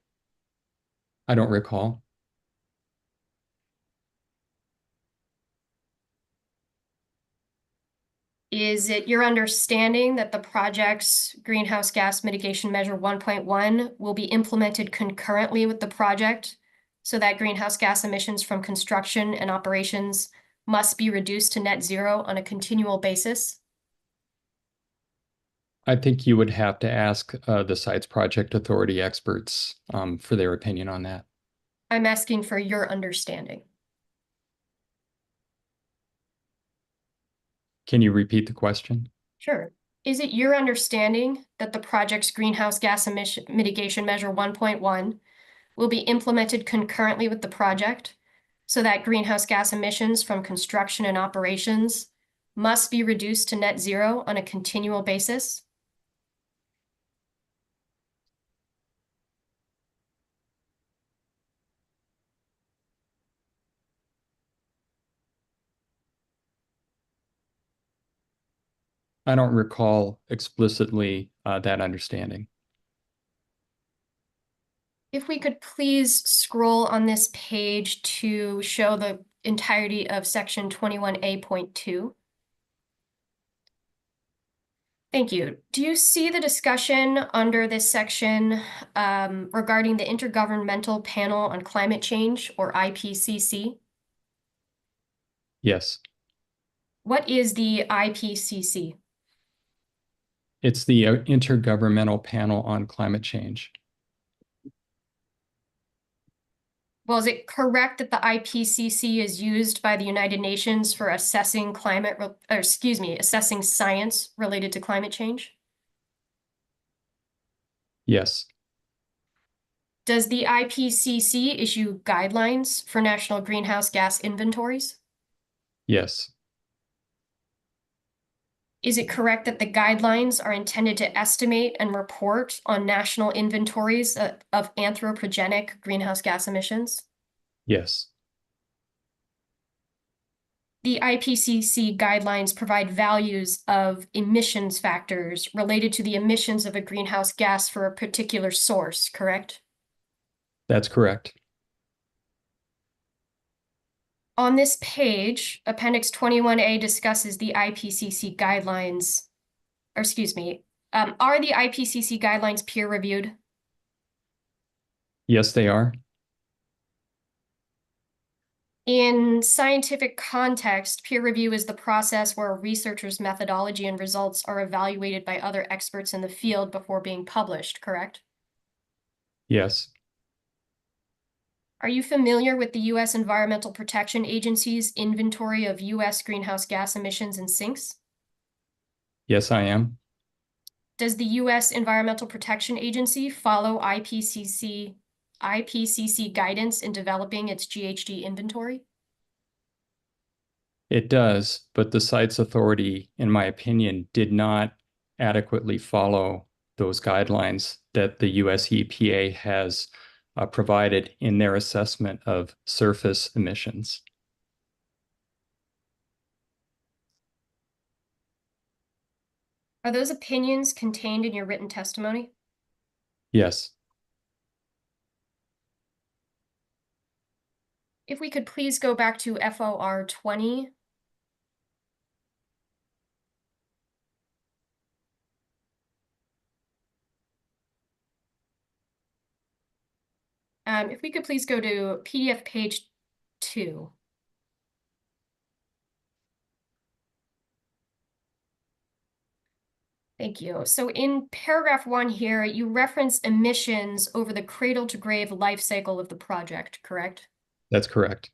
I don't recall. Is it your understanding that the project's greenhouse gas mitigation measure 1.1 will be implemented concurrently with the project so that greenhouse gas emissions from construction and operations must be reduced to net zero on a continual basis? I think you would have to ask the Sites Project Authority experts for their opinion on that. I'm asking for your understanding. Can you repeat the question? Sure. Is it your understanding that the project's greenhouse gas emission mitigation measure 1.1 will be implemented concurrently with the project so that greenhouse gas emissions from construction and operations must be reduced to net zero on a continual basis? I don't recall explicitly that understanding. If we could please scroll on this page to show the entirety of section 21A.2. Thank you. Do you see the discussion under this section regarding the Intergovernmental Panel on Climate Change, or IPCC? Yes. What is the IPCC? It's the Intergovernmental Panel on Climate Change. Well, is it correct that the IPCC is used by the United Nations for assessing assessing science related to climate change? Yes. Does the IPCC issue guidelines for national greenhouse gas inventories? Yes. Is it correct that the guidelines are intended to estimate and report on national inventories of anthropogenic greenhouse gas emissions? Yes. The IPCC guidelines provide values of emissions factors related to the emissions of a greenhouse gas for a particular source, correct? That's correct. On this page, Appendix 21A discusses the IPCC guidelines, or excuse me, are the IPCC guidelines peer-reviewed? Yes, they are. In scientific context, peer review is the process where a researcher's methodology and results are evaluated by other experts in the field before being published, correct? Yes. Are you familiar with the U.S. Environmental Protection Agency's inventory of U.S. greenhouse gas emissions and sinks? Yes, I am. Does the U.S. Environmental Protection Agency follow IPCC guidance in developing its GHG inventory? It does, but the site's authority, in my opinion, did not adequately follow those guidelines that the US EPA has provided in their assessment of surface emissions. Are those opinions contained in your written testimony? Yes. If we could please go back to FOR 20. If we could please go to PDF page 2. Thank you. So in paragraph 1 here, you reference emissions over the cradle to grave life cycle of the project, correct? That's correct.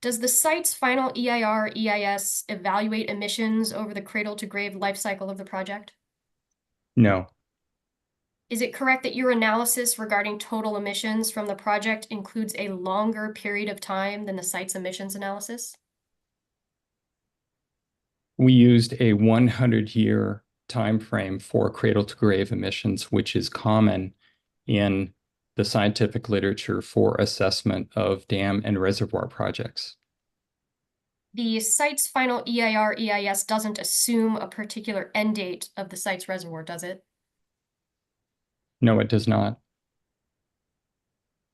Does the site's final EIS evaluate emissions over the cradle to grave life cycle of the project? No. Is it correct that your analysis regarding total emissions from the project includes a longer period of time than the site's emissions analysis? We used a 100-year time frame for cradle to grave emissions, which is common in the scientific literature for assessment of dam and reservoir projects. The site's final EIS doesn't assume a particular end date of the site's reservoir, does it? No, it does not.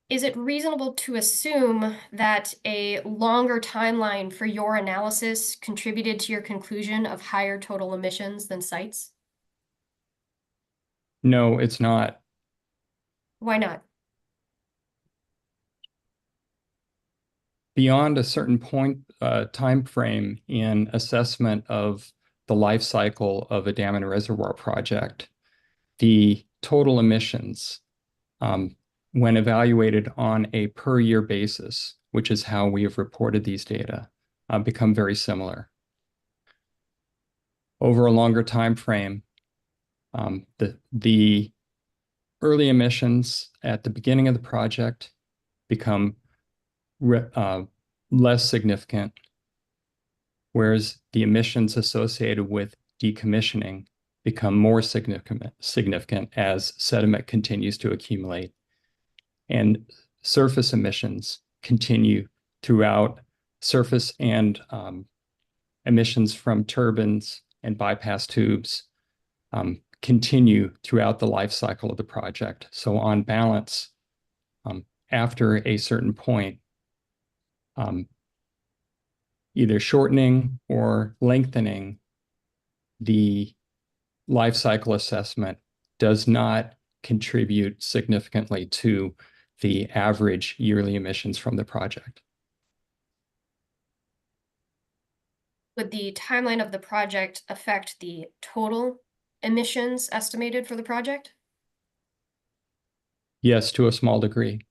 Is it reasonable to assume that a longer timeline for your analysis contributed to your conclusion of higher total emissions than sites? No, it's not. Why not? Beyond a certain point, time frame in assessment of the life cycle of a dam and reservoir project, the total emissions, when evaluated on a per year basis, which is how we have reported these data, become very similar. Over a longer time frame, the early emissions at the beginning of the project become less significant, whereas the emissions associated with decommissioning become more significant as sediment continues to accumulate. And surface emissions continue throughout surface and emissions from turbines and bypass tubes continue throughout the life cycle of the project. So on balance, after a certain point, either shortening or lengthening the life cycle assessment does not contribute significantly to the average yearly emissions from the project. would the timeline of the project affect the total emissions estimated for the project? Yes, to a small degree.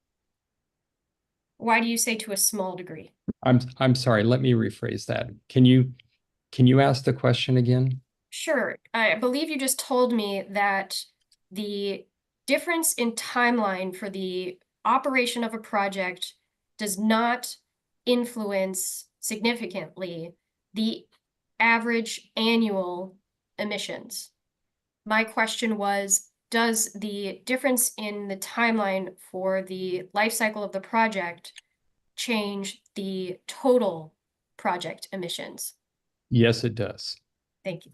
Why do you say to a small degree? I'm sorry, let me rephrase that. Can you ask the question again? Sure. I believe you just told me that the difference in timeline for the operation of a project does not influence significantly the average annual emissions. My question was, does the difference in the timeline for the life cycle of the project change the total project emissions? Yes, it does. Thank you.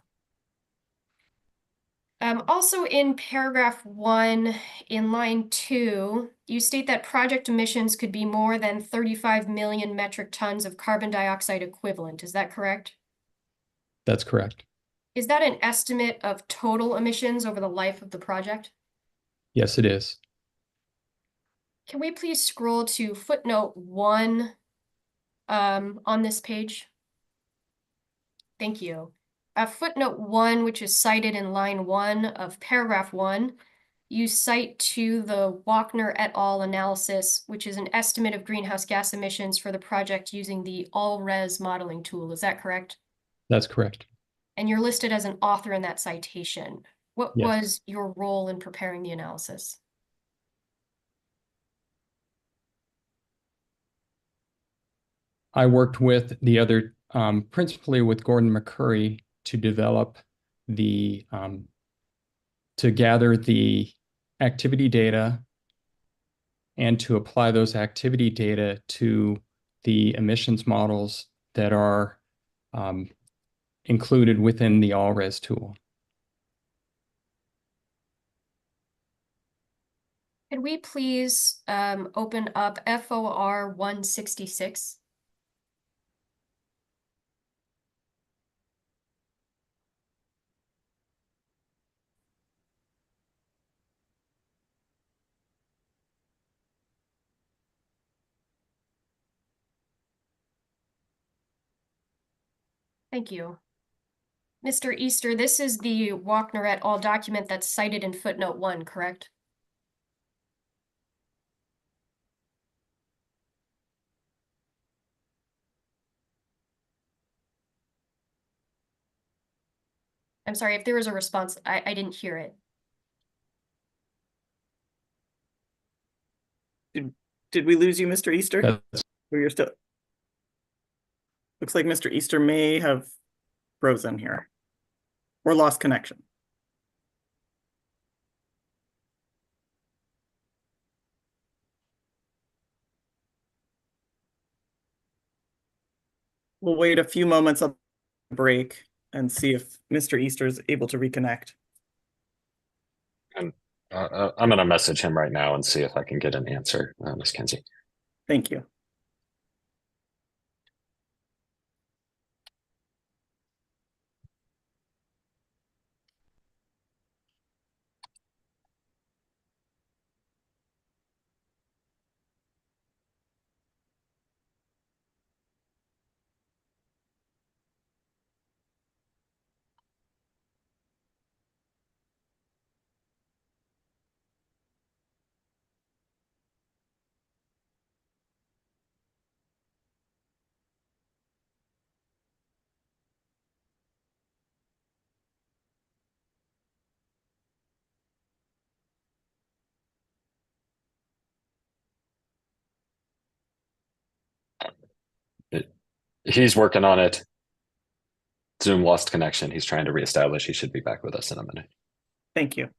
Also in paragraph 1, in line 2, you state that project emissions could be more than 35 million metric tons of carbon dioxide equivalent. Is that correct? That's correct. Is that an estimate of total emissions over the life of the project? Yes, it is. Can we please scroll to footnote 1 on this page? Thank you. Footnote 1, which is cited in line 1 of paragraph 1, you cite to the Wachner et al. Analysis, which is an estimate of greenhouse gas emissions for the project using the all-res modeling tool. Is that correct? That's correct. And you're listed as an author in that citation. What Yes. was your role in preparing the analysis? I worked with the other, principally with Gordon McCurry, to develop to gather the activity data and to apply those activity data to the emissions models that are included within the all-res tool. Could we please open up FOR 166? Thank you. Mr. Easter, this is the Wachner et al. Document that's cited in footnote 1, correct? I'm sorry, if there was a response, I didn't hear it. Did we lose you, Mr. Easter? That's Or you're still? Looks like Mr. Easter may have frozen here or lost connection. We'll wait a few moments of break and see if Mr. Easter is able to reconnect. And I'm going to message him right now and see if I can get an answer, Ms. Kinsey. Thank you. He's working on it. Zoom lost connection. He's trying to reestablish. He should be back with us in a minute. Thank you.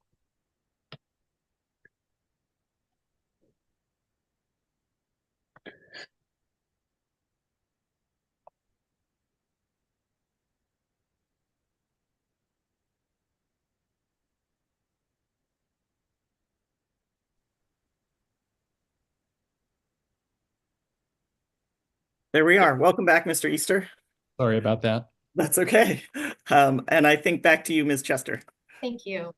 There we are. Welcome back, Mr. Easter. Sorry about that. That's okay. And I think back to you, Ms. Chester. Thank you.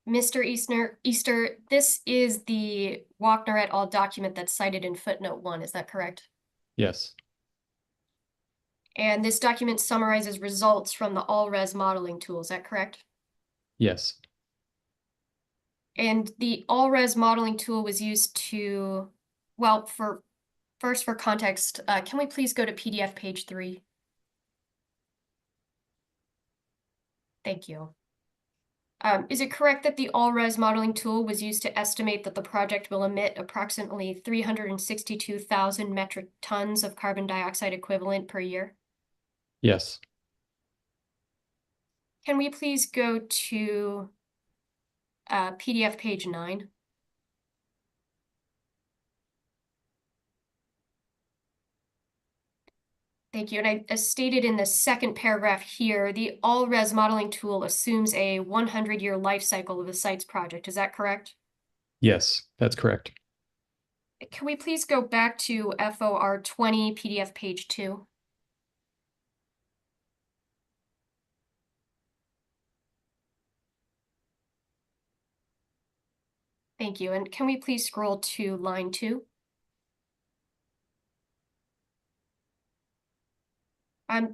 Mr. Easter, this is the Wachner et al. Document that's cited in footnote 1, is that correct? Yes. And this document summarizes results from the all-res modeling tool, is that correct? Yes. And the all-res modeling tool was used to, well, for context, can we please go to PDF page 3? Thank you. Is it correct that the all-res modeling tool was used to estimate that the project will emit approximately 362,000 metric tons of carbon dioxide equivalent per year? Yes. Can we please go to PDF page 9? Thank you. And as stated in the second paragraph here, the all-res modeling tool assumes a 100-year life cycle of the site's project. Is that correct? Yes, that's correct. Can we please go back to FOR 20 PDF page 2? Thank you. And can we please scroll to line 2?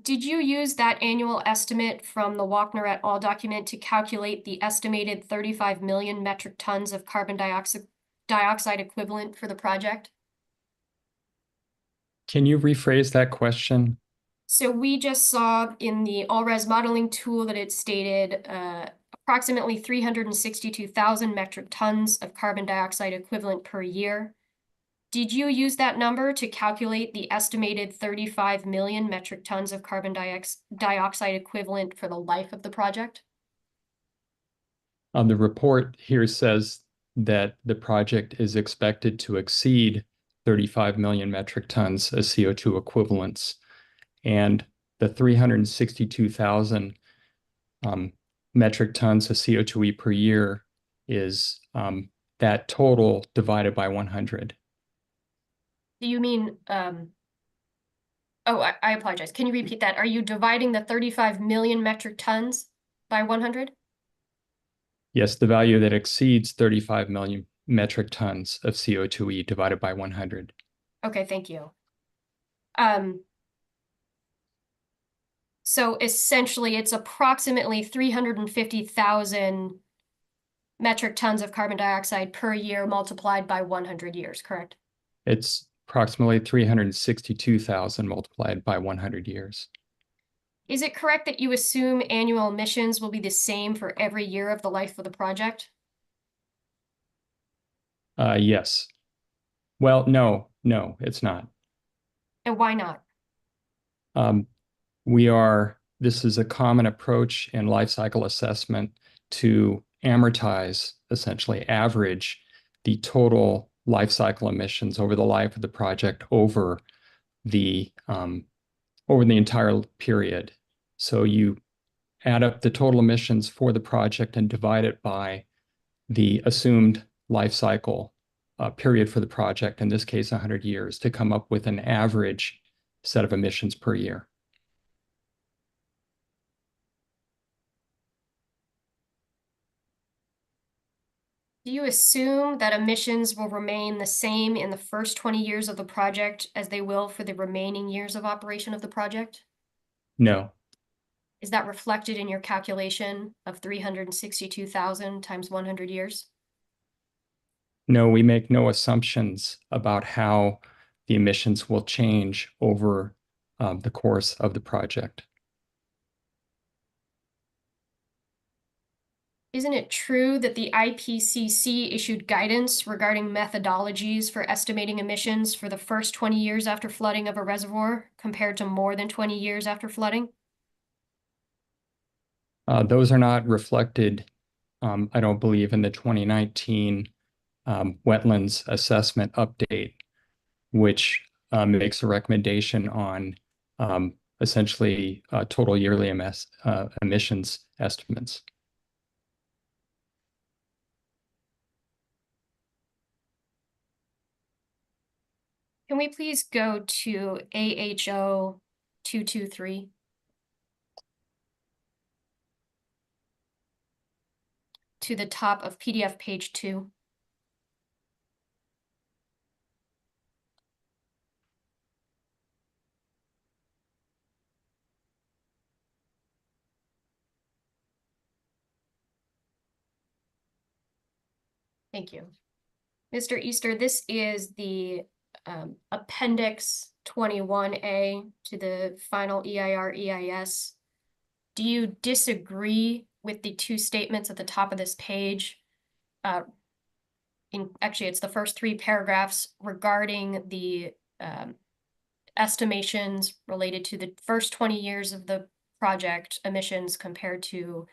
Did you use that annual estimate from the Walkner et al. Document to calculate the estimated 35 million metric tons of carbon dioxide equivalent for the project? Can you rephrase that question? So we just saw in the all-res modeling tool that it stated approximately 362,000 metric tons of carbon dioxide equivalent per year. Did you use that number to calculate the estimated 35 million metric tons of carbon dioxide equivalent for the life of the project? The report here says that the project is expected to exceed 35 million metric tons of CO2 equivalents. And the 362,000 metric tons of CO2e per year is that total divided by 100. Do you mean, oh, I apologize. Can you repeat that? Are you dividing the 35 million metric tons by 100? Yes, the value that exceeds 35 million metric tons of CO2e divided by 100. Okay, thank you. So essentially, it's approximately 350,000 metric tons of carbon dioxide per year multiplied by 100 years, correct? It's approximately 362,000 multiplied by 100 years. Is it correct that you assume annual emissions will be the same for every year of the life of the project? Yes. Well, no, it's not. And why not? This is a common approach in life cycle assessment to amortize, essentially average the total life cycle emissions over the life of the project over the entire period. So you add up the total emissions for the project and divide it by the assumed life cycle period for the project, in this case 100 years, to come up with an average set of emissions per year. Do you assume that emissions will remain the same in the first 20 years of the project as they will for the remaining years of operation of the project? No. Is that reflected in your calculation of 362,000 times 100 years? No, we make no assumptions about how the emissions will change over the course of the project. Isn't it true that the IPCC issued guidance regarding methodologies for estimating emissions for the first 20 years after flooding of a reservoir compared to more than 20 years after flooding? Those are not reflected, I don't believe, in the 2019 wetlands assessment update, which makes a recommendation on essentially total yearly emissions estimates. Can we please go to AHO 223? To the top of PDF page 2. Thank you. Mr. Easter, this is the Appendix 21A to the final EIR EIS. Do you disagree with the two statements at the top of this page? Actually, it's the first three paragraphs regarding the estimations related to the first 20 years of the project emissions compared to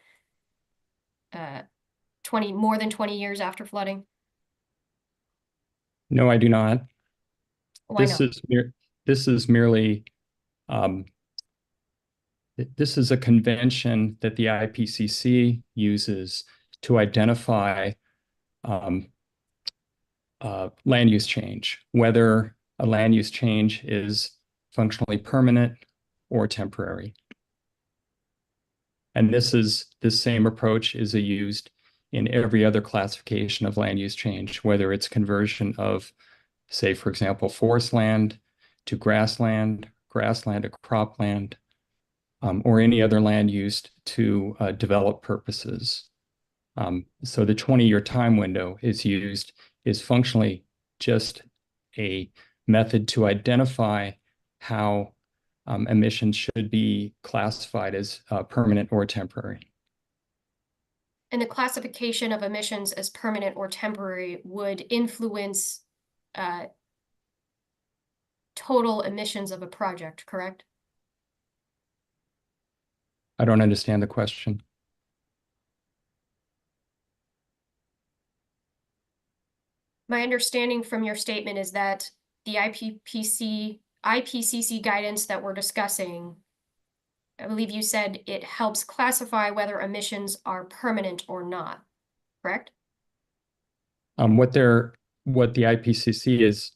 more than 20 years after flooding? No, I do not. Why This not? this is merely this is a convention that the IPCC uses to identify land use change, whether a land use change is functionally permanent or temporary. And this same approach is used in every other classification of land use change, whether it's conversion of, say, for example, forest land to grassland, grassland to cropland, or any other land used to develop purposes. So the 20-year time window is functionally just a method to identify how emissions should be classified as permanent or temporary. And the classification of emissions as permanent or temporary would influence total emissions of a project, correct? I don't understand the question. My understanding from your statement is that the IPCC guidance that we're discussing, I believe you said it helps classify whether emissions are permanent or not, correct? What the IPCC is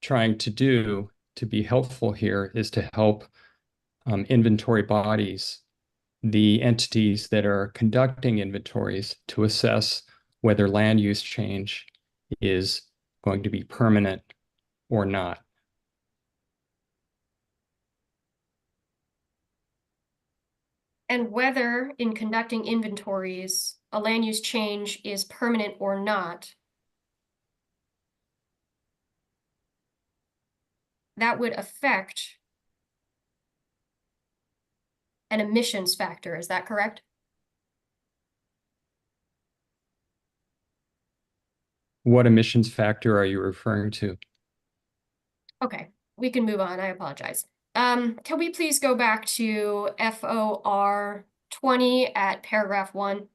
trying to do to be helpful here is to help inventory bodies, the entities that are conducting inventories, to assess whether land use change is going to be permanent or not. And whether in conducting inventories, a land use change is permanent or not, that would affect an emissions factor, is that correct? What emissions factor are you referring to? Okay, we can move on, I apologize. Can we please go back to FOR 20 at paragraph 1?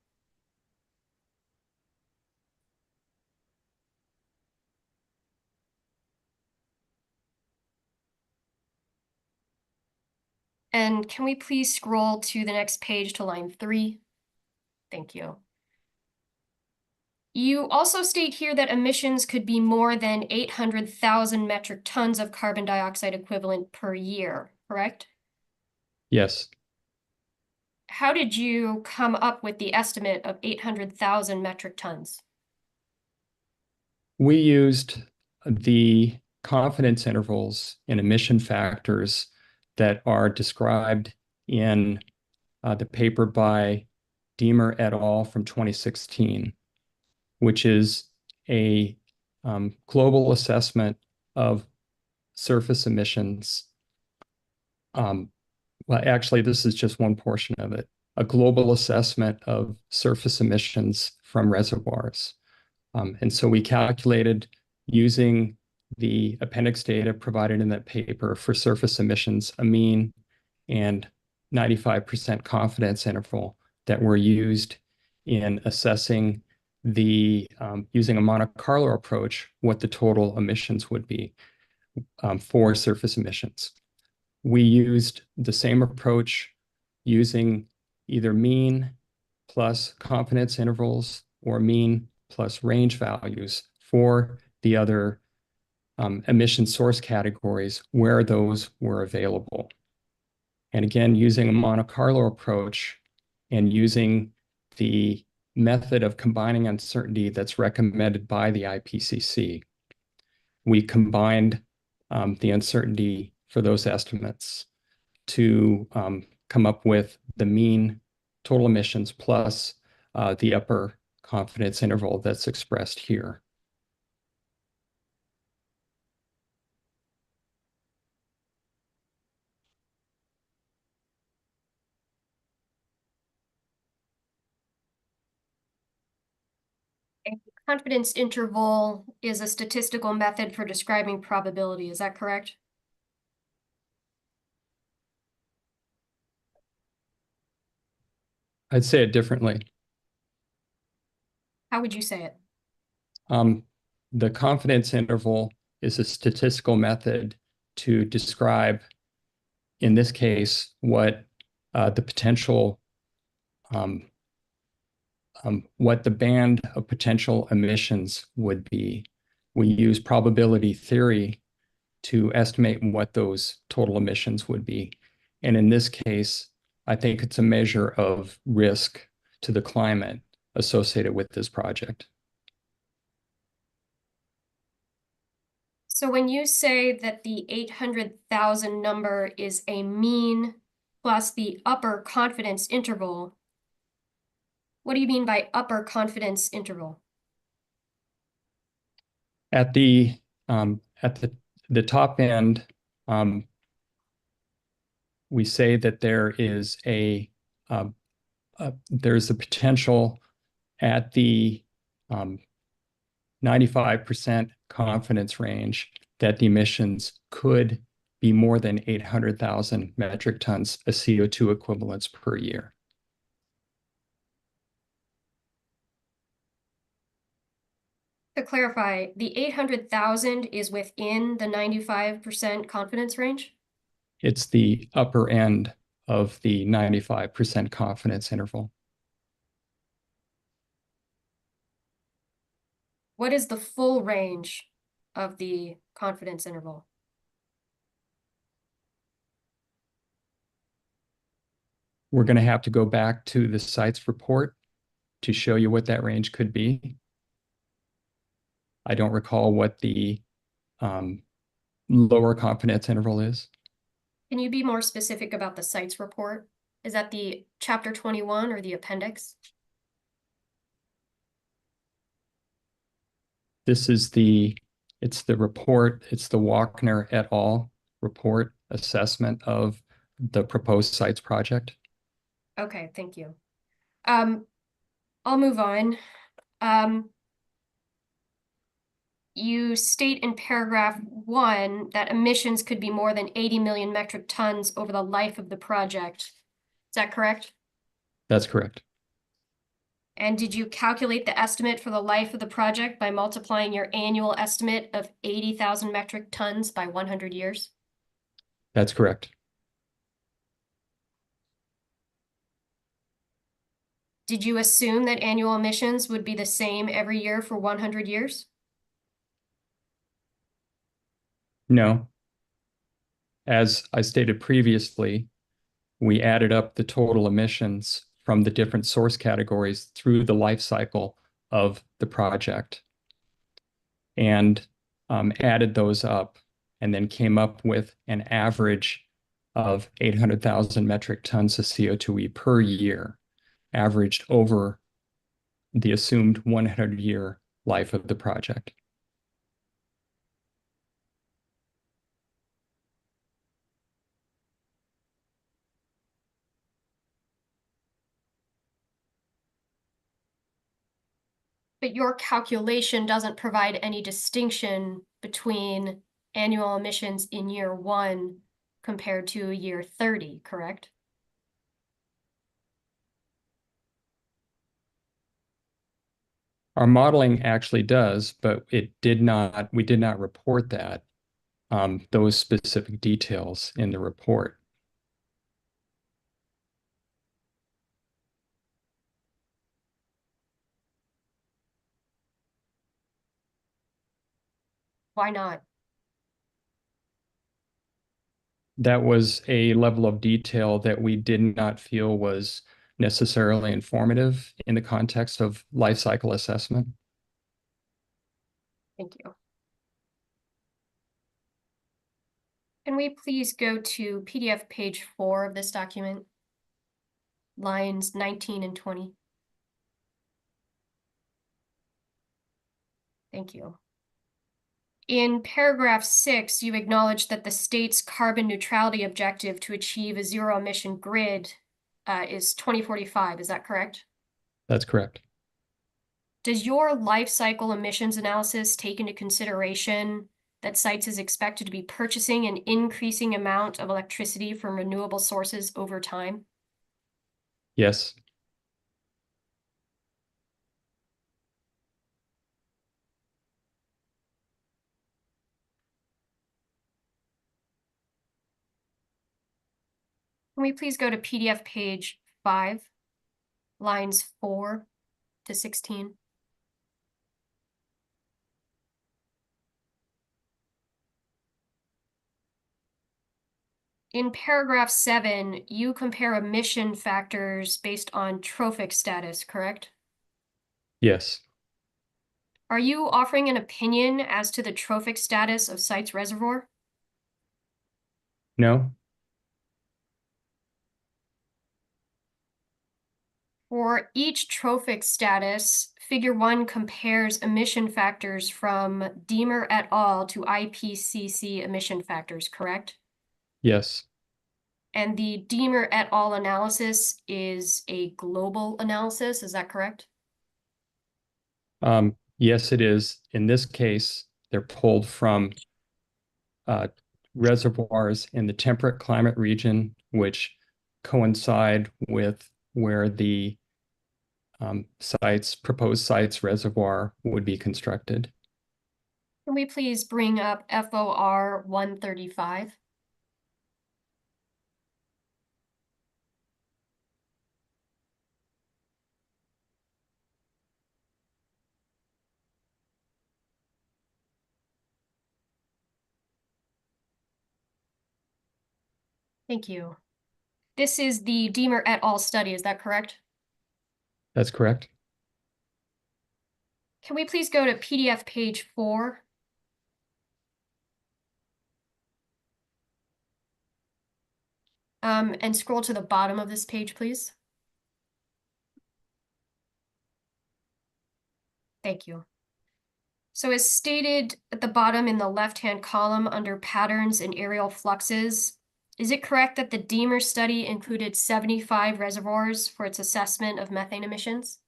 And can we please scroll to the next page to line 3? Thank you. You also state here that emissions could be more than 800,000 metric tons of carbon dioxide equivalent per year, correct? Yes. How did you come up with the estimate of 800,000 metric tons? We used the confidence intervals in emission factors that are described in the paper by Deemer et al. From 2016, which is a global assessment of surface emissions. Well, actually, this is just one portion of it. A global assessment of surface emissions from reservoirs. And so we calculated using the appendix data provided in that paper for surface emissions, a mean and 95% confidence interval that were used in assessing using a Monte Carlo approach, what the total emissions would be for surface emissions. We used the same approach using either mean plus confidence intervals or mean plus range values for the other emission source categories where those were available. And again, using a Monte Carlo approach and using the method of combining uncertainty that's recommended by the IPCC, we combined the uncertainty for those estimates to come up with the mean total emissions plus the upper confidence interval that's expressed here. A confidence interval is a statistical method for describing probability. Is that correct? I'd say it differently. How would you say it? The confidence interval is a statistical method to describe, in this case, what the potential, what the band of potential emissions would be. We use probability theory to estimate what those total emissions would be. And in this case, I think it's a measure of risk to the climate associated with this project. So when you say that the 800,000 number is a mean plus the upper confidence interval, what do you mean by upper confidence interval? At the top end, we say that there is there's a potential at the 95% confidence range that the emissions could be more than 800,000 metric tons of CO2 equivalents per year. To clarify, the 800,000 is within the 95% confidence range? It's the upper end of the 95% confidence interval. What is the full range of the confidence interval? We're going to have to go back to the sites report to show you what that range could be. I don't recall what the lower confidence interval is. Can you be more specific about the sites report? Is that the chapter 21 or the appendix? This is it's the report, it's the Walkner et al. Report assessment of the proposed sites project. Okay, thank you. I'll move on. You state in paragraph 1 that emissions could be more than 80 million metric tons over the life of the project. Is that correct? That's correct. And did you calculate the estimate for the life of the project by multiplying your annual estimate of 80,000 metric tons by 100 years? That's correct. Did you assume that annual emissions would be the same every year for 100 years? No. As I stated previously, we added up the total emissions from the different source categories through the life cycle of the project and added those up and then came up with an average of 800,000 metric tons of CO2e per year, averaged over the assumed 100-year life of the project. But your calculation doesn't provide any distinction between annual emissions in year 1 compared to year 30, correct? Our modeling actually does, but we did not report that, those specific details in the report. Why not? That was a level of detail that we did not feel was necessarily informative in the context of life cycle assessment. Thank you. Can we please go to PDF page 4 of this document? Lines 19 and 20. Thank you. In paragraph 6, you acknowledge that the state's carbon neutrality objective to achieve a zero emission grid is 2045. Is that correct? That's correct. Does your life cycle emissions analysis take into consideration that sites is expected to be purchasing an increasing amount of electricity from renewable sources over time? Yes. Can we please go to PDF page 5, lines 4 to 16? In paragraph 7, you compare emission factors based on trophic status, correct? Yes. Are you offering an opinion as to the trophic status of site's reservoir? No. For each trophic status, Figure 1 compares emission factors from Deemer et al. To IPCC emission factors, correct? Yes. And the Deemer et al. Analysis is a global analysis, is that correct? Yes, it is. In this case, they're pulled from reservoirs in the temperate climate region, which coincide with where the proposed sites reservoir would be constructed. Can we please bring up FOR 135? Thank you. This is the Deemer et al. Study, is that correct? That's correct. Can we please go to PDF page 4? And scroll to the bottom of this page, please. Thank you. So as stated at the bottom in the left-hand column under patterns and aerial fluxes, is it correct that the Deemer study included 75 reservoirs for its assessment of methane emissions?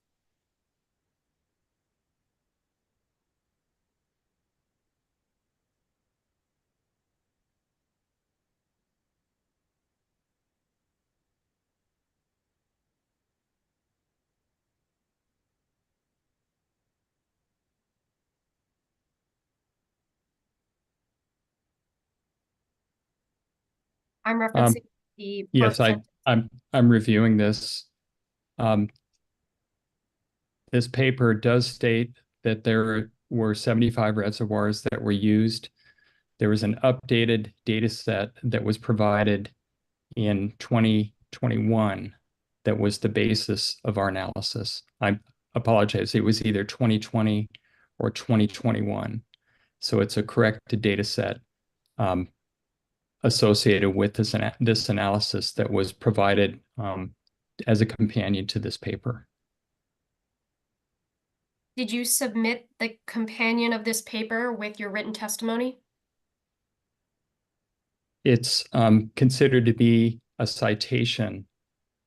I'm referencing the Yes, first sentence. I'm reviewing this. This paper does state that there were 75 reservoirs that were used. There was an updated data set that was provided in 2021 that was the basis of our analysis. I apologize, it was either 2020 or 2021. So it's a corrected data set associated with this analysis that was provided as a companion to this paper. Did you submit the companion of this paper with your written testimony? It's considered to be a citation,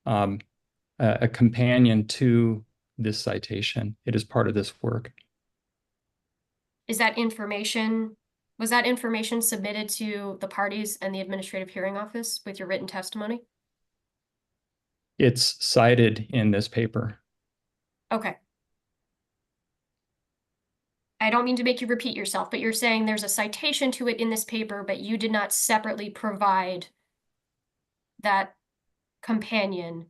a companion to this citation. It is part of this work. Was that information submitted to the parties and the Administrative Hearing Office with your written testimony? It's cited in this paper. Okay. I don't mean to make you repeat yourself, but you're saying there's a citation to it in this paper, but you did not separately provide that companion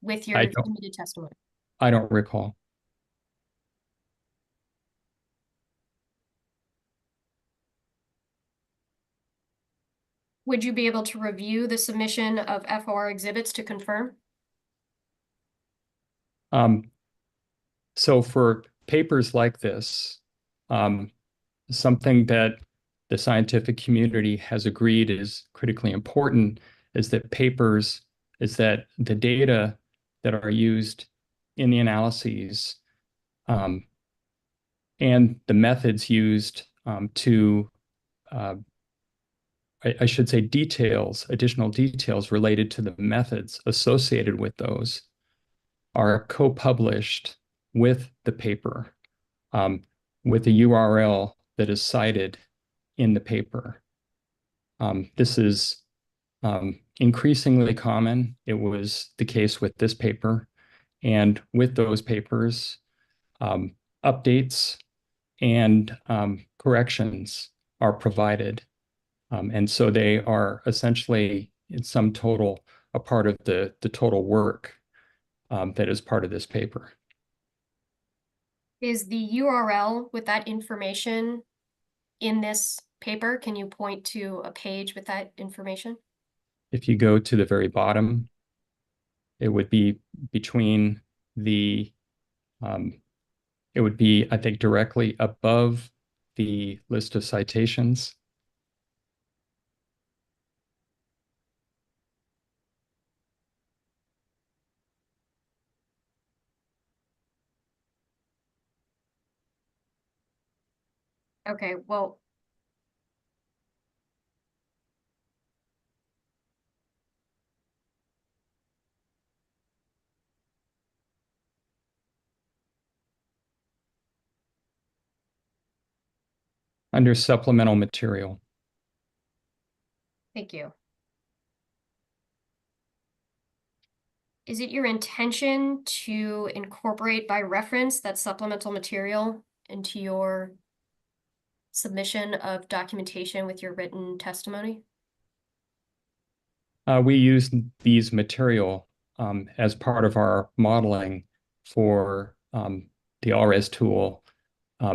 with your submitted testimony. I don't recall. Would you be able to review the submission of FOR exhibits to confirm? So for papers like this, something that the scientific community has agreed is critically important is that the data that are used in the analyses and the methods used to, I should say additional details related to the methods associated with those are co-published with the paper, with a URL that is cited in the paper. This is increasingly common. It was the case with this paper, and with those papers, updates and corrections are provided. And so they are essentially, in sum total, a part of the total work that is part of this paper. Is the URL with that information in this paper? Can you point to a page with that information? If you go to the very bottom, it would be between the, it would be, I think, directly above the list of citations. Okay, well, Under supplemental material. thank you. Is it your intention to incorporate by reference that supplemental material into your submission of documentation with your written testimony? We use these material as part of our modeling for the RS tool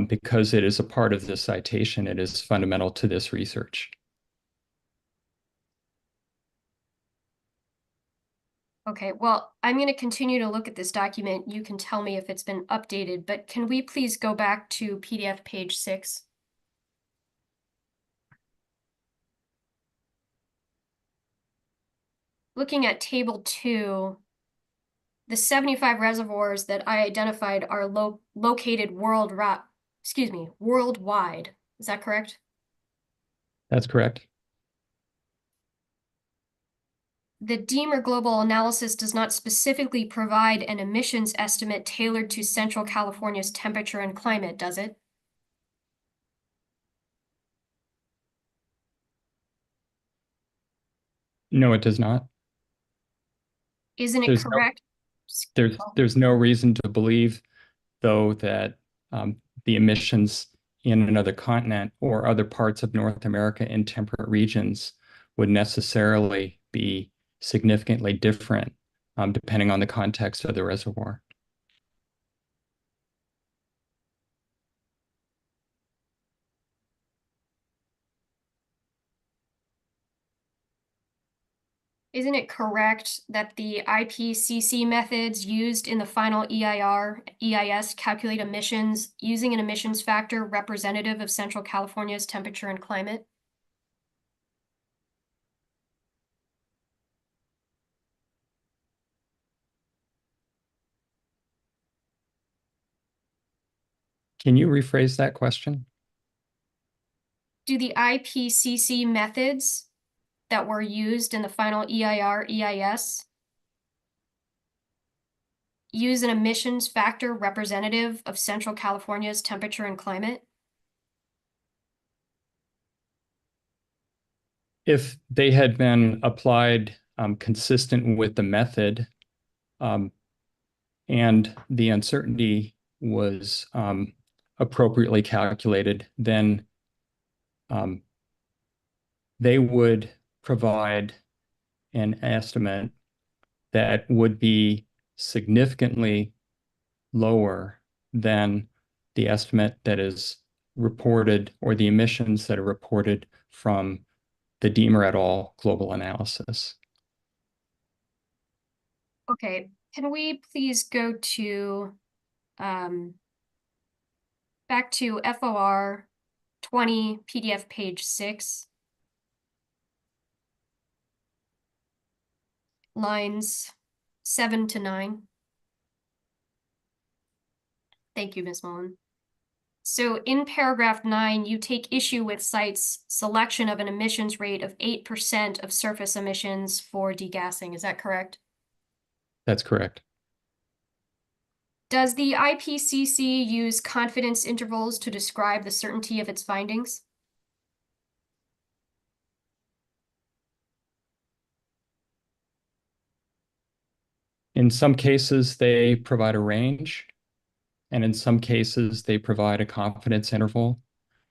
because it is a part of the citation. It is fundamental to this research. Okay, well, I'm going to continue to look at this document. You can tell me if it's been updated, but can we please go back to PDF page 6? Looking at table 2, the 75 reservoirs that I identified are located worldwide. Is that correct? That's correct. The Deemer Global Analysis does not specifically provide an emissions estimate tailored to Central California's temperature and climate, does it? No, it does not. Isn't it correct? There's no reason to believe, though, that the emissions in another continent or other parts of North America in temperate regions would necessarily be significantly different depending on the context of the reservoir. Isn't it correct that the IPCC methods used in the final EIS calculate emissions using an emissions factor representative of Central California's temperature and climate? Can you rephrase that question? Do the IPCC methods that were used in the final EIS use an emissions factor representative of Central California's temperature and climate? If they had been applied consistent with the method and the uncertainty was appropriately calculated, then they would provide an estimate that would be significantly lower than the estimate that is reported or the emissions that are reported from the Deemer et al. Global analysis. Okay, can we please go to back to FOR 20 PDF page 6, lines 7 to 9. Thank you, Ms. Mullen. So in paragraph 9, you take issue with site's selection of an emissions rate of 8% of surface emissions for degassing. Is that correct? That's correct. Does the IPCC use confidence intervals to describe the certainty of its findings? In some cases, they provide a range, and in some cases, they provide a confidence interval.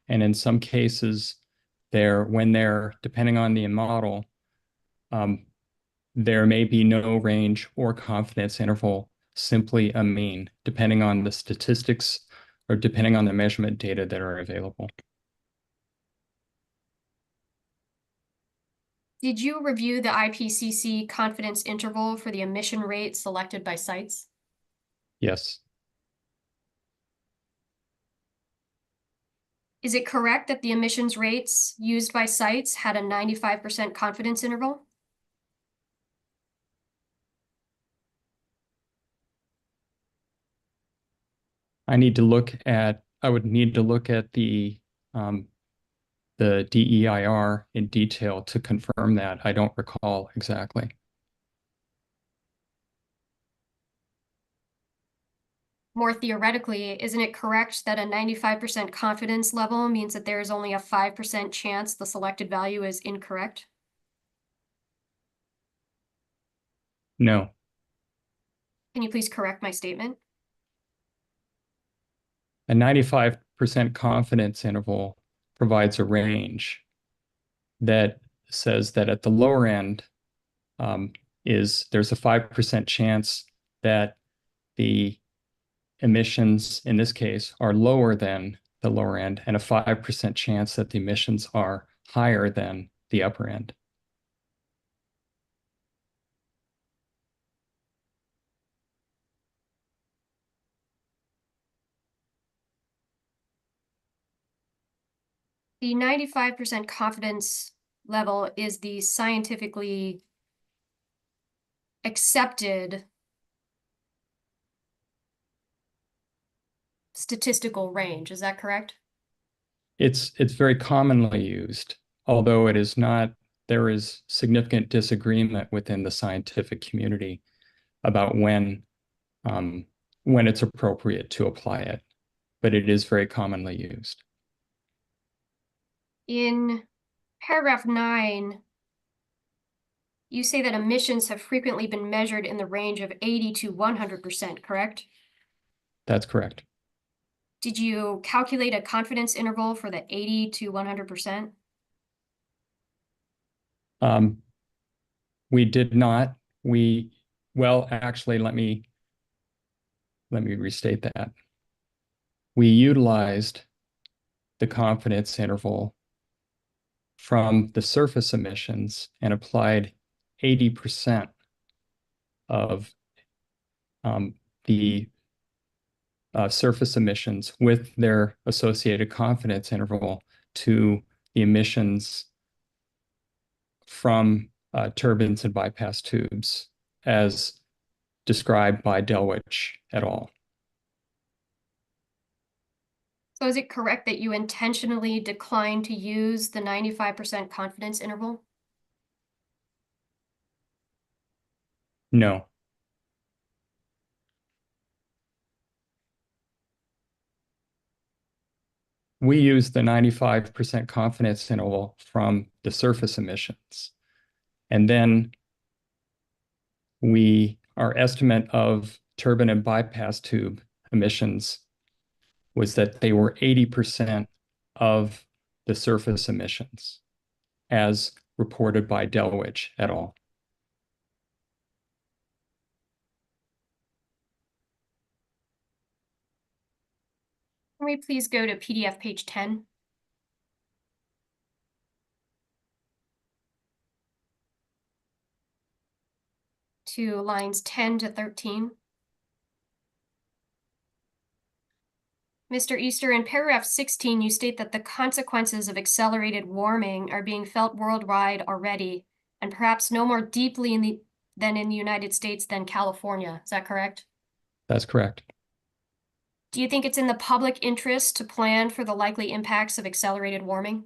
And in some cases, when they're depending on the model, there may be no range or confidence interval, simply a mean, depending on the statistics or depending on the measurement data that are available. Did you review the IPCC confidence interval for the emission rate selected by sites? Yes, Is it correct that the emissions rates used by sites had a 95% confidence interval? I would need to look at the DEIR in detail to confirm that. I don't recall exactly. More theoretically, isn't it correct that a 95% confidence level means that there is only a 5% chance the selected value is incorrect? No. Can you please correct my statement? A 95% confidence interval provides a range that says that at the lower end there's a 5% chance that the emissions in this case are lower than the lower end, and a 5% chance that the emissions are higher than the upper end. The 95% confidence level is the scientifically accepted statistical range. Is that correct? It's very commonly used, although there is significant disagreement within the scientific community about when it's appropriate to apply it, but it is very commonly used. In paragraph 9, you say that emissions have frequently been measured in the range of 80 to 100%, correct? That's correct. Did you calculate a confidence interval for the 80 to 100%? We did not. Actually, let me restate that. We utilized the confidence interval from the surface emissions and applied 80% of the surface emissions with their associated confidence interval to the emissions from turbines and bypass tubes as described by Delwich et al. So is it correct that you intentionally declined to use the 95% confidence interval? No. We use the 95% confidence interval from the surface emissions. And then our estimate of turbine and bypass tube emissions was that they were 80% of the surface emissions as reported by Delwich et al. Can we please go to PDF page 10? To lines 10 to 13. Mr. Easter, in paragraph 16, you state that the consequences of accelerated warming are being felt worldwide already, and perhaps no more deeply than in the United States than California. Is that correct? That's correct. Do you think it's in the public interest to plan for the likely impacts of accelerated warming?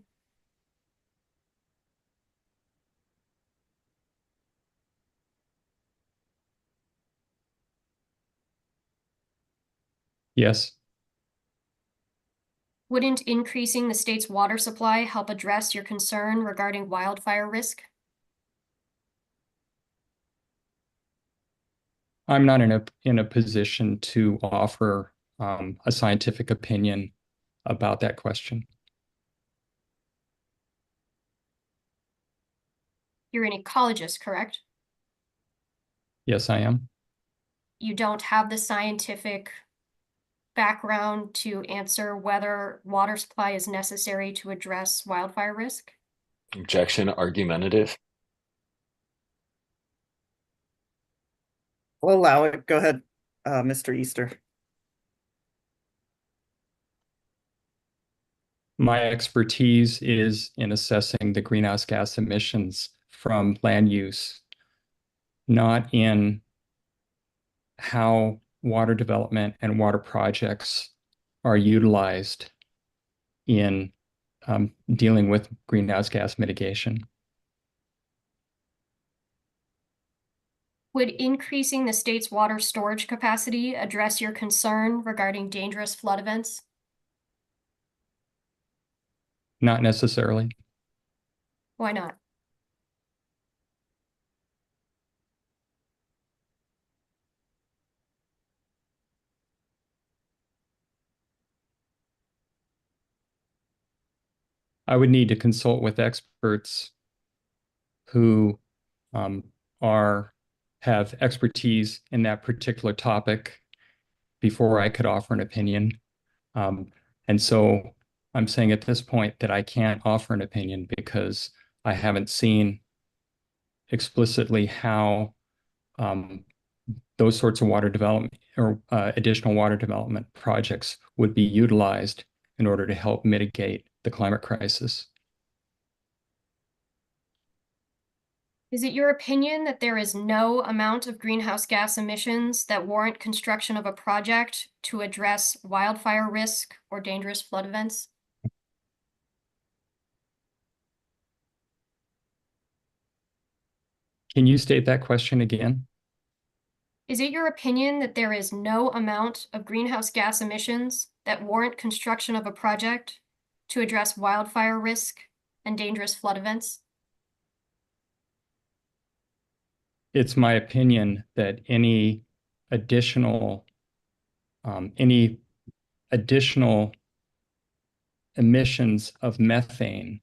Yes. Wouldn't increasing the state's water supply help address your concern regarding wildfire risk? I'm not in a position to offer a scientific opinion about that question. You're an ecologist, correct? Yes, I am. You don't have the scientific background to answer whether water supply is necessary to address wildfire risk? Objection argumentative. We'll allow it. Go ahead, Mr. Easter. My expertise is in assessing the greenhouse gas emissions from land use, not in how water development and water projects are utilized in dealing with greenhouse gas mitigation. Would increasing the state's water storage capacity address your concern regarding dangerous flood events? Not necessarily. Why not? I would need to consult with experts who have expertise in that particular topic before I could offer an opinion. And so I'm saying at this point that I can't offer an opinion because I haven't seen explicitly how those sorts of water development or additional water development projects would be utilized in order to help mitigate the climate crisis. Is it your opinion that there is no amount of greenhouse gas emissions that warrant construction of a project to address wildfire risk or dangerous flood events? Can you state that question again? Is it your opinion that there is no amount of greenhouse gas emissions that warrant construction of a project to address wildfire risk and dangerous flood events? It's my opinion that any additional emissions of methane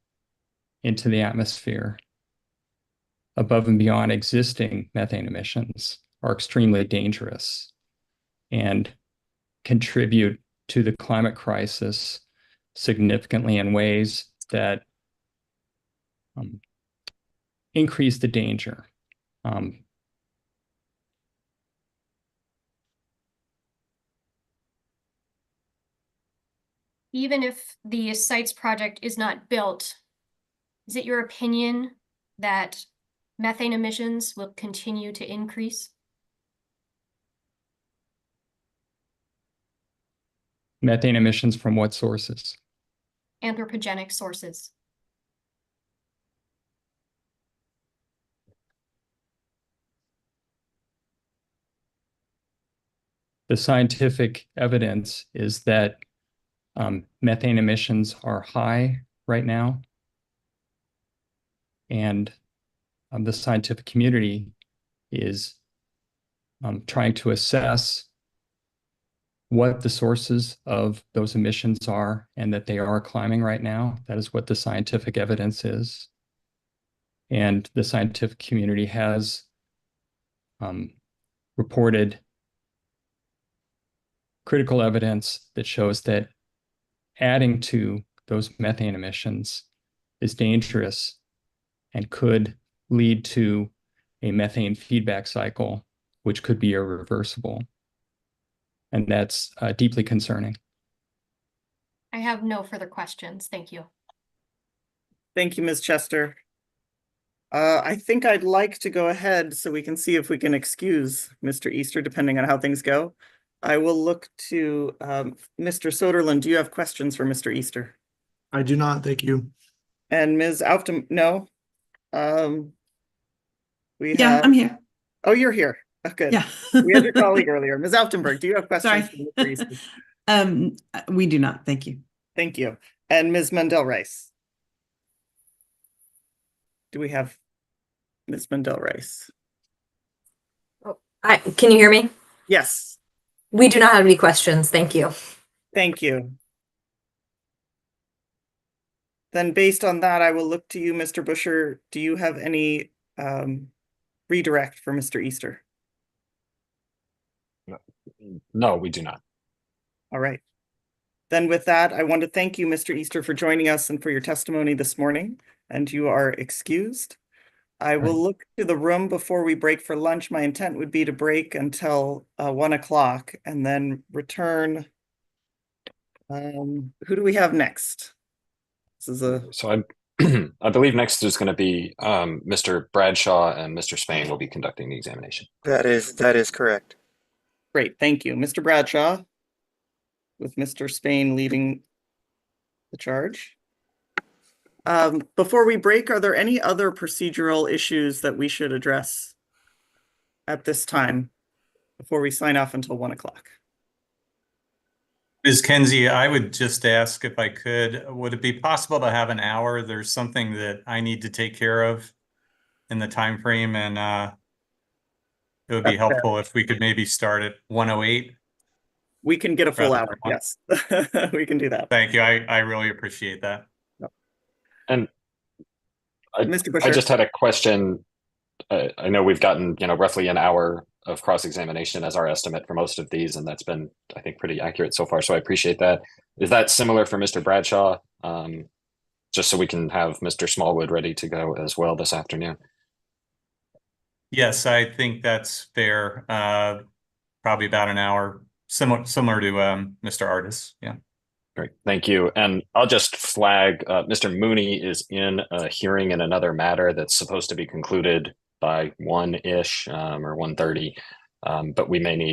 into the atmosphere above and beyond existing methane emissions are extremely dangerous and contribute to the climate crisis significantly in ways that increase the danger. Even if the sites project is not built, is it your opinion that methane emissions will continue to increase? Methane emissions from what sources? Anthropogenic sources. The scientific evidence is that methane emissions are high right now. And the scientific community is trying to assess what the sources of those emissions are and that they are climbing right now. That is what the scientific evidence is. And the scientific community has reported critical evidence that shows that adding to those methane emissions is dangerous and could lead to a methane feedback cycle, which could be irreversible. And that's deeply concerning. I have no further questions. Thank you. Thank you, Ms. Chester. I think I'd like to go ahead so we can see if we can excuse Mr. Easter, depending on how things go. I will look to Mr. Soderlund. Do you have questions for Mr. Easter? I do not, thank you. And Ms. Auftum, no? We Yeah, have, I'm here. oh, you're here. Oh, good. Yeah. We had your colleague earlier. Ms. Auftenberg, do you have Sorry. questions for Mr. Easter? We do not, thank you. Thank you. And Ms. Mendel-Rice? Do we have Ms. Mendel-Rice? Can you hear me? Yes. We do not have any questions. Thank you. Thank you. Then based on that, I will look to you, Mr. Busher. Do you have any redirect for Mr. Easter? No, we do not. All right. Then with that, I want to thank you, Mr. Easter, for joining us and for your testimony this morning, and you are excused. I will look to the room before we break for lunch. My intent would be to break until 1 o'clock and then return. Who do we have next? This is a So I believe next is going to be Mr. Bradshaw, and Mr. Spain will be conducting the examination. That is correct. great. Thank you, Mr. Bradshaw, with Mr. Spain leading the charge. Before we break, are there any other procedural issues that we should address at this time before we sign off until 1 o'clock? Ms. Kenzie, I would just ask if I could, would it be possible to have an hour? There's something that I need to take care of in the time frame, and it would be helpful if we could maybe start at 1:08. We can get a full Rather hour. than Yes, we can do that. Thank you. I really appreciate that. And Mr. Busher. I just had a question. I know we've gotten, roughly an hour of cross-examination as our estimate for most of these, and that's been, I think, pretty accurate so far. So I appreciate that. Is that similar for Mr. Bradshaw? Just so we can have Mr. Smallwood ready to go as well this afternoon. Yes, I think that's fair. Probably about an hour, similar to Mr. Artis. Yeah. Great, thank you. And I'll just flag, Mr. Mooney is in a hearing in another matter that's supposed to be concluded by 1-ish or 1:30. But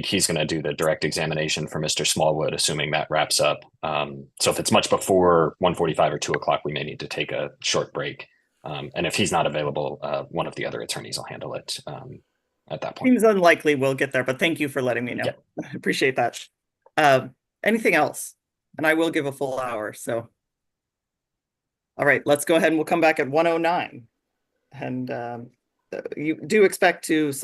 he's going to do the direct examination for Mr. Smallwood, assuming that wraps up. So if it's much before 1:45 or 2 o'clock, we may need to take a short break. And if he's not available, one of the other attorneys will handle it at that point. Seems unlikely we'll get there, but thank you for letting me know. Yeah. I appreciate that. Anything else? And I will give a full hour, so. All right, let's go ahead and we'll come back at 1:09. And you do expect to sign